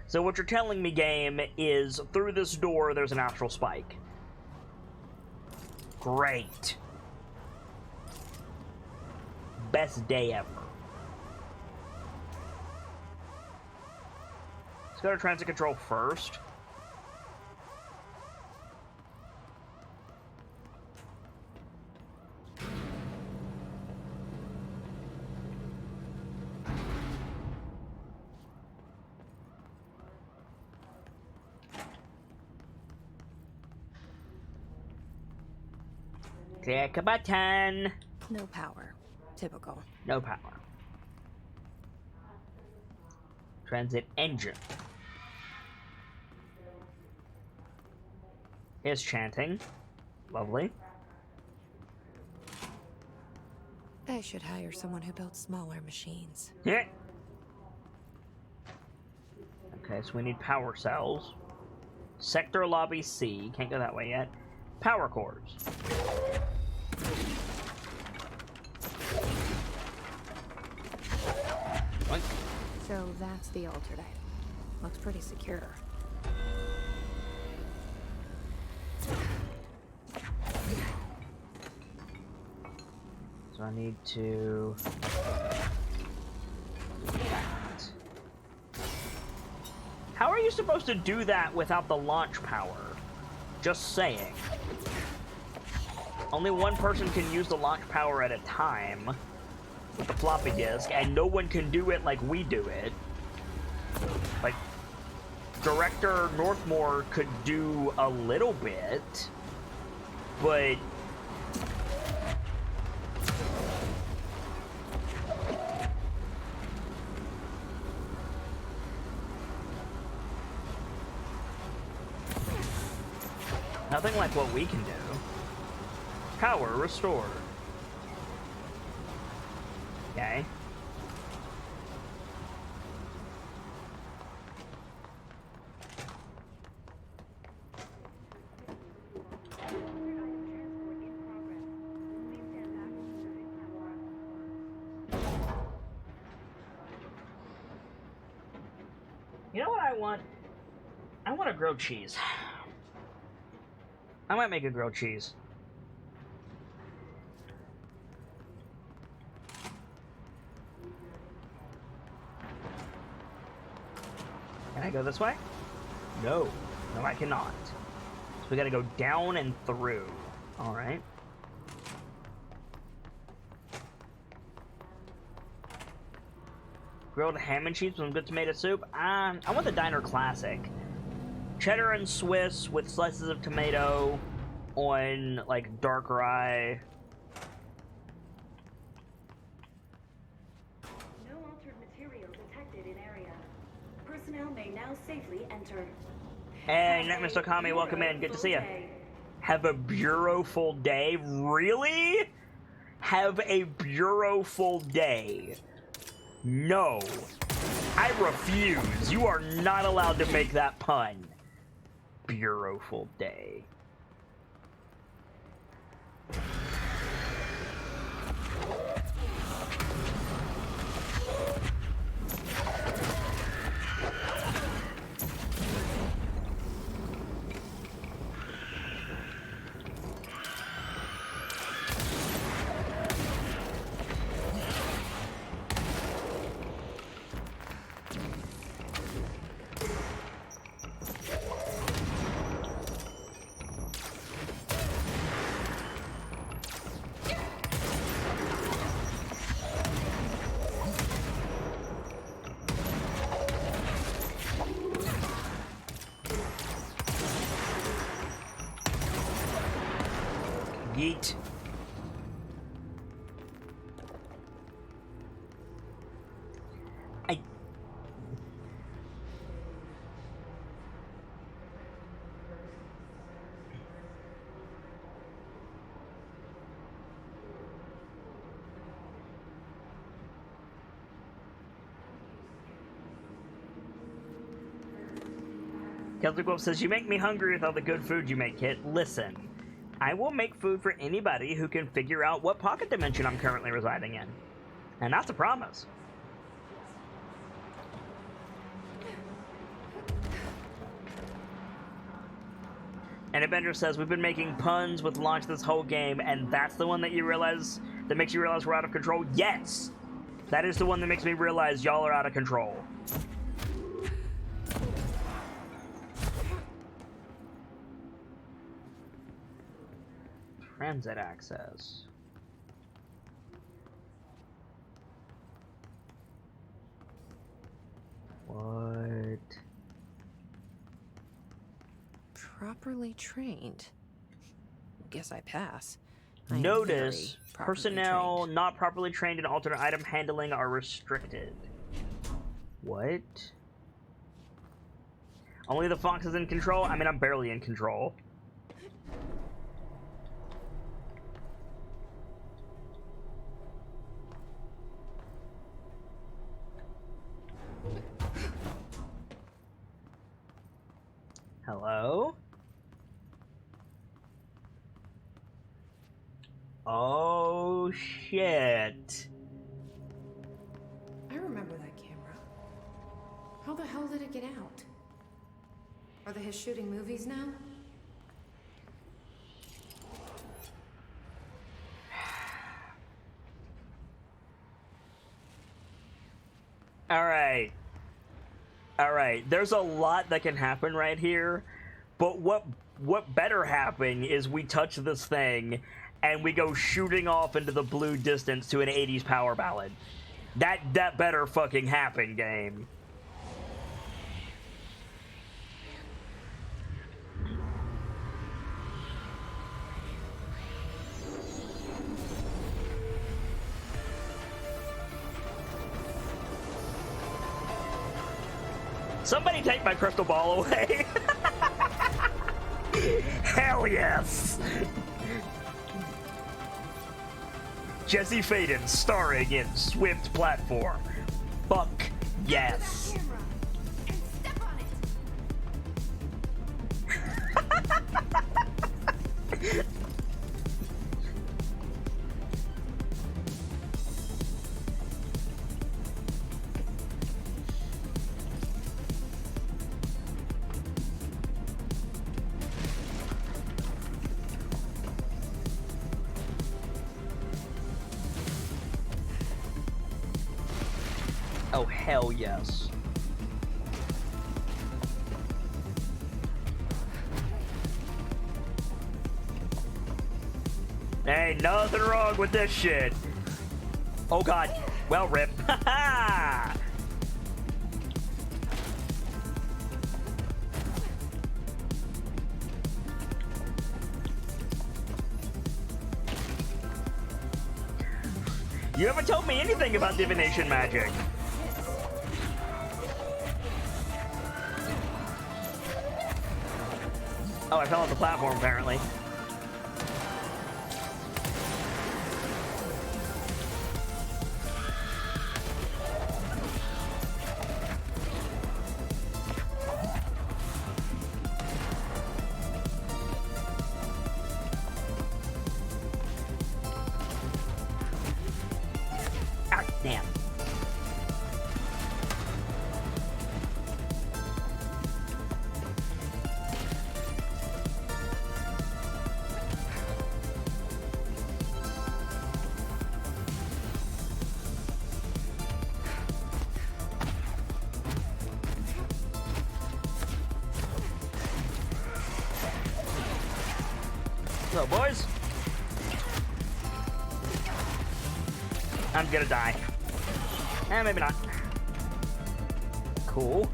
So what you're telling me, game, is through this door, there's an astral spike. Great. Best day ever. Let's go to transit control first. Click a button. No power. Typical. No power. Transit engine. Is chanting. Lovely. I should hire someone who builds smaller machines. Yeah. Okay, so we need power cells. Sector lobby C. Can't go that way yet. Power cores. What? So that's the altered item. Looks pretty secure. So I need to... How are you supposed to do that without the launch power? Just saying. Only one person can use the launch power at a time with the floppy disk, and no one can do it like we do it. Like, Director Northmore could do a little bit, but... nothing like what we can do. Power restored. Okay. You know what I want? I want a grilled cheese. I might make a grilled cheese. Can I go this way? No. No, I cannot. So we gotta go down and through. Alright. Grilled ham and cheese with some good tomato soup. I want the Diner Classic. Cheddar and Swiss with slices of tomato on, like, dark rye. No altered material detected in area. Personnel may now safely enter. Hey, Mr. Kami, welcome in. Good to see you. Have a bureau full day? Really? Have a bureau full day? No. I refuse. You are not allowed to make that pun. Bureau full day. Yeet. Celtic Wolf says, you make me hungry with all the good food you make, Kit. Listen, I will make food for anybody who can figure out what pocket dimension I'm currently residing in. And that's a promise. And Avenger says, we've been making puns with launch this whole game, and that's the one that you realize, that makes you realize we're out of control? Yes! That is the one that makes me realize y'all are out of control. Transit access. What? Properly trained. Guess I pass. I am Notice, very properly personnel trained. not properly trained in alternate item handling are restricted. What? Only the Fox is in control? I mean, I'm barely in control. Hello? Oh, shit. I remember that camera. How the hell did it get out? Are the Hiss shooting movies now? Alright. Alright, there's a lot that can happen right here, but what better happen is we touch this thing and we go shooting off into the blue distance to an 80s power ballad. That better fucking happen, game. Somebody take my crystal ball away. Hell yes. Jesse Faden starring in Swift Platform. Fuck yes. Camera and step on it. Oh, hell yes. Ain't nothing wrong with this shit. Oh god. Well, rip. Ha ha! You haven't told me anything about divination magic. Oh, I fell off the platform, apparently. Ah, damn. So, boys. I'm gonna die. Eh, maybe not. Cool.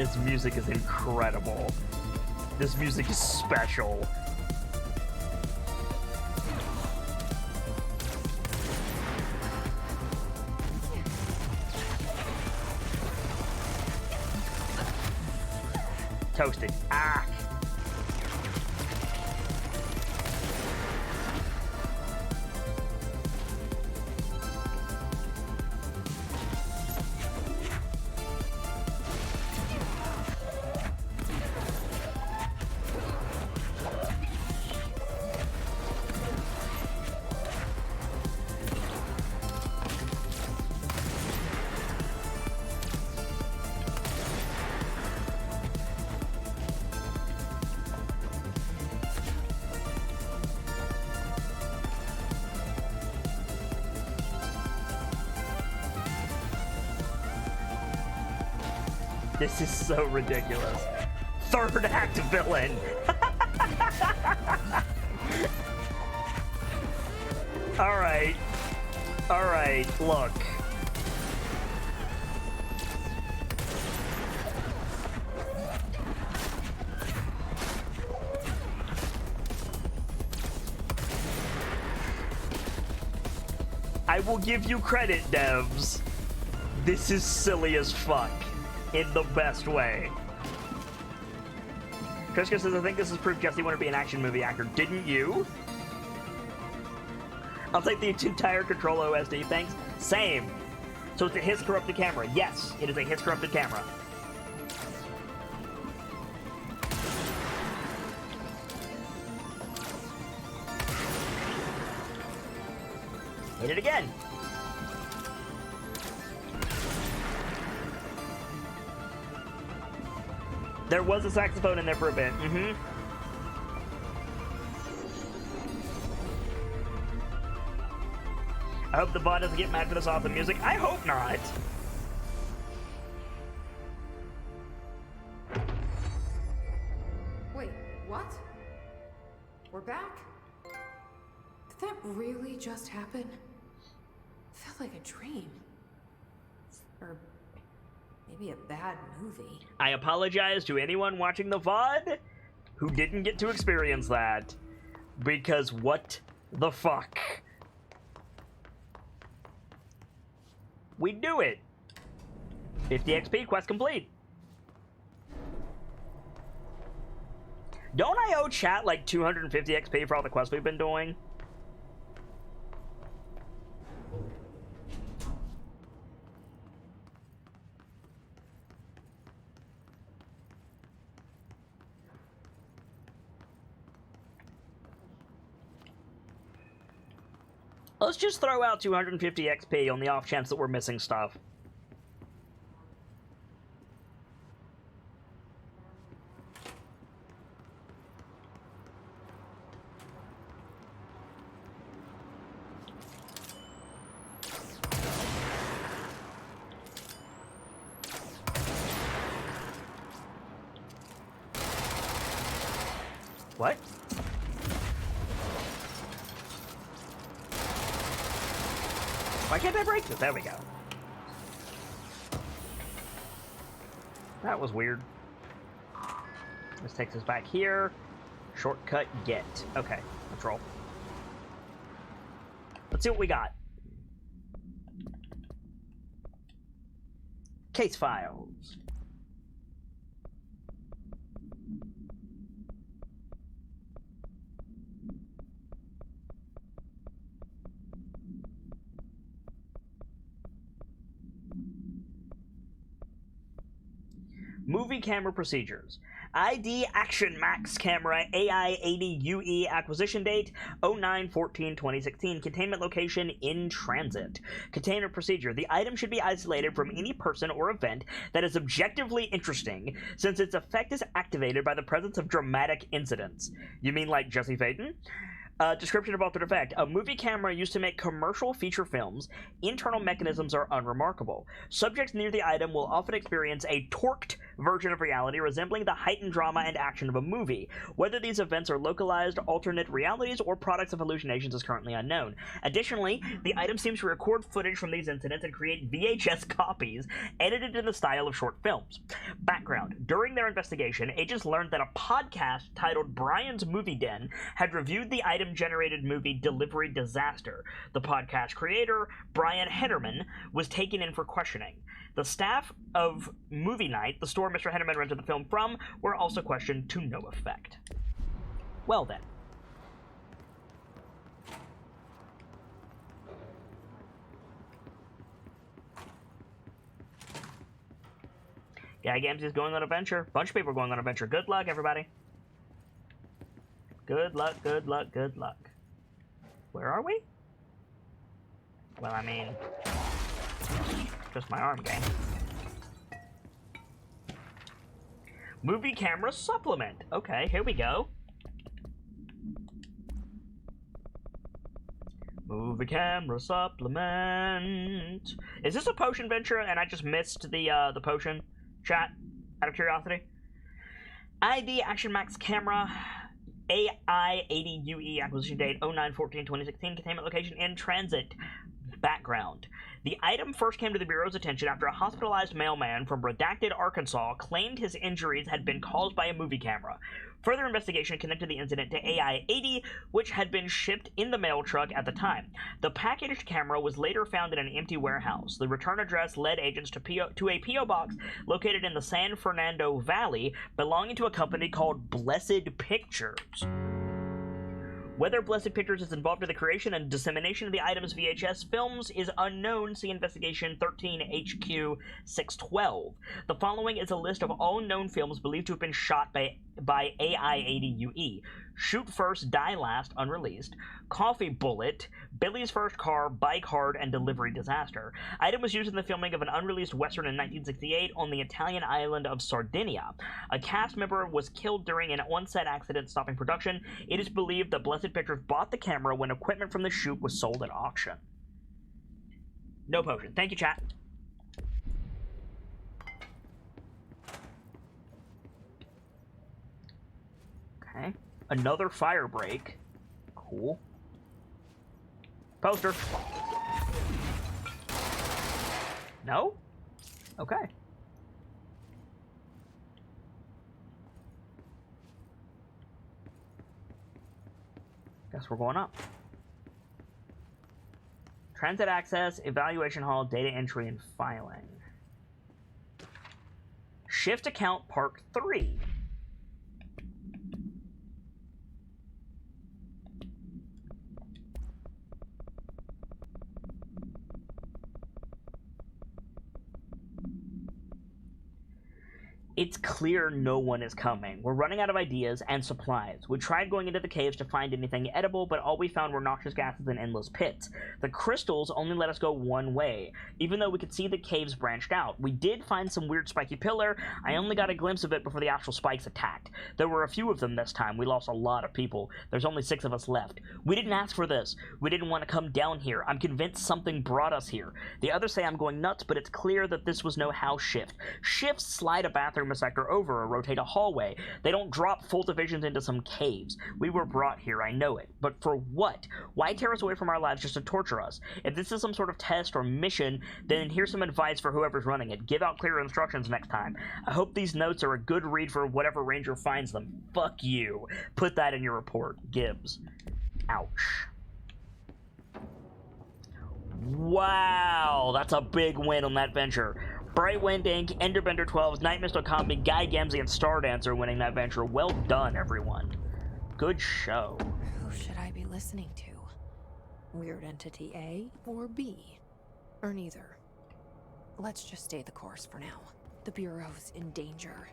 Its music is incredible. This music is special. Toasted. Ah! This is so ridiculous. Third act villain. Alright. Alright, look. I will give you credit, devs. This is silly as fuck. In the best way. Triska says, I think this is proof Jesse wanted to be an action movie actor. Didn't you? I'll take the entire Control OSD, thanks. Same. So it's a Hiss corrupted camera. Yes, it is a Hiss corrupted camera. Hit it again. There was a saxophone in there for a bit. Mm-hmm. I hope the bot doesn't get mad for this awesome music. I hope not. Wait, what? We're back? Did that really just happen? Felt like a dream. Or maybe a bad movie. I apologize to anyone watching the VOD who didn't get to experience that. Because what the fuck? We do it. 50 XP, quest complete. Don't I owe chat like 250 XP for all the quests we've been doing? Let's just throw out 250 XP on the off chance that we're missing stuff. What? Why can't I break this? There we go. That was weird. This takes us back here. Shortcut get. Okay, control. Let's see what we got. Case files. Movie camera procedures. ID Action Max Camera AI80UE acquisition date 09/14/2016. Containment location in transit. Containment procedure. The item should be isolated from any person or event that is objectively interesting, since its effect is activated by the presence of dramatic incidents. You mean like Jesse Faden? Description of Altered Effect. A movie camera used to make commercial feature films. Internal mechanisms are unremarkable. Subjects near the item will often experience a torqued version of reality resembling the heightened drama and action of a movie. Whether these events are localized, alternate realities, or products of hallucinations is currently unknown. Additionally, the item seems to record footage from these incidents and create VHS copies edited in the style of short films. Background. During their investigation, agents learned that a podcast titled Brian's Movie Den had reviewed the item-generated movie Delivery Disaster. The podcast creator, Brian Hennerman, was taken in for questioning. The staff of Movie Night, the store Mr. Hennerman rented the film from, were also questioned to no effect. Well then. Guy Games is going on an adventure. Bunch of people are going on an adventure. Good luck, everybody. Good luck, good luck, good luck. Where are we? Well, I mean, just my arm game. Movie camera supplement. Okay, here we go. Movie camera supplement. Is this a potion venture and I just missed the potion? Chat, out of curiosity. ID Action Max camera. AI-80UE, acquisition date 09/14/2016, containment location in transit. Background. The item first came to the Bureau's attention after a hospitalized mailman from Redacted, Arkansas claimed his injuries had been caused by a movie camera. Further investigation connected the incident to AI-80, which had been shipped in the mail truck at the time. The packaged camera was later found in an empty warehouse. The return address led agents to a P.O. box located in the San Fernando Valley, belonging to a company called Blessed Pictures. Whether Blessed Pictures is involved in the creation and dissemination of the item's VHS films is unknown. See Investigation 13 HQ 612. The following is a list of all known films believed to have been shot by AI-80UE. Shoot First, Die Last, unreleased. Coffee Bullet, Billy's First Car, Bike Hard, and Delivery Disaster. Item was used in the filming of an unreleased western in 1968 on the Italian island of Sardinia. A cast member was killed during an on-set accident stopping production. It is believed that Blessed Pictures bought the camera when equipment from the shoot was sold at auction. No potion. Thank you, chat. Okay. Another fire break. Cool. Poster. No? Okay. Guess we're going up. Transit access, evaluation hall, data entry, and filing. Shift account part 3. It's clear no one is coming. We're running out of ideas and supplies. We tried going into the caves to find anything edible, but all we found were noxious gases and endless pits. The crystals only let us go one way, even though we could see the caves branched out. We did find some weird spiky pillar. I only got a glimpse of it before the actual spikes attacked. There were a few of them this time. We lost a lot of people. There's only 6 of us left. We didn't ask for this. We didn't want to come down here. I'm convinced something brought us here. The others say I'm going nuts, but it's clear that this was no house shift. Shifts slide a bathroom sector over or rotate a hallway. They don't drop full divisions into some caves. We were brought here, I know it. But for what? Why tear us away from our lives just to torture us? If this is some sort of test or mission, then here's some advice for whoever's running it. Give out clear instructions next time. I hope these notes are a good read for whatever ranger finds them. Fuck you. Put that in your report. Gibbs. Ouch. Wow, that's a big win on that venture. Brightwind Inc., Enderbender 12's Night Mist Okami, Guy Gamzee, and Stardancer winning that venture. Well done, everyone. Good show. Who should I be listening to? Weird Entity A or B? Or neither? Let's just stay the course for now. The Bureau's in danger.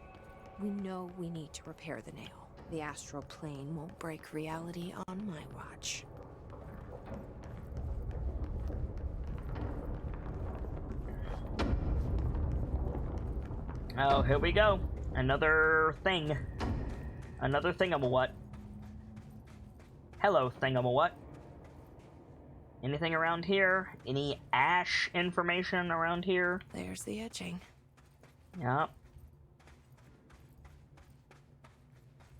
We know we need to repair the nail. The astral plane won't break reality on my watch. Oh, here we go. Another thing. Another thing I'm a what? Hello, thingamawhat. Anything around here? Any ash information around here? There's the etching. Yup.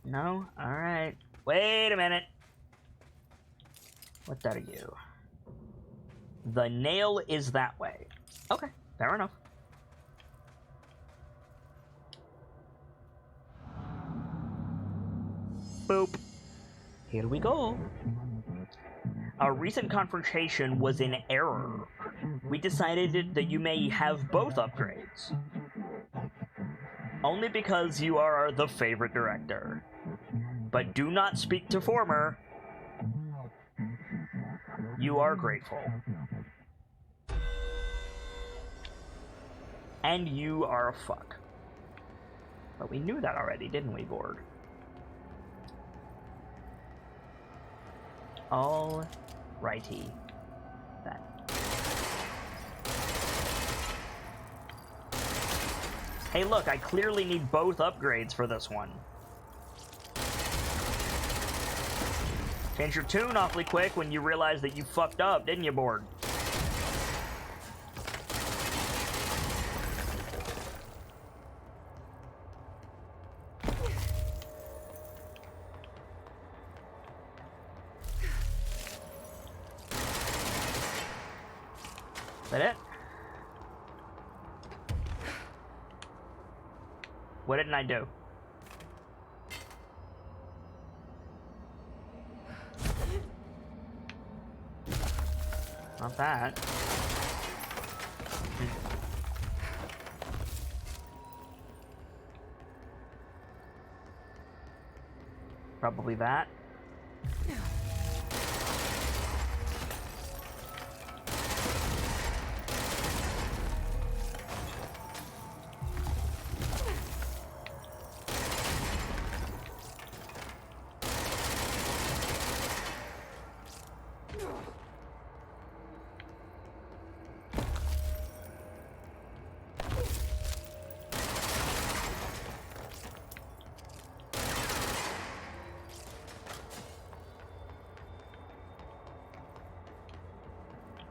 No? Alright. Wait a minute. What are you? The nail is that way. Okay, fair enough. Boop. Here we go. A recent confrontation was in error. We decided that you may have both upgrades. Only because you are the favorite director. But do not speak to former. You are grateful. And you are a fuck. But we knew that already, didn't we, Board? All righty. Then. Hey, look, I clearly need both upgrades for this one. Changed your tune awfully quick when you realized that you fucked up, didn't you, Board? Is that it? What didn't I do? Not that. Probably that.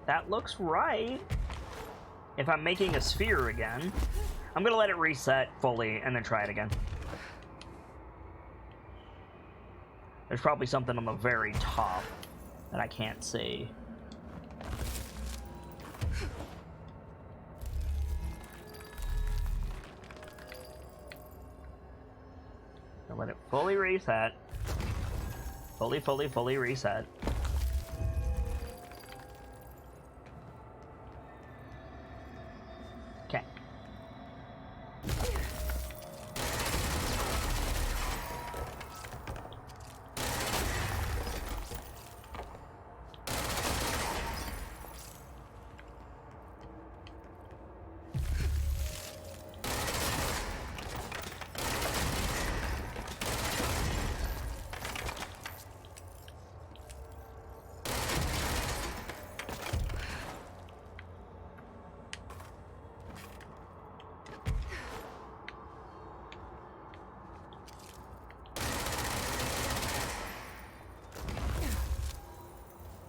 That looks right. If I'm making a sphere again, I'm gonna let it reset fully and then try it again. There's probably something on the very top that I can't see. I'll let it fully reset. Fully reset. Okay.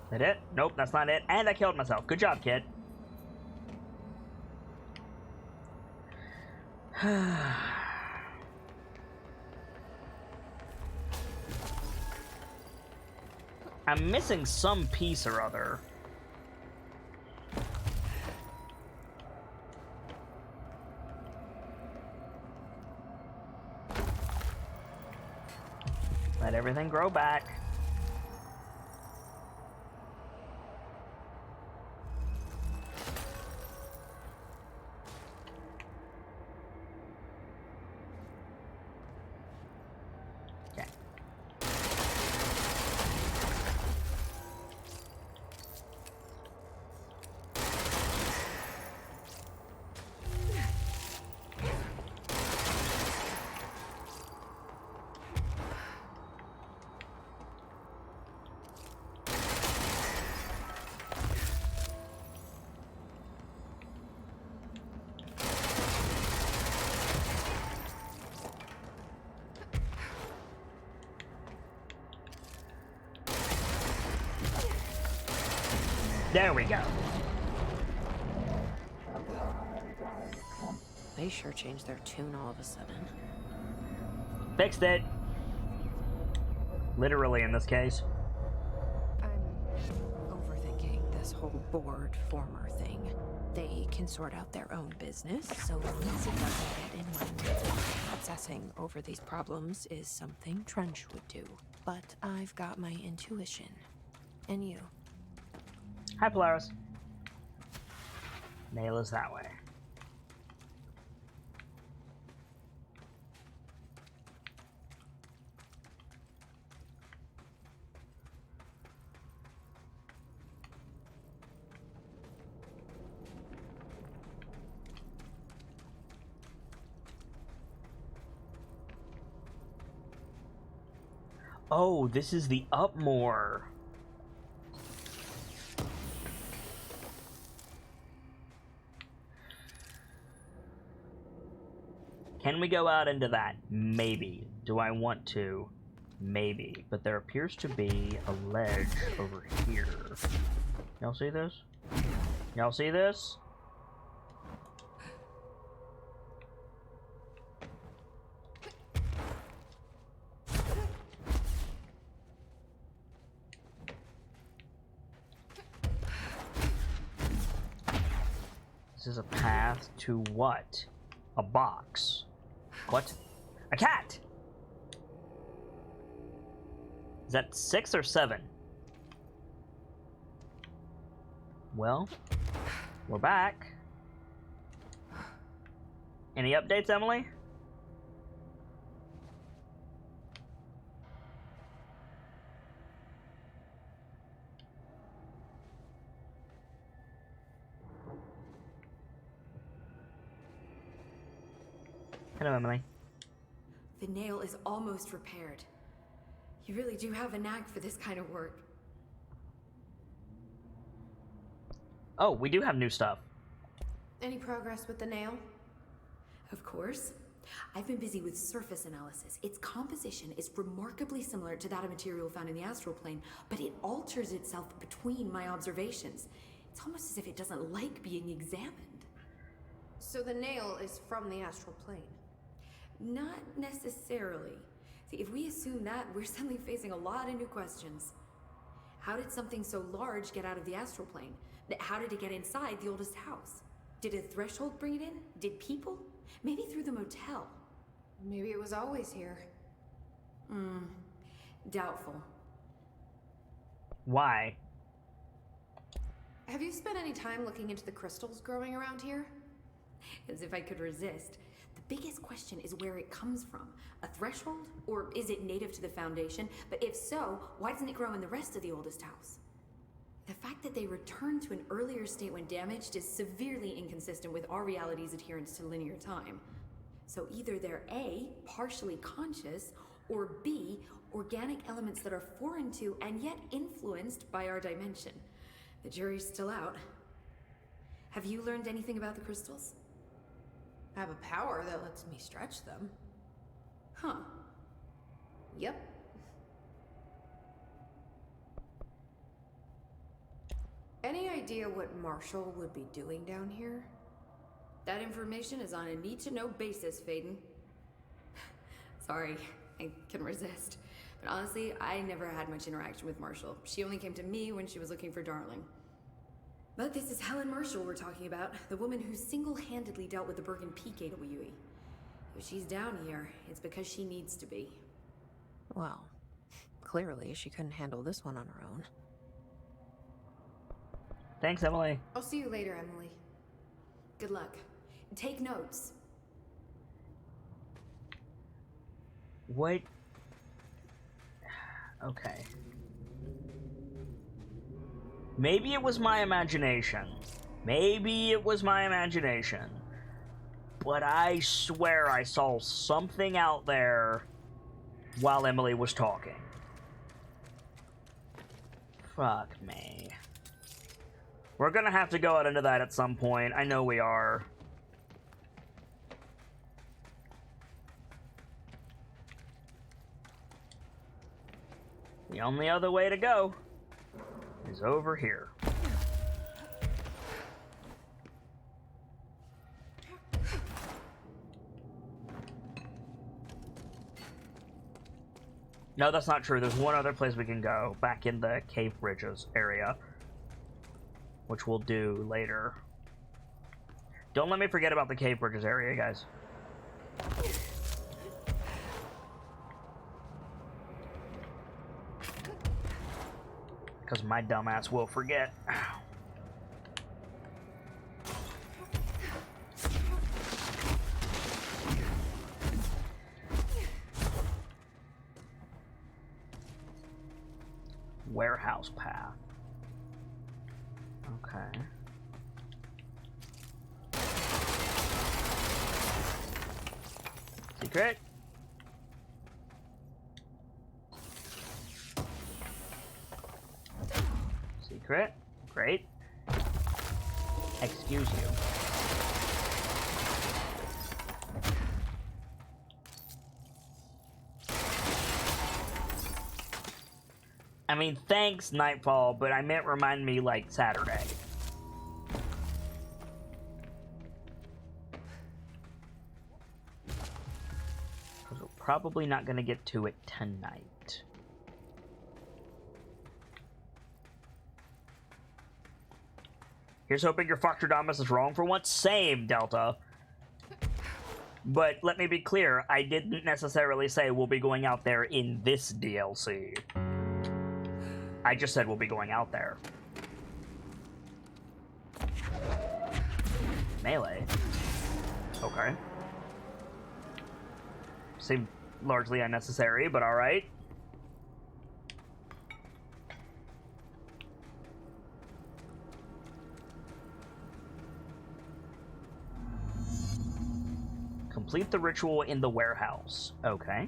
That it? Nope, that's not it. And I killed myself. Good job, kid. I'm missing some piece or other. Let everything grow back. There we go. They sure changed their tune all of a sudden. Fixed it. Literally in this case. I'm overthinking this whole board former thing. They can sort out their own business, so long as it doesn't get in my way. Obsessing over these problems is something Trench would do. But I've got my intuition. And you? Hi, Polaris. Nail is that way. Oh, this is the Upmore. Can we go out into that? Maybe. Do I want to? Maybe. But there appears to be a ledge over here. Y'all see this? Y'all see this? This is a path to what? A box. What? A cat! Is that 6 or 7? Well, we're back. Any updates, Emily? Hello, Emily. The nail is almost repaired. You really do have a knack for this kind of work. Oh, we do have new stuff. Any progress with the nail? Of course. I've been busy with surface analysis. Its composition is remarkably similar to that of material found in the astral plane, but it alters itself between my observations. It's almost as if it doesn't like being examined. So the nail is from the astral plane? Not necessarily. See, if we assume that, we're suddenly facing a lot of new questions. How did something so large get out of the astral plane? How did it get inside the oldest house? Did a threshold bring it in? Did people? Maybe through the motel. Maybe it was always here. Doubtful. Why? Have you spent any time looking into the crystals growing around here? As if I could resist. The biggest question is where it comes from. A threshold? Or is it native to the Foundation? But if so, why doesn't it grow in the rest of the oldest house? The fact that they returned to an earlier state when damaged is severely inconsistent with our reality's adherence to linear time. So either they're A, partially conscious, or B, organic elements that are foreign to and yet influenced by our dimension. The jury's still out. Have you learned anything about the crystals? I have a power that lets me stretch them. Huh. Yep. Any idea what Marshall would be doing down here? That information is on a need-to-know basis, Faden. Sorry, I can resist. But honestly, I never had much interaction with Marshall. She only came to me when she was looking for Darling. But this is Helen Marshall we're talking about, the woman who single-handedly dealt with the Bergen Peak AWE. If she's down here, it's because she needs to be. Well, clearly she couldn't handle this one on her own. Thanks, Emily. I'll see you later, Emily. Good luck. Take notes. What? Okay. Maybe it was my imagination. Maybe it was my imagination. But I swear I saw something out there while Emily was talking. Fuck me. We're gonna have to go out into that at some point. I know we are. The only other way to go is over here. No, that's not true. There's one other place we can go, back in the Cave Bridges area, which we'll do later. Don't let me forget about the Cave Bridges area, guys. Because my dumbass will forget. Warehouse path. Okay. Secret. Secret. Great. Excuse you. I mean, thanks, Nightfall, but I meant remind me, like, Saturday. Because we're probably not going to get to it tonight. Here's hoping your Foxtradamus is wrong for once. Same, Delta. But let me be clear, I didn't necessarily say we'll be going out there in this DLC. I just said we'll be going out there. Melee. Okay. Seemed largely unnecessary, but alright. Complete the ritual in the warehouse. Okay.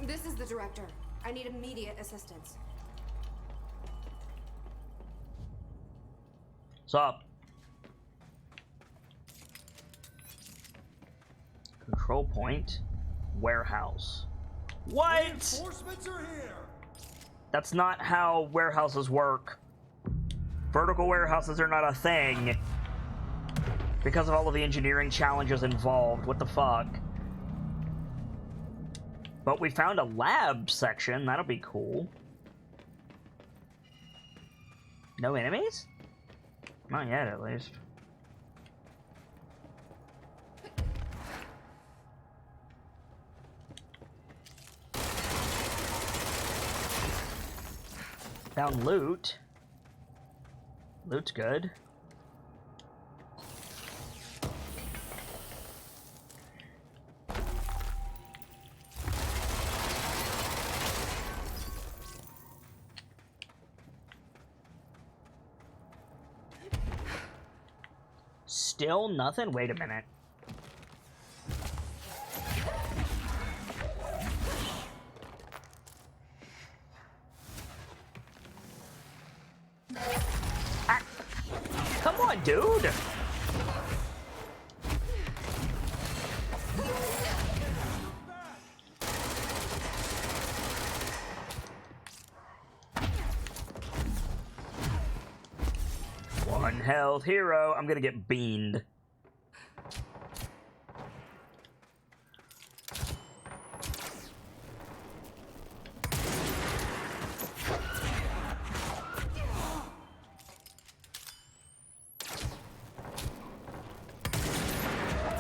This is the director. I need immediate assistance. What's up? Control point. Warehouse. What? Reinforcements are here. That's not how warehouses work. Vertical warehouses are not a thing. Because of all of the engineering challenges involved. What the fuck? But we found a lab section. That'll be cool. No enemies? Not yet, at least. Found loot. Loot's good. Still nothing? Wait a minute. Ah, come on, dude! One health hero. I'm gonna get beamed.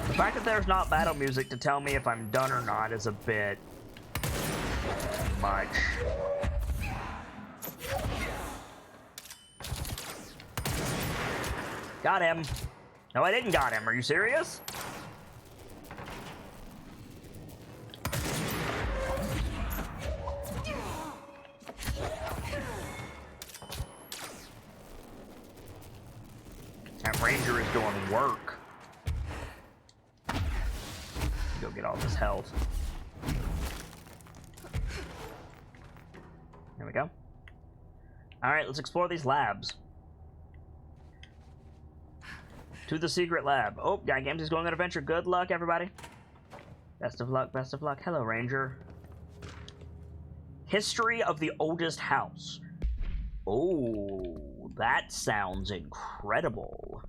The fact that there's not battle music to tell me if I'm done or not is a bit much. Got him. No, I didn't got him. Are you serious? That ranger is doing work. Go get all this health. There we go. Alright, let's explore these labs. To the secret lab. Oh, Guy Games is going on adventure. Good luck, everybody. Best of luck, best of luck. Hello, Ranger. History of the oldest house. Oh, that sounds incredible.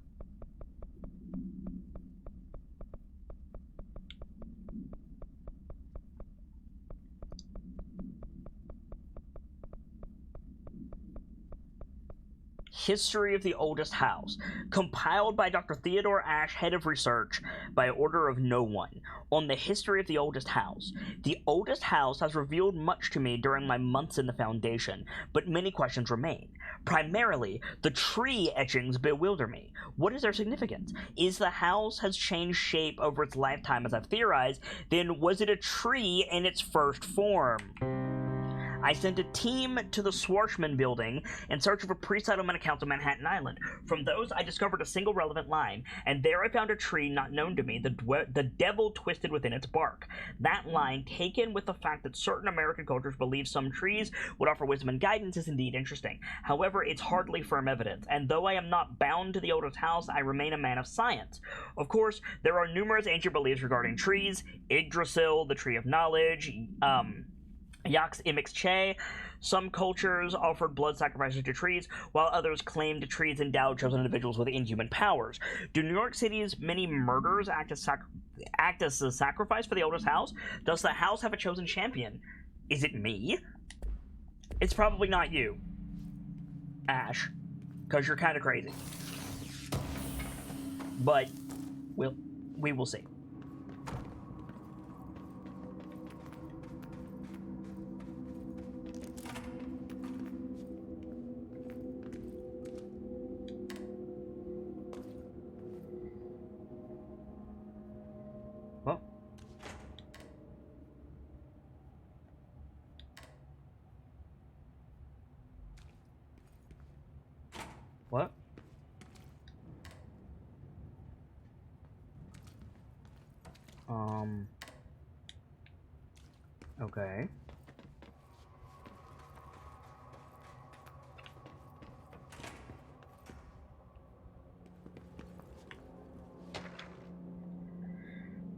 History of the Oldest House, compiled by Dr. Theodore Ash, head of research, by order of no one, on the history of the Oldest House. The Oldest House has revealed much to me during my months in the Foundation, but many questions remain. Primarily, the tree etchings bewilder me. What is their significance? Is the house has changed shape over its lifetime as I've theorized, then was it a tree in its first form? I sent a team to the Schwarzman building in search of a pre-settlement accounts of Manhattan Island. From those, I discovered a single relevant line, and there I found a tree not known to me, the devil twisted within its bark. That line, taken with the fact that certain American cultures believe some trees would offer wisdom and guidance, is indeed interesting. However, it's hardly firm evidence, and though I am not bound to the Oldest House, I remain a man of science. Of course, there are numerous ancient beliefs regarding trees: Yggdrasil, the Tree of Knowledge, Yax Imix-Che. Some cultures offered blood sacrifices to trees, while others claimed trees endowed chosen individuals with inhuman powers. Do New York City's many murders act as a sacrifice for the Oldest House? Does the house have a chosen champion? Is it me? It's probably not you, Ash, because you're kind of crazy. But we will see. What? Okay.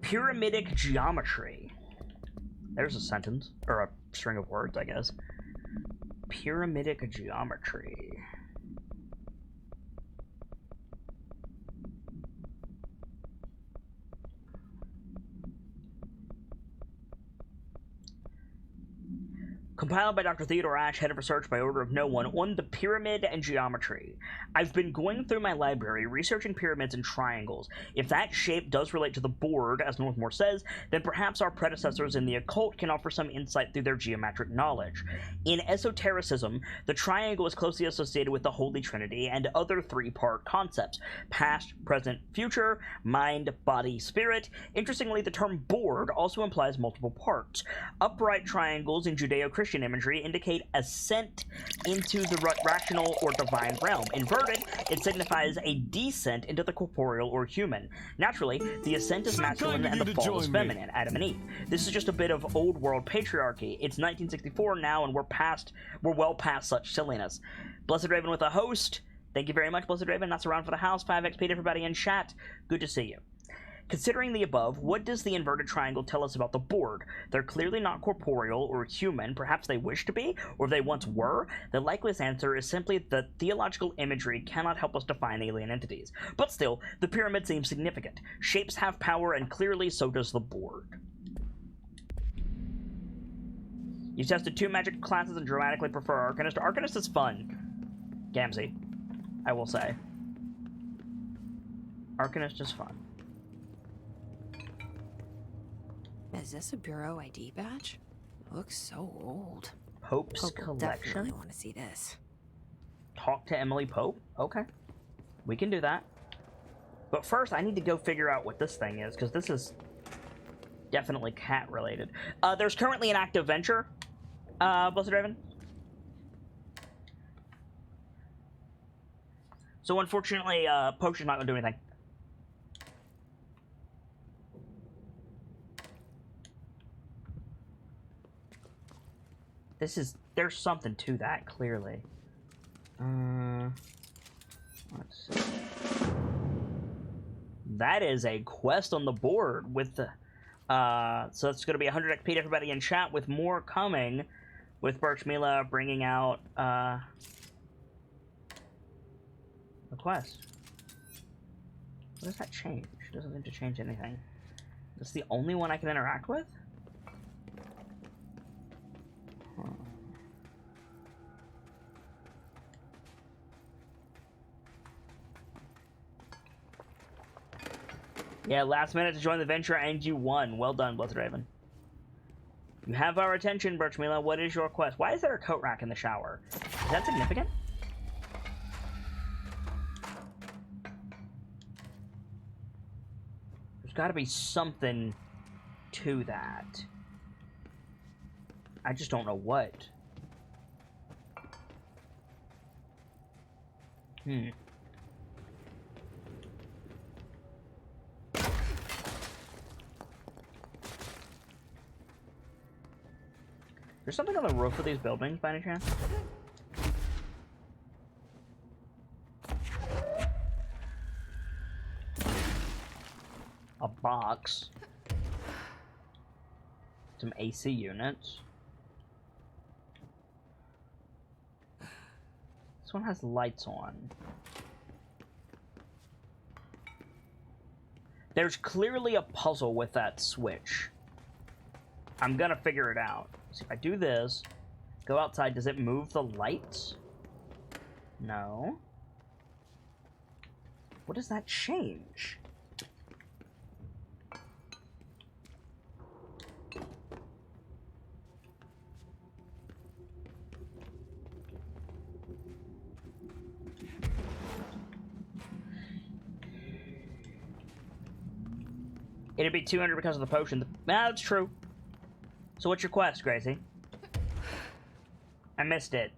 Pyramidic geometry. There's a sentence, or a string of words, I guess. Pyramidic geometry. Compiled by Dr. Theodore Ash, head of research by order of no one, on the pyramid and geometry. I've been going through my library, researching pyramids and triangles. If that shape does relate to the board, as Northmore says, then perhaps our predecessors in the occult can offer some insight through their geometric knowledge. In esotericism, the triangle is closely associated with the Holy Trinity and other three-part concepts: past, present, future, mind, body, spirit. Interestingly, the term board also implies multiple parts. Upright triangles in Judeo-Christian imagery indicate ascent into the rational or divine realm. Inverted, it signifies a descent into the corporeal or human. Naturally, the ascent is masculine and the fall is feminine, Adam and Eve. This is just a bit of old world patriarchy. It's 1964 now, and we're well past such silliness. Blessed Raven with a host. Thank you very much, Blessed Raven. That's around for the house. 5XP to everybody in chat. Good to see you. Considering the above, what does the inverted triangle tell us about the board? They're clearly not corporeal or human. Perhaps they wish to be, or they once were. The likeliest answer is simply that theological imagery cannot help us define alien entities. But still, the pyramid seems significant. Shapes have power, and clearly so does the board. You've tested 2 magic classes and dramatically prefer Arcanist. Arcanist is fun, Gamzee, I will say. Arcanist is fun. Is this a Bureau ID badge? Looks so old. Pope's Pope will collection. definitely want to see this. Talk to Emily Pope? Okay. We can do that. But first, I need to go figure out what this thing is, because this is definitely cat-related. There's currently an active venture, Blessed Raven. So unfortunately, Potion's not going to do anything. There's something to that, clearly. Let's see. That is a quest on the board with the, so it's going to be 100 XP to everybody in chat, with more coming, with Birch Mila bringing out, A quest. What does that change? Doesn't seem to change anything. This the only one I can interact with? Huh. Yeah, last minute to join the venture and you won. Well done, Bloodraven. You have our attention, Birchmila. What is your quest? Why is there a coat rack in the shower? Is that significant? There's got to be something to that. I just don't know what. There's something on the roof of these buildings, by any chance? A box. Some AC units. This one has lights on. There's clearly a puzzle with that switch. I'm gonna figure it out. So if I do this, go outside, does it move the lights? No. What does that change? It'd be 200 because of the potion. That's true. So what's your quest, Gracie? I missed it.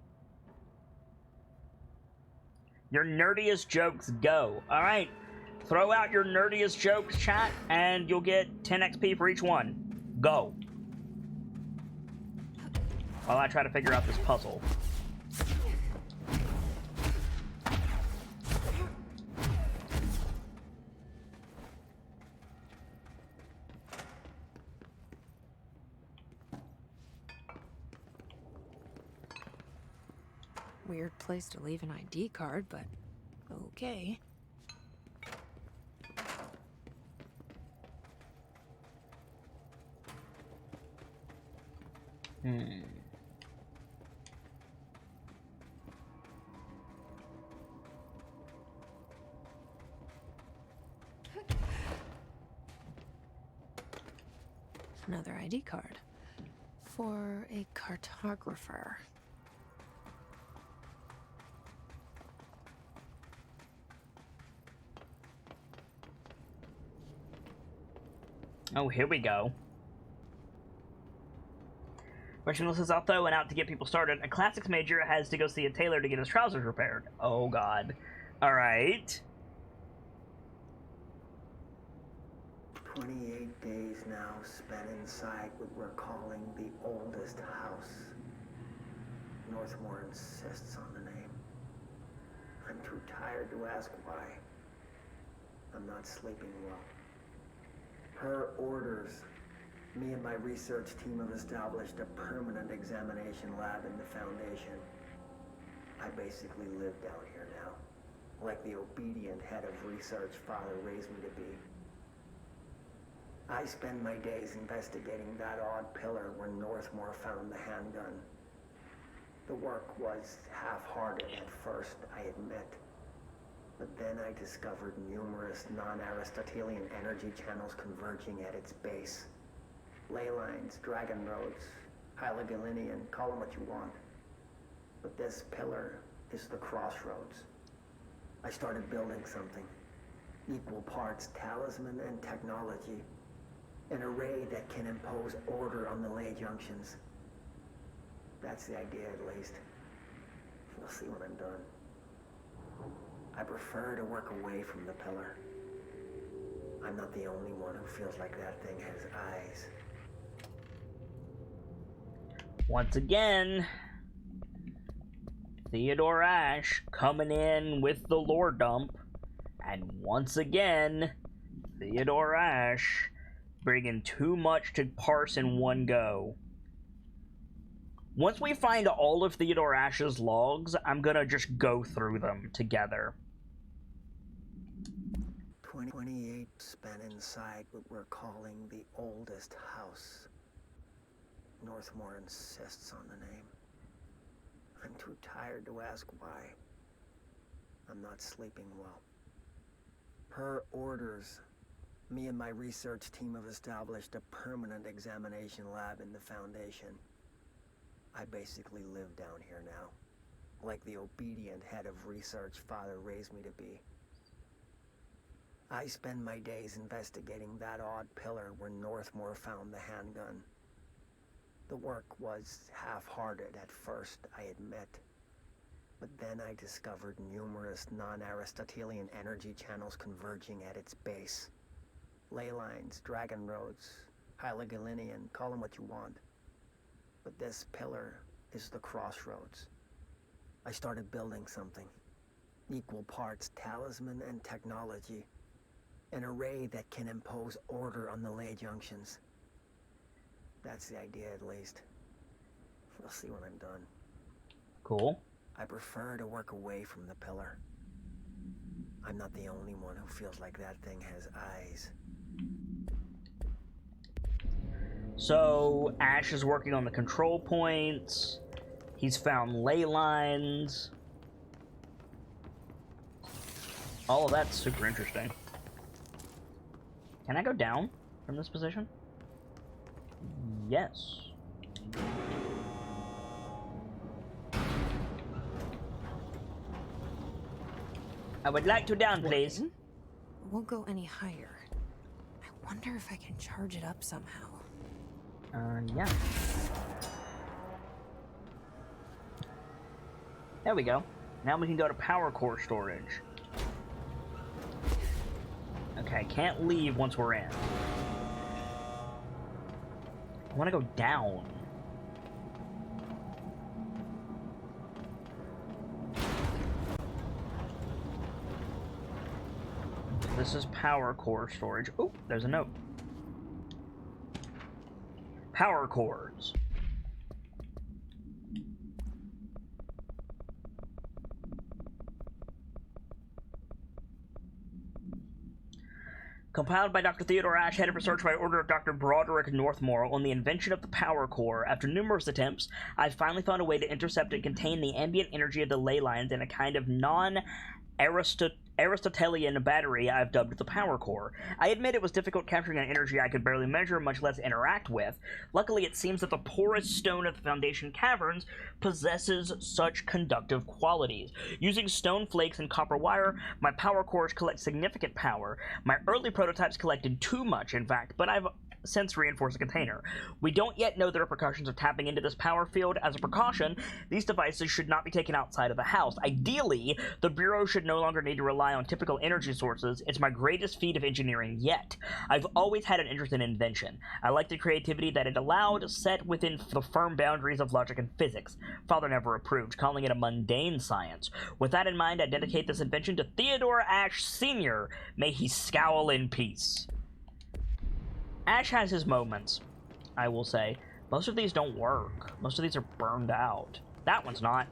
Your nerdiest jokes, go. Alright. Throw out your nerdiest jokes, chat, and you'll get 10 XP for each one. Go. While I try to figure out this puzzle. Weird place to leave an ID card, but okay. Another ID card for a cartographer. Oh, here we go. Reginald says, Although went out to get people started. A classics major has to go see a tailor to get his trousers repaired. Oh, God. Alright. 28 days now spent inside what we're calling the oldest house. Northmore insists on the name. I'm too tired to ask why. I'm not sleeping well. Her orders. Me and my research team have established a permanent examination lab in the Foundation. I basically live down here now, like the obedient head of research Father raised me to be. I spend my days investigating that odd pillar where Northmore found the handgun. The work was half-hearted at first, I admit. But then I discovered numerous non-Aristotelian energy channels converging at its base. Ley lines, dragon roads, Hylogalinian, call them what you want. But this pillar is the crossroads. I started building something. Equal parts talisman and technology. An array that can impose order on the ley junctions. That's the idea, at least. You'll see when I'm done. I prefer to work away from the pillar. I'm not the only one who feels like that thing has eyes. Once again, Theodore Ashe coming in with the lore dump. And once again, Theodore Ashe bringing too much to parse in one go. Once we find all of Theodore Ashe's logs, I'm gonna just go through them together. 28 spent inside what we're calling the oldest house. Northmore insists on the name. I'm too tired to ask why. I'm not sleeping well. Per orders, me and my research team have established a permanent examination lab in the Foundation. I basically live down here now, like the obedient head of research Father raised me to be. I spend my days investigating that odd pillar where Northmore found the handgun. The work was half-hearted at first, I admit. But then I discovered numerous non-Aristotelian energy channels converging at its base. Ley lines, dragon roads, Hyligalinian, call them what you want. But this pillar is the crossroads. I started building something. Equal parts talisman and technology. An array that can impose order on the ley junctions. That's the idea, at least. We'll see when I'm done. Cool. I prefer to work away from the pillar. I'm not the only one who feels like that thing has eyes. So, Ash is working on the control points. He's found ley lines. All of that's super interesting. Can I go down from this position? Yes. I would like to down, please. Won't go any higher. I wonder if I can charge it up somehow. Yeah. There we go. Now we can go to power core storage. Okay, can't leave once we're in. I want to go down. This is power core storage. Oh, there's a note. Power cores. Compiled by Dr. Theodore Ash, head of research by order of Dr. Broderick Northmore on the invention of the power core. After numerous attempts, I finally found a way to intercept and contain the ambient energy of the ley lines in a kind of Aristotelian battery I've dubbed the power core. I admit it was difficult capturing an energy I could barely measure, much less interact with. Luckily, it seems that the porous stone of the Foundation caverns possesses such conductive qualities. Using stone flakes and copper wire, my power cores collect significant power. My early prototypes collected too much, in fact, but I've since reinforced the container. We don't yet know the repercussions of tapping into this power field. As a precaution, these devices should not be taken outside of the house. Ideally, the Bureau should no longer need to rely on typical energy sources. It's my greatest feat of engineering yet. I've always had an interest in invention. I like the creativity that it allowed, set within the firm boundaries of logic and physics. Father never approved, calling it a mundane science. With that in mind, I dedicate this invention to Theodore Ash Sr. May he scowl in peace. Ash has his moments, I will say. Most of these don't work. Most of these are burned out. That one's not.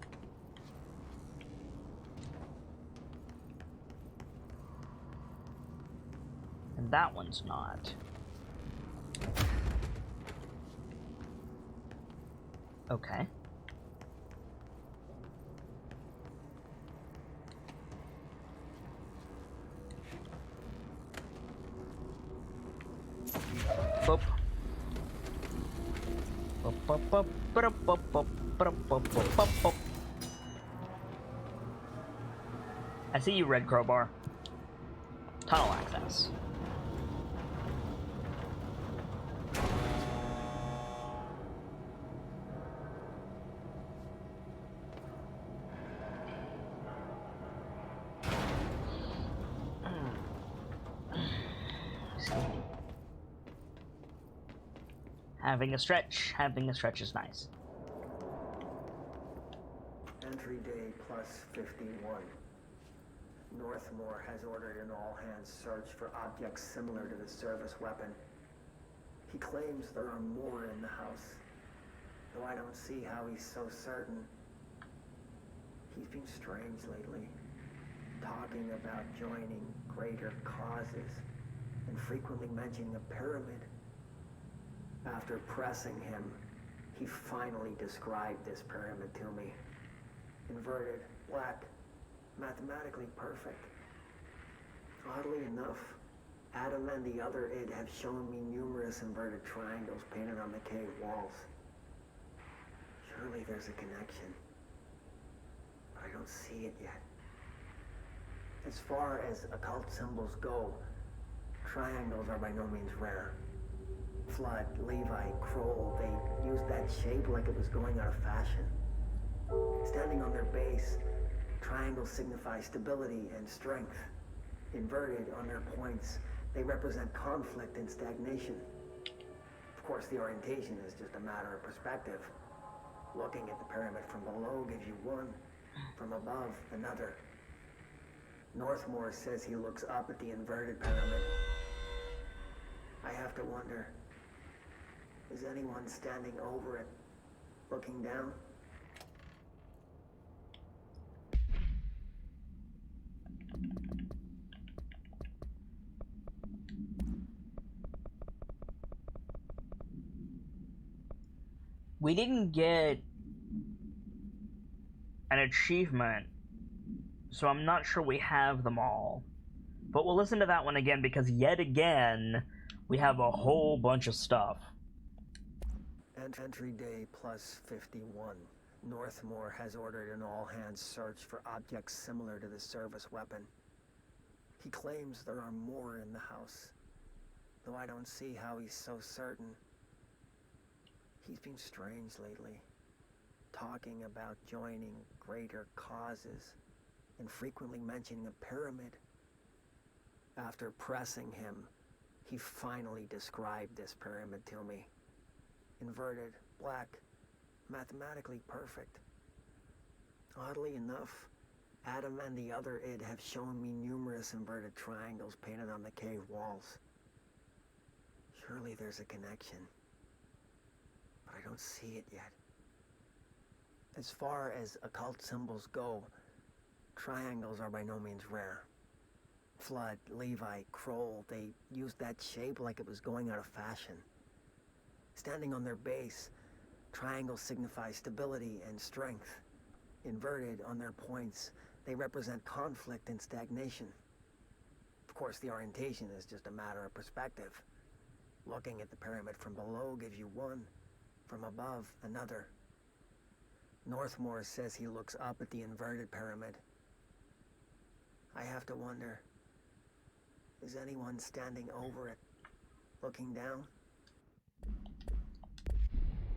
And that one's not. Okay. Boop. Boop, boop, boop, boop, boop, boop, boop, boop, boop, boop, boop. I see you, Red Crowbar. Tunnel access. Having a stretch is nice. Entry day plus 51. Northmore has ordered an all-hands search for objects similar to the service weapon. He claims there are more in the house, though I don't see how he's so certain. He's been strange lately. talking about joining greater causes and frequently mentioning a pyramid. After pressing him, he finally described this pyramid to me. Inverted, black, mathematically perfect. Oddly enough, Adam and the other id have shown me numerous inverted triangles painted on the cave walls. Surely there's a connection. But I don't see it yet. As far as occult symbols go, triangles are by no means rare. Flood, Levi, Kroll, they used that shape like it was going out of fashion. Standing on their base, triangles signify stability and strength. Inverted on their points, they represent conflict and stagnation. Of course, the orientation is just a matter of perspective. Looking at the pyramid from below gives you one, from above, another. Northmore says he looks up at the inverted pyramid. I have to wonder, is anyone standing over it, looking down? We didn't get an achievement, so I'm not sure we have them all. But we'll listen to that one again, because yet again, we have a whole bunch of stuff. Entry day plus 51. Northmore has ordered an all-hands search for objects similar to the service weapon. He claims there are more in the house, though I don't see how he's so certain. He's been strange lately, talking about joining greater causes and frequently mentioning a pyramid. After pressing him, he finally described this pyramid to me. Inverted, black, mathematically perfect. Oddly enough, Adam and the other id have shown me numerous inverted triangles painted on the cave walls. Surely there's a connection. But I don't see it yet. As far as occult symbols go, triangles are by no means rare. Flood, Levi, Kroll, they used that shape like it was going out of fashion. Standing on their base, triangles signify stability and strength. Inverted on their points, they represent conflict and stagnation. Of course, the orientation is just a matter of perspective. Looking at the pyramid from below gives you one, from above, another. Northmore says he looks up at the inverted pyramid. I have to wonder, is anyone standing over it, looking down?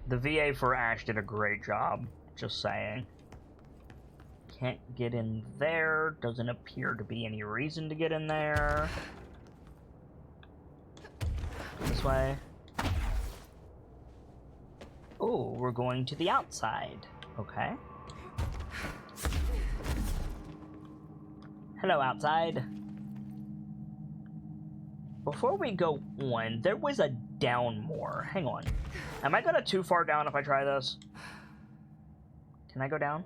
The VA for Ash did a great job, just saying. Can't get in there, doesn't appear to be any reason to get in there. This way. Oh, we're going to the outside. Okay. Hello, outside. Before we go on, there was a down more. Hang on. Am I gonna too far down if I try this? Can I go down?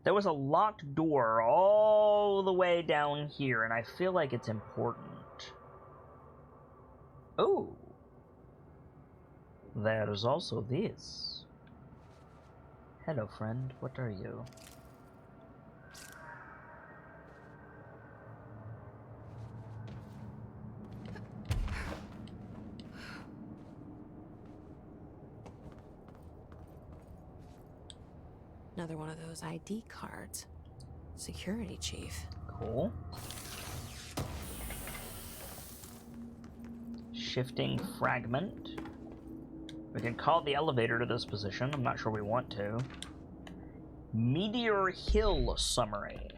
There was a locked door all the way down here, and I feel like it's important. Oh. There's also this. Hello, friend. What are you? Another one of those ID cards. Security chief. Cool. Shifting fragment. We can call the elevator to this position. I'm not sure we want to. Meteor Hill summary.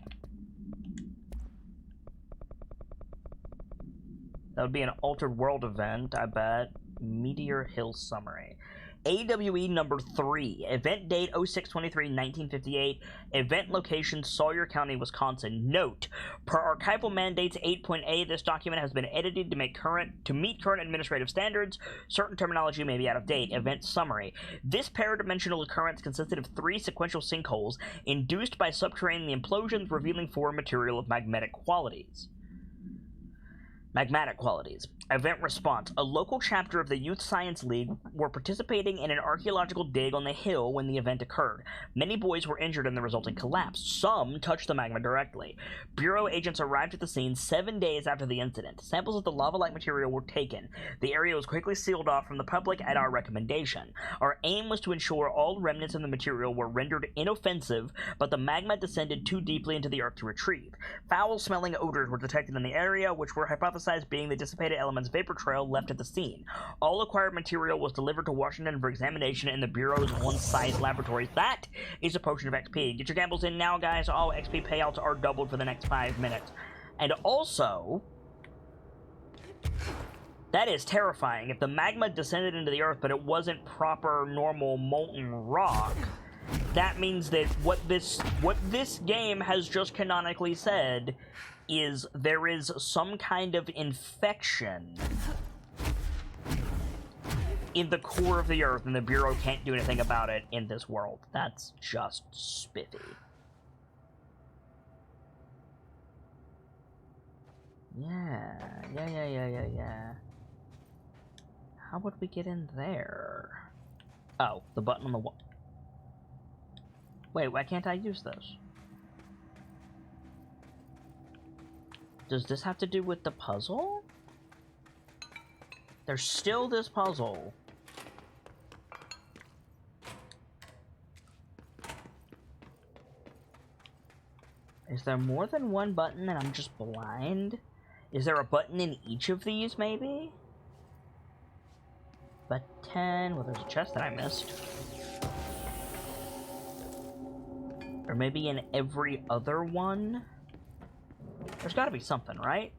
That would be an altered world event, I bet. Meteor Hill summary. AWE number 3. Event date 06/23/1958. Event location Sawyer County, Wisconsin. Note: per archival mandates 8.A, this document has been edited to meet current administrative standards. Certain terminology may be out of date. Event summary: this paradimensional occurrence consisted of 3 sequential sinkholes induced by subterranean implosions, revealing foreign material of magmatic qualities. Event response: a local chapter of the Youth Science League were participating in an archaeological dig on the hill when the event occurred. Many boys were injured in the resulting collapse. Some touched the magma directly. Bureau agents arrived at the scene 7 days after the incident. Samples of the lava-like material were taken. The area was quickly sealed off from the public at our recommendation. Our aim was to ensure all remnants of the material were rendered inoffensive, but the magma descended too deeply into the earth to retrieve. Foul-smelling odors were detected in the area, which were hypothesized being the dissipated elements vapor trail left at the scene. All acquired material was delivered to Washington for examination in the Bureau's on-site laboratories. That is a potion of XP. Get your gambles in now, guys. All XP payouts are doubled for the next 5 minutes. And also, that is terrifying. If the magma descended into the earth, but it wasn't proper, normal, molten rock, that means that what this game has just canonically said is there is some kind of infection in the core of the earth, and the Bureau can't do anything about it in this world. That's just spiffy. Yeah. How would we get in there? Oh, the button on the wall. Wait, why can't I use this? Does this have to do with the puzzle? There's still this puzzle. Is there more than one button and I'm just blind? Is there a button in each of these, maybe? Button... well, there's a chest that I missed. Or maybe in every other one? There's gotta be something, right?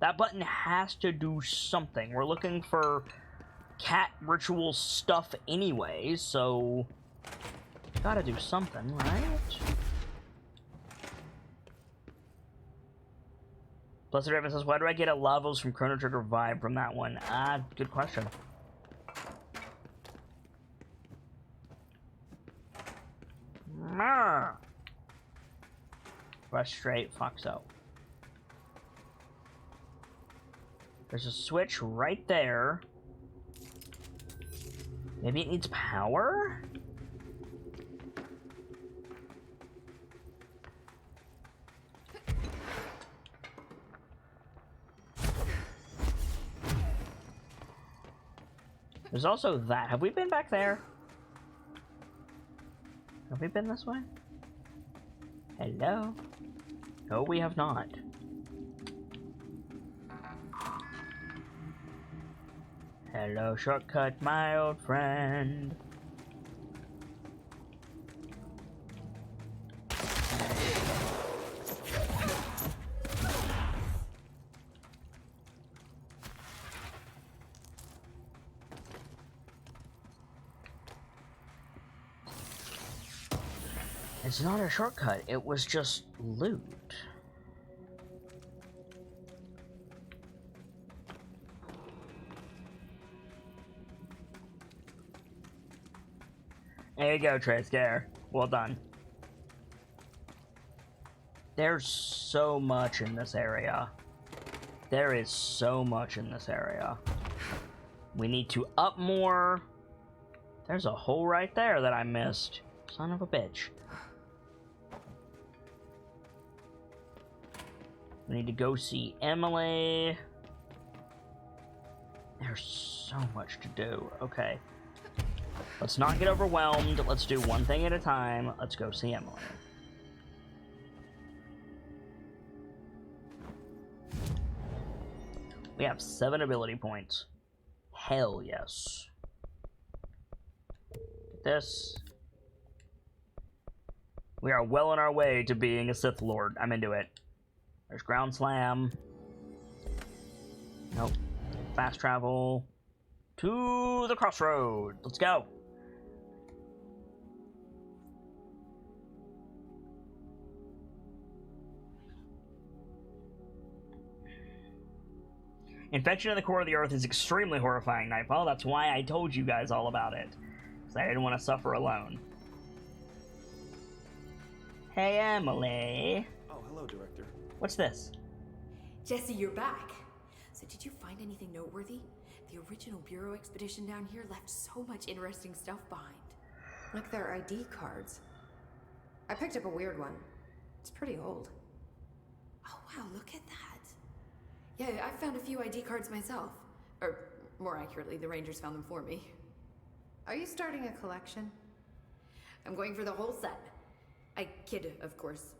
That button has to do something. We're looking for cat ritual stuff anyway, so... gotta do something, right? Blessed Raven says, why do I get a Lavos from Chrono Trigger vibe from that one? Good question. Frustrate Foxo. There's a switch right there. Maybe it needs power? There's also that. Have we been back there? Have we been this way? Hello? No, we have not. Hello, shortcut, my old friend. It's not a shortcut, it was just loot. There you go, Trescare. Well done. There's so much in this area. There is so much in this area. We need to up more. There's a hole right there that I missed. Son of a bitch. We need to go see Emily. There's so much to do. Okay. Let's not get overwhelmed. Let's do one thing at a time. Let's go see Emily. We have 7 ability points. Hell yes. Get this. We are well on our way to being a Sith Lord. I'm into it. There's Ground Slam. Nope. Fast travel. To the crossroad. Let's go. Infection in the core of the Earth is extremely horrifying, Nightfall. That's why I told you guys all about it. Because I didn't want to suffer alone. Hey, Emily. Oh, hello, Director. What's this? Jesse, you're back. So did you find anything noteworthy? The original Bureau expedition down here left so much interesting stuff behind. Like their ID cards. I picked up a weird one. It's pretty old. Oh wow, look at that. Yeah, I found a few ID cards myself. Or, more accurately, the Rangers found them for me. Are you starting a collection? I'm going for the whole set. I kid, of course.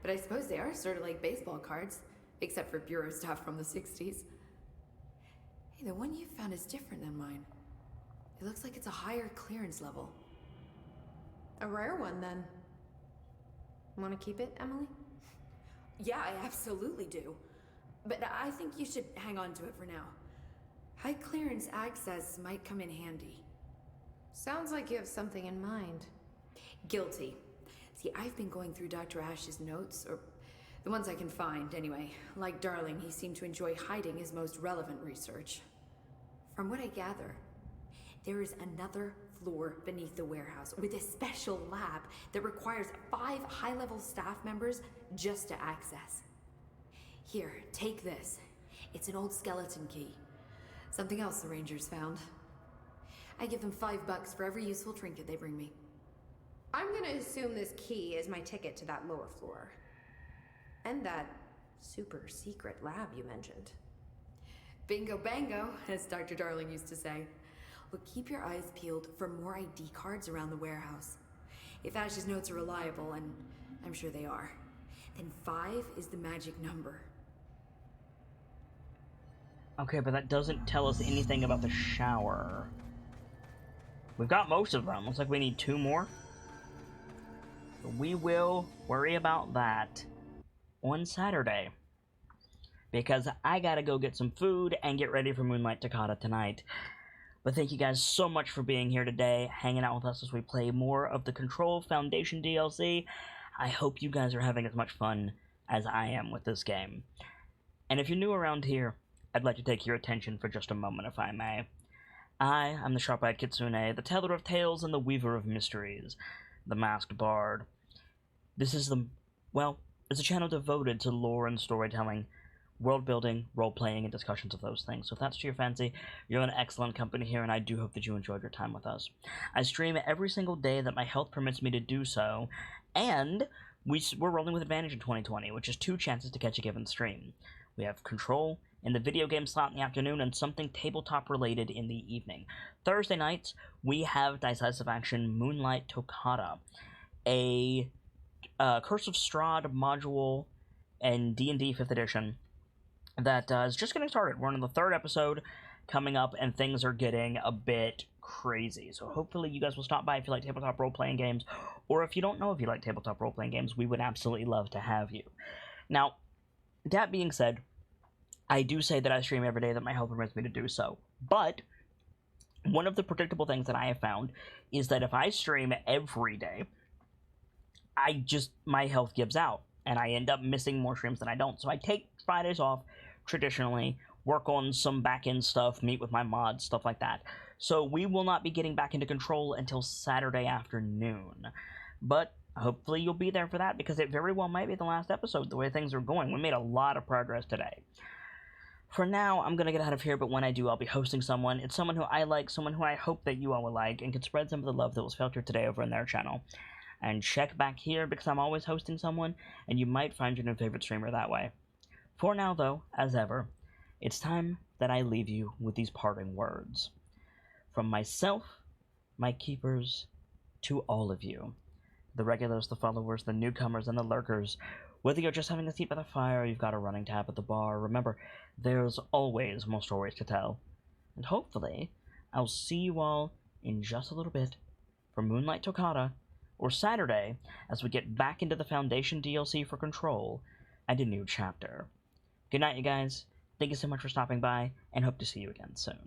But I suppose they are sort of like baseball cards, except for Bureau stuff from the 60s. Hey, the one you found is different than mine. It looks like it's a higher clearance level. A rare one, then. Want to keep it, Emily? Yeah, I absolutely do. But I think you should hang on to it for now. High clearance access might come in handy. Sounds like you have something in mind. Guilty. See, I've been going through Dr. Ash's notes, or the ones I can find, anyway. Like Darling, he seemed to enjoy hiding his most relevant research. From what I gather, there is another floor beneath the warehouse with a special lab that requires 5 high-level staff members just to access. Here, take this. It's an old skeleton key. Something else the Rangers found. I give them $5 for every useful trinket they bring me. I'm gonna assume this key is my ticket to that lower floor. And that super secret lab you mentioned. Bingo bango, as Dr. Darling used to say. Look, keep your eyes peeled for more ID cards around the warehouse. If Ash's notes are reliable, and I'm sure they are, then 5 is the magic number. Okay, but that doesn't tell us anything about the shower. We've got most of them. Looks like we need 2 more. But we will worry about that on Saturday. Because I gotta go get some food and get ready for Moonlight Toccata tonight. But thank you guys so much for being here today, hanging out with us as we play more of the Control Foundation DLC. I hope you guys are having as much fun as I am with this game. And if you're new around here, I'd like to take your attention for just a moment, if I may. I am the Sharp-Eyed Kitsune, the teller of tales and the weaver of mysteries, the masked bard. This is it's a channel devoted to lore and storytelling, world-building, role-playing, and discussions of those things. So if that's to your fancy, you're in excellent company here, and I do hope that you enjoyed your time with us. I stream every single day that my health permits me to do so, and we're rolling with advantage in 2020, which is 2 chances to catch a given stream. We have Control in the video game slot in the afternoon, and something tabletop-related in the evening. Thursday nights, we have Decisive Action Moonlight Toccata, a Curse of Strahd module in D&D 5th edition that is just getting started. We're on the 3rd episode coming up, and things are getting a bit crazy. So hopefully you guys will stop by if you like tabletop role-playing games, or if you don't know if you like tabletop role-playing games, we would absolutely love to have you. Now, that being said, I do say that I stream every day that my health permits me to do so, but one of the predictable things that I have found is that if I stream every day, my health gives out, and I end up missing more streams than I don't. So I take Fridays off, traditionally, work on some back-end stuff, meet with my mods, stuff like that. So we will not be getting back into Control until Saturday afternoon. But hopefully you'll be there for that, because it very well might be the last episode, the way things are going. We made a lot of progress today. For now, I'm going to get out of here, but when I do, I'll be hosting someone. It's someone who I like, someone who I hope that you all will like, and can spread some of the love that was felt here today over in their channel. And check back here, because I'm always hosting someone, and you might find your new favorite streamer that way. For now, though, as ever, it's time that I leave you with these parting words. From myself, my keepers, to all of you, the regulars, the followers, the newcomers, and the lurkers, whether you're just having a seat by the fire or you've got a running tab at the bar, remember, there's always more stories to tell. And hopefully, I'll see you all in just a little bit for Moonlight Toccata, or Saturday, as we get back into the Foundation DLC for Control, and a new chapter. Good night, you guys. Thank you so much for stopping by, and hope to see you again soon.